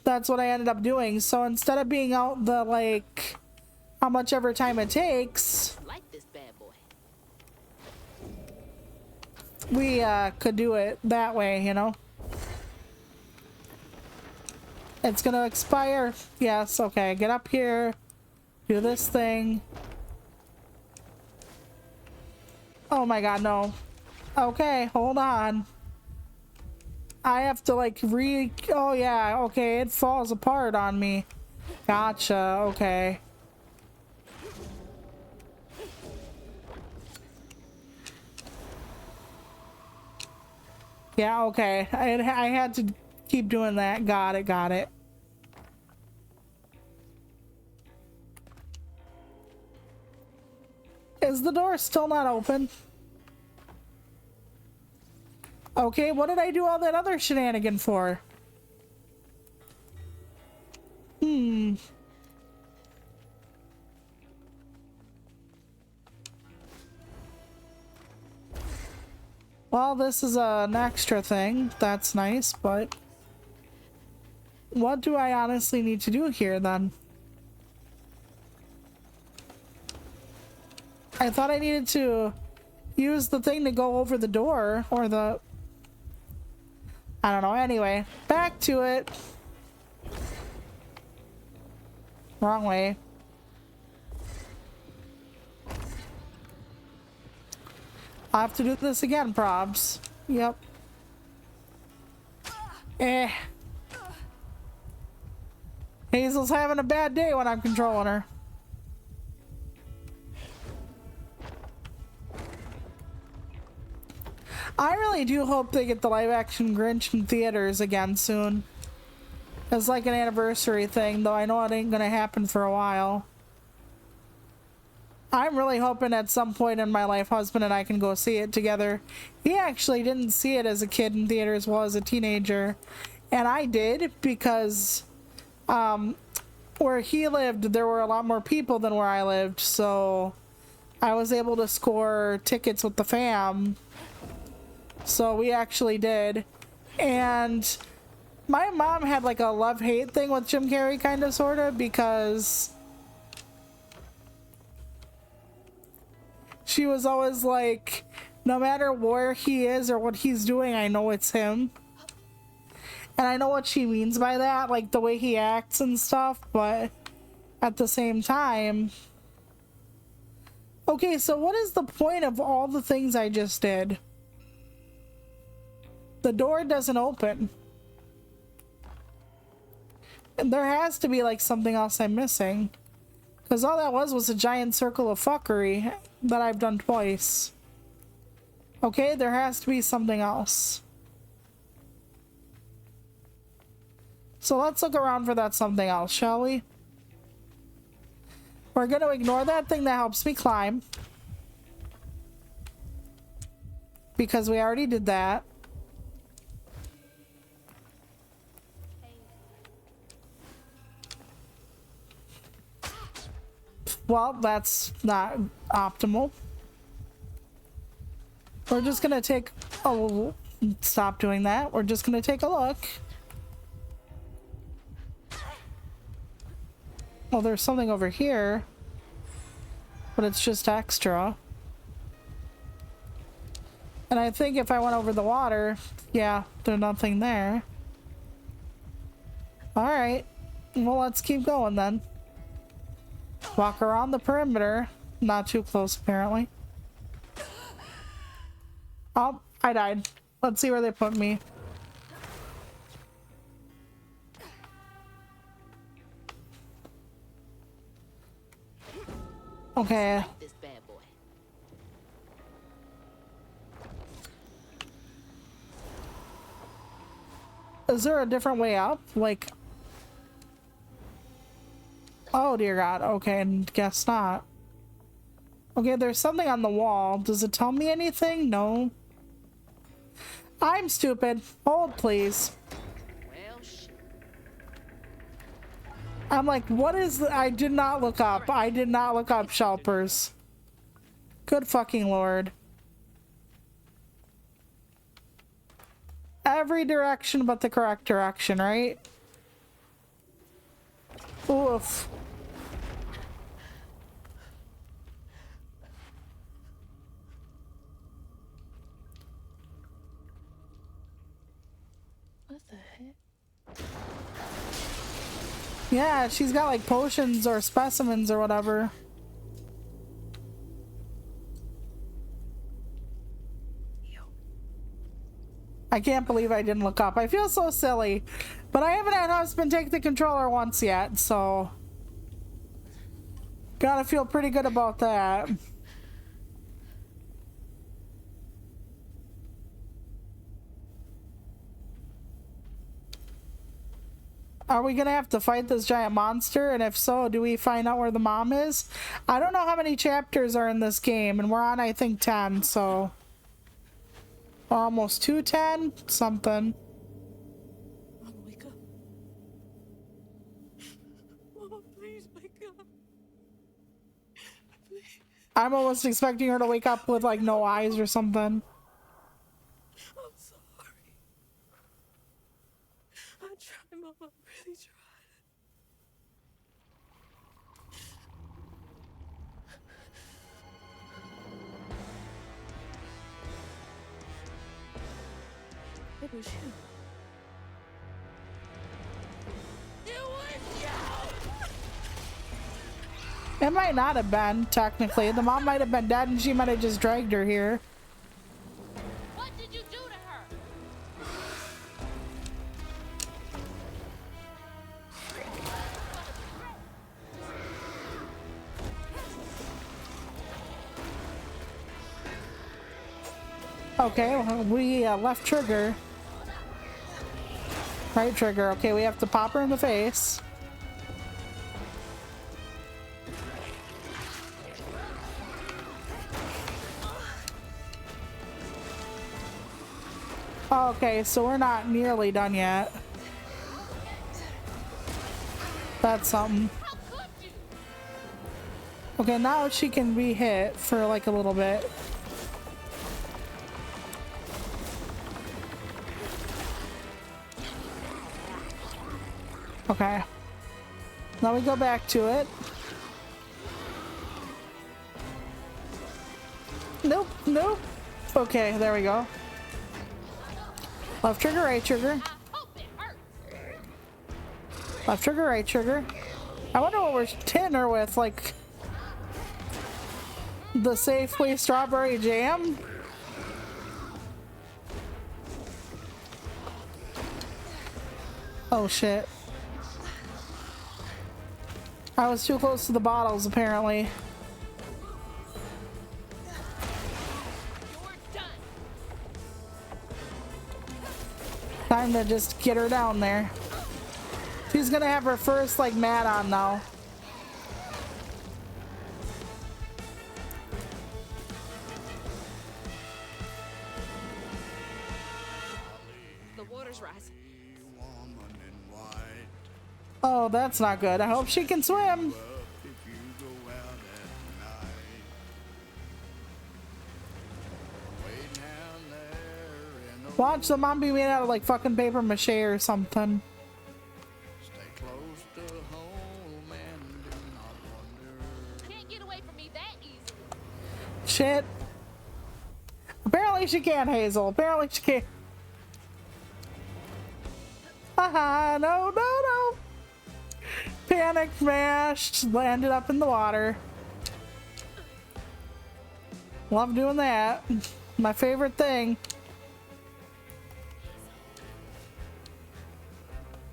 that's what I ended up doing. So instead of being out the like how much ever time it takes, Like this bad boy. we could do it that way, you know. It's gonna expire. Yes, okay, get up here, do this thing. Oh my god, no. Okay, hold on. I have to like oh yeah, okay, it falls apart on me. Gotcha, okay. Yeah, okay. I had to keep doing that. Got it, got it. Is the door still not open? Okay, what did I do all that other shenanigan for? Well, this is an extra thing. That's nice, but what do I honestly need to do here then? I thought I needed to use the thing to go over the door, or the... I don't know. Anyway, back to it. Wrong way. I'll have to do this again, probs. Yep. Hazel's having a bad day when I'm controlling her. I really do hope they get the live action Grinch in theaters again soon. as like an anniversary thing, though I know it ain't gonna happen for a while. I'm really hoping at some point in my life, husband and I can go see it together. He actually didn't see it as a kid in theaters, well, as a teenager. And I did, because where he lived, there were a lot more people than where I lived, so I was able to score tickets with the fam. So we actually did. And my mom had like a love-hate thing with Jim Carrey, kind of, sort of, because she was always like, no matter where he is or what he's doing, I know it's him. And I know what she means by that, like the way he acts and stuff, but at the same time... Okay, so what is the point of all the things I just did? The door doesn't open. And there has to be like something else I'm missing. Because all that was a giant circle of fuckery that I've done twice. Okay, there has to be something else. So let's look around for that something else, shall we? We're going to ignore that thing that helps me climb. Because we already did that. Well, that's not optimal. We're just gonna take a... Stop doing that. We're just gonna take a look. Well, there's something over here. But it's just extra. And I think if I went over the water... Yeah, there's nothing there. Alright. Well, let's keep going then. Walk around the perimeter. Not too close, apparently. Oh, I died. Let's see where they put me. Okay. This bad boy. Is there a different way up? Like... Oh dear God. Okay, and guess not. Okay, there's something on the wall. Does it tell me anything? No. I'm stupid. Hold, please. Well, shit. I'm like, what is the... I did not look up. I did not look up Shelpers. Good fucking lord. Every direction but the correct direction, right? Oof. What the heck? Yeah, she's got like potions or specimens or whatever. I can't believe I didn't look up. I feel so silly. But I haven't had husband take the controller once yet, so... Gotta feel pretty good about that. Are we gonna have to fight this giant monster? And if so, do we find out where the mom is? I don't know how many chapters are in this game, and we're on, I think, 10, so... Almost 210? Something. Mama, wake up. Mama, please wake up. Please. I'm almost expecting her to wake up with, like, no eyes or something. I'm sorry. I tried, Mama. I really tried. It was you. It might not have been, technically. The mom might have been dead and she might have just dragged her here. What did you do to her? Okay, well, we left trigger. Right trigger. Okay, we have to pop her in the face. Okay, so we're not nearly done yet. That's something. Okay, now she can be hit for like a little bit. Okay. Now we go back to it. Nope, nope. Okay, there we go. Left trigger, right trigger. Left trigger, right trigger. I wonder what we're hitting her with, like the Safeway strawberry jam. Oh shit. I was too close to the bottles, apparently. Time to just get her down there. She's gonna have her first, like, mat on now. The water's rising. Oh, that's not good. I hope she can swim. Watch the mom be made out of like fucking paper mache or something. Can't get away from me that easily. Shit. Apparently she can, Hazel. Apparently she can. Haha, no, no, no. Panic smashed, landed up in the water. Love doing that. My favorite thing.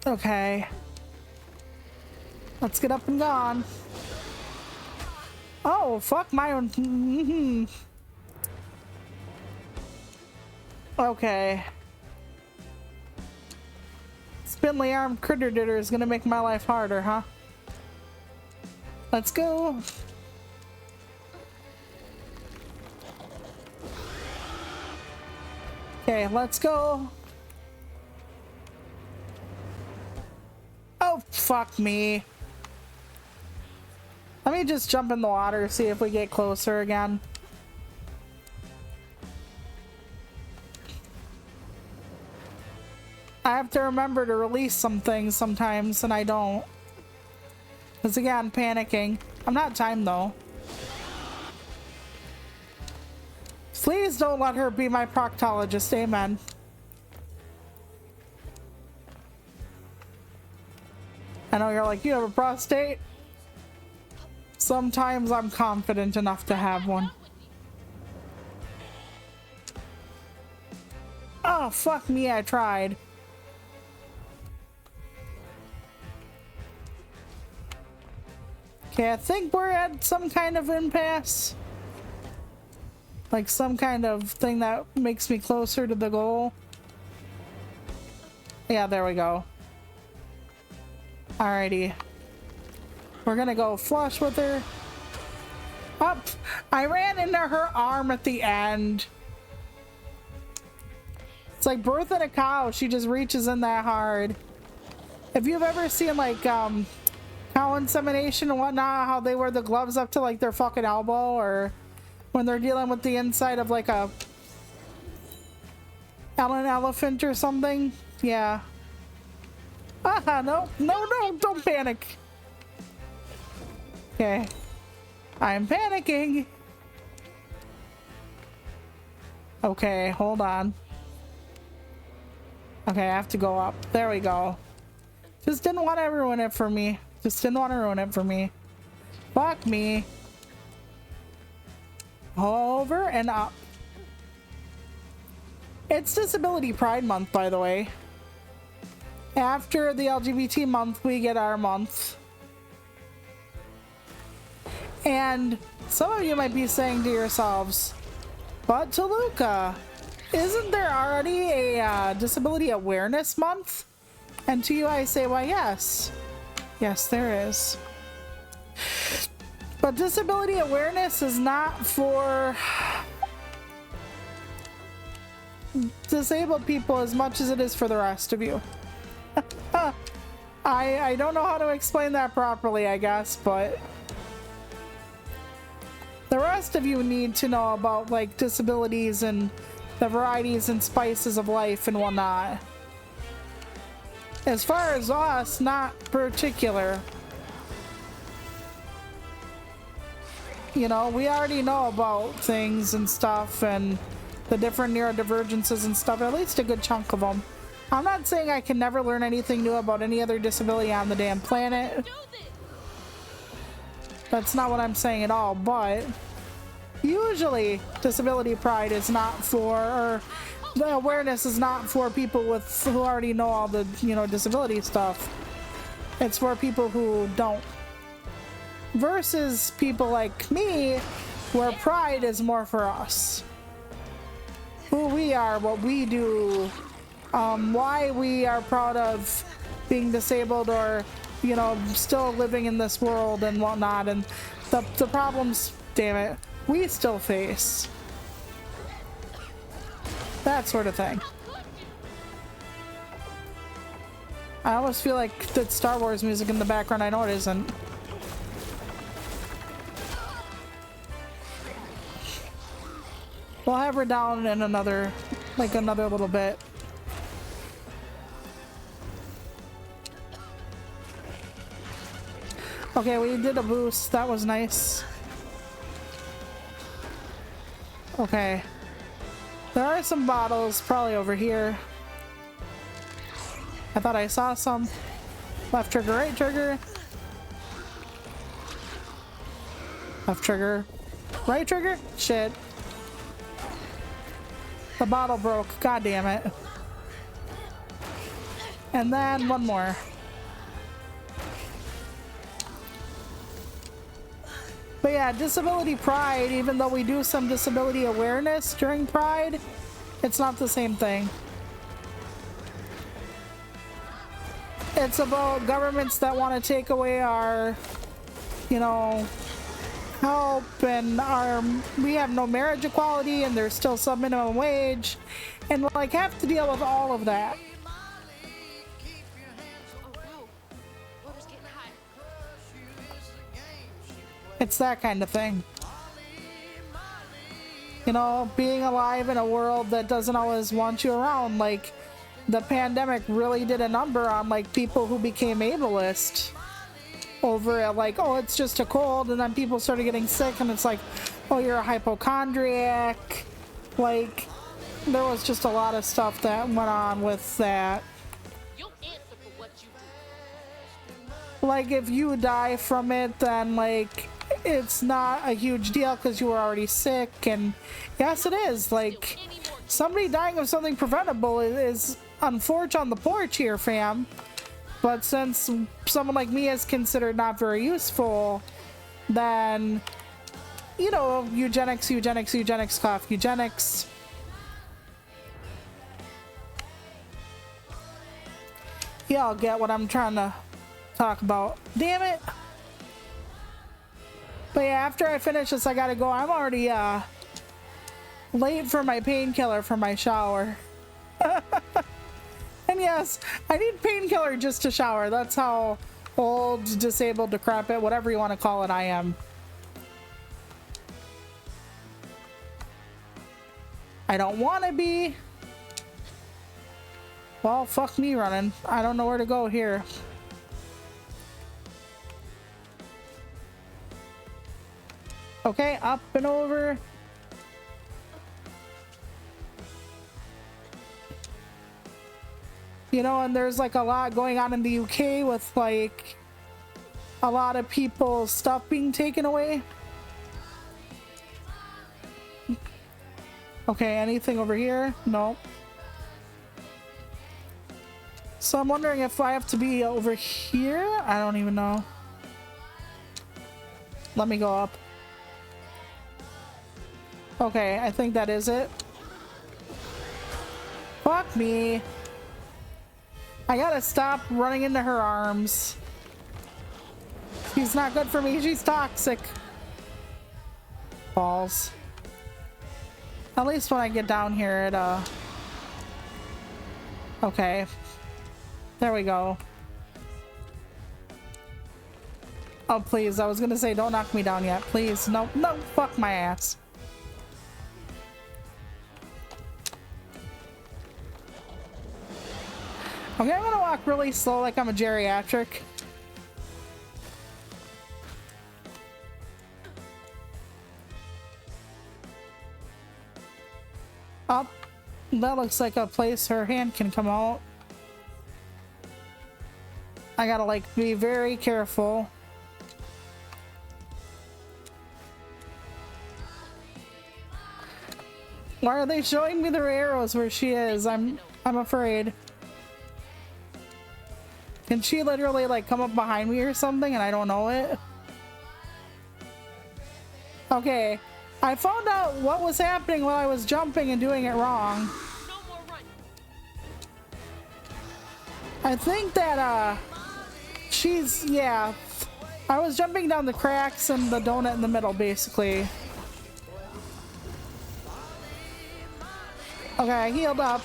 Okay. Let's get up and gone. Oh, fuck my own. Okay. Spindly armed critter ditter is gonna make my life harder, huh? Let's go. Okay, let's go. Oh, fuck me. Let me just jump in the water, see if we get closer again. I have to remember to release some things sometimes, and I don't. Because again, panicking. I'm not timed though. Please don't let her be my proctologist, amen. I know you're like, you have a prostate? Sometimes I'm confident enough to have one. Oh, fuck me, I tried. Okay, I think we're at some kind of impasse. Like some kind of thing that makes me closer to the goal. Yeah, there we go. Alrighty. We're gonna go flush with her. Up! I ran into her arm at the end. It's like birthing a cow. She just reaches in that hard. If you've ever seen like cow insemination and whatnot, how they wear the gloves up to like their fucking elbow, or when they're dealing with the inside of like an elephant or something. Yeah. No, no, no, don't panic. Okay. I'm panicking. Okay, hold on. Okay, I have to go up. There we go. Just didn't want to ruin it for me. Just didn't want to ruin it for me. Fuck me. Over and up. It's Disability Pride Month, by the way. After the LGBT month, we get our month. And some of you might be saying to yourselves, but Toluca, isn't there already a Disability Awareness Month? And to you I say, why yes. Yes, there is. But disability awareness is not for disabled people as much as it is for the rest of you. I don't know how to explain that properly, I guess, but the rest of you need to know about like disabilities and the varieties and spices of life and whatnot. As far as us, not particular. You know, we already know about things and stuff and the different neurodivergences and stuff, at least a good chunk of them. I'm not saying I can never learn anything new about any other disability on the damn planet. That's not what I'm saying at all, but usually disability pride is not for, or the awareness is not for people who already know all the, you know, disability stuff. It's for people who don't. Versus people like me, where pride is more for us. Who we are, what we do, why we are proud of being disabled or, you know, still living in this world and whatnot, and the problems, damn it, we still face. That sort of thing. I almost feel like that's Star Wars music in the background. I know it isn't. We'll have her down in another little bit. Okay, we did a boost. That was nice. Okay. There are some bottles probably over here. I thought I saw some. Left trigger, right trigger. Left trigger. Right trigger? Shit. The bottle broke. God damn it. And then one more. But yeah, disability pride, even though we do some disability awareness during pride, it's not the same thing. It's about governments that want to take away our, you know, help, and we have no marriage equality, and there's still some minimum wage, and like have to deal with all of that. It's that kind of thing. You know, being alive in a world that doesn't always want you around. Like, the pandemic really did a number on like people who became ableist over it, like, oh, it's just a cold, and then people started getting sick, and it's like, oh, you're a hypochondriac. Like, there was just a lot of stuff that went on with that. Like, if you die from it, then like it's not a huge deal because you were already sick. And yes, it is. Like, somebody dying of something preventable is unfortunate on the porch here, fam. But since someone like me is considered not very useful, then, you know, eugenics, cough, eugenics. Y'all get what I'm trying to talk about. Damn it. But yeah, after I finish this, I gotta go. I'm already late for my painkiller for my shower. And yes, I need painkiller just to shower. That's how old, disabled, decrepit, whatever you want to call it, I am. I don't want to be. Well, fuck me running. I don't know where to go here. Okay, up and over. You know, and there's like a lot going on in the UK with like a lot of people's stuff being taken away. Okay, anything over here? No. So I'm wondering if I have to be over here? I don't even know. Let me go up. Okay, I think that is it. Fuck me. I gotta stop running into her arms. She's not good for me. She's toxic. Balls. At least when I get down here, it, okay. There we go. Oh, please. I was gonna say, don't knock me down yet. Please. No, no, fuck my ass. Okay, I'm gonna walk really slow like I'm a geriatric. Oh, that looks like a place her hand can come out. I gotta like be very careful. Why are they showing me their arrows where she is? I'm afraid. Can she literally like come up behind me or something and I don't know it? Okay, I found out what was happening while I was jumping and doing it wrong. I think that yeah, I was jumping down the cracks and the donut in the middle basically. Okay, I healed up.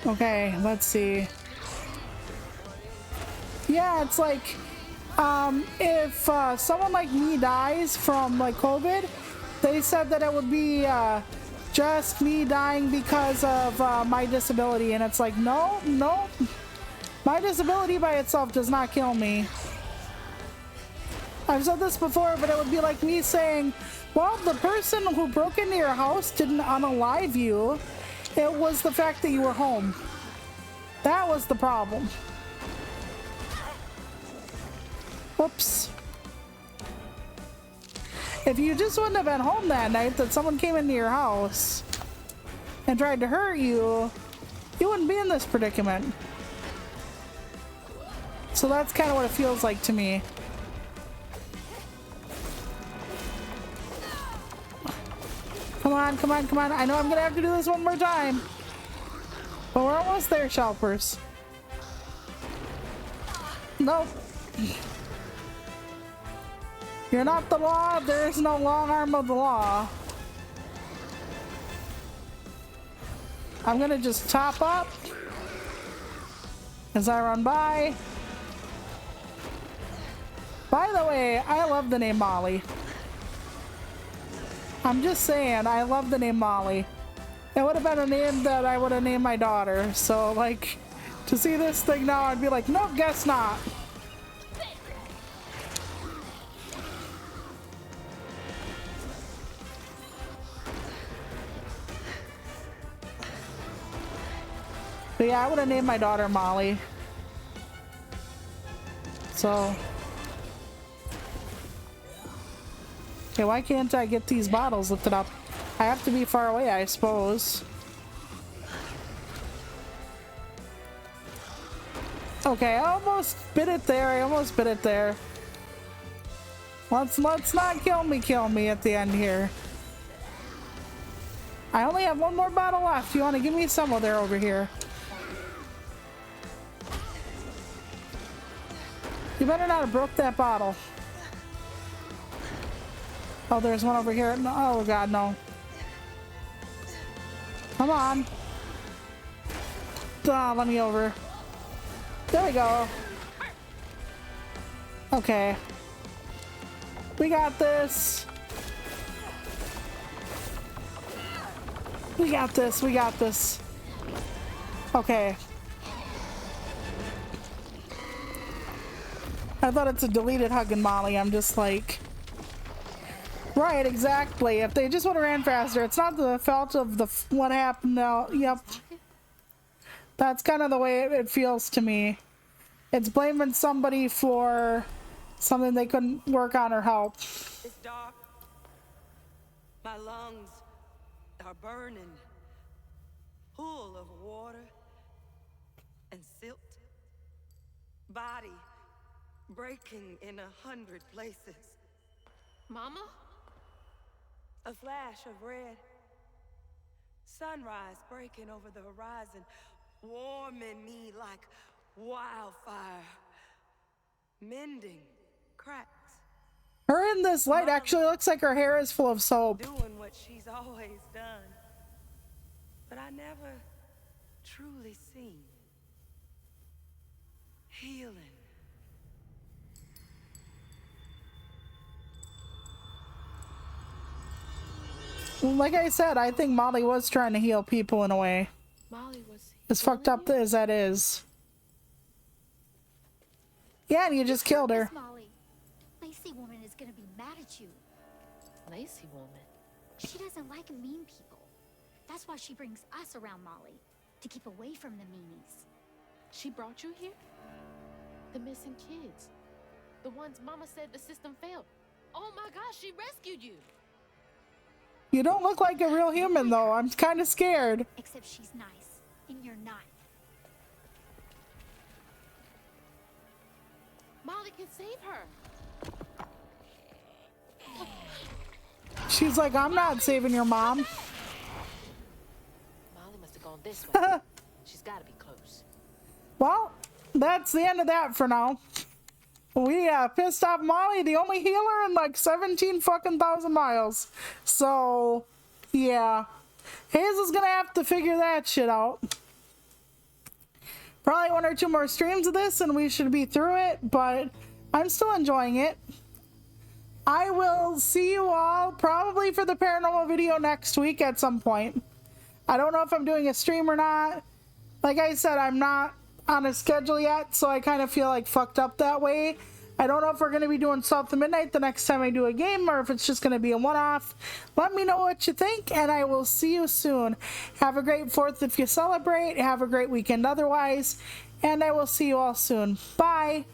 Okay, let's see. Yeah, it's like, if someone like me dies from like COVID, they said that it would be just me dying because of my disability, and it's like, no, no. My disability by itself does not kill me. I've said this before, but it would be like me saying, well, the person who broke into your house didn't unalive you. It was the fact that you were home. That was the problem. Whoops. If you just wouldn't have been home that night, that someone came into your house and tried to hurt you, you wouldn't be in this predicament. So that's kind of what it feels like to me. Come on, come on, come on. I know I'm gonna have to do this one more time. But we're almost there, Shelpers. Nope. You're not the law. There is no long arm of the law. I'm gonna just top up as I run by. By the way, I love the name Molly. I'm just saying, I love the name Molly. It would have been a name that I would have named my daughter. So, like, to see this thing now, I'd be like, nope, guess not. But yeah, I would have named my daughter Molly. So. Okay, why can't I get these bottles lifted up? I have to be far away, I suppose. Okay, I almost bit it there. I almost bit it there. Let's not kill me at the end here. I only have one more bottle left. You want to give me some? Oh, they're over here. You better not have broke that bottle. Oh, there's one over here. No, oh, God, no. Come on. Let me over. There we go. Okay. We got this. We got this. We got this. Okay. I thought it's a deleted Huggin' Molly. I'm just like... Right, exactly. If they just would have ran faster, it's not the fault of the what happened now. Yep. That's kind of the way it feels to me. It's blaming somebody for something they couldn't work on or help. It's dark. My lungs are burning, full of water and silt. Body breaking in 100 places. Mama? A flash of red. Sunrise breaking over the horizon, warming me like wildfire. Mending cracks. Her in this light actually looks like her hair is full of soap. Doing what she's always done. But I never truly seen. Healing. Like I said, I think Molly was trying to heal people in a way. Molly was As fucked up as that is. Yeah, and you just killed her. Molly. Lacey woman is gonna be mad at you. Lacey woman. She doesn't like mean people. That's why she brings us around Molly. To keep away from the meanies. She brought you here? The missing kids. The ones Mama said the system failed. Oh my gosh, she rescued you. You don't look like a real human though. I'm kind of scared. Except she's nice. And you're not. Molly can save her. She's like, I'm not saving your mom. Molly must have gone this way. She's got to be close. Well, that's the end of that for now. We pissed off Molly, the only healer in like 17 fucking thousand miles. So, yeah. Hazel's gonna have to figure that shit out. Probably 1 or 2 more streams of this and we should be through it, but I'm still enjoying it. I will see you all probably for the paranormal video next week at some point. I don't know if I'm doing a stream or not. Like I said, I'm not on a schedule yet, so I kind of feel like fucked up that way. I don't know if we're going to be doing South of Midnight the next time I do a game or if it's just going to be a one-off. Let me know what you think, and I will see you soon. Have a great 4th if you celebrate. Have a great weekend otherwise, and I will see you all soon. Bye!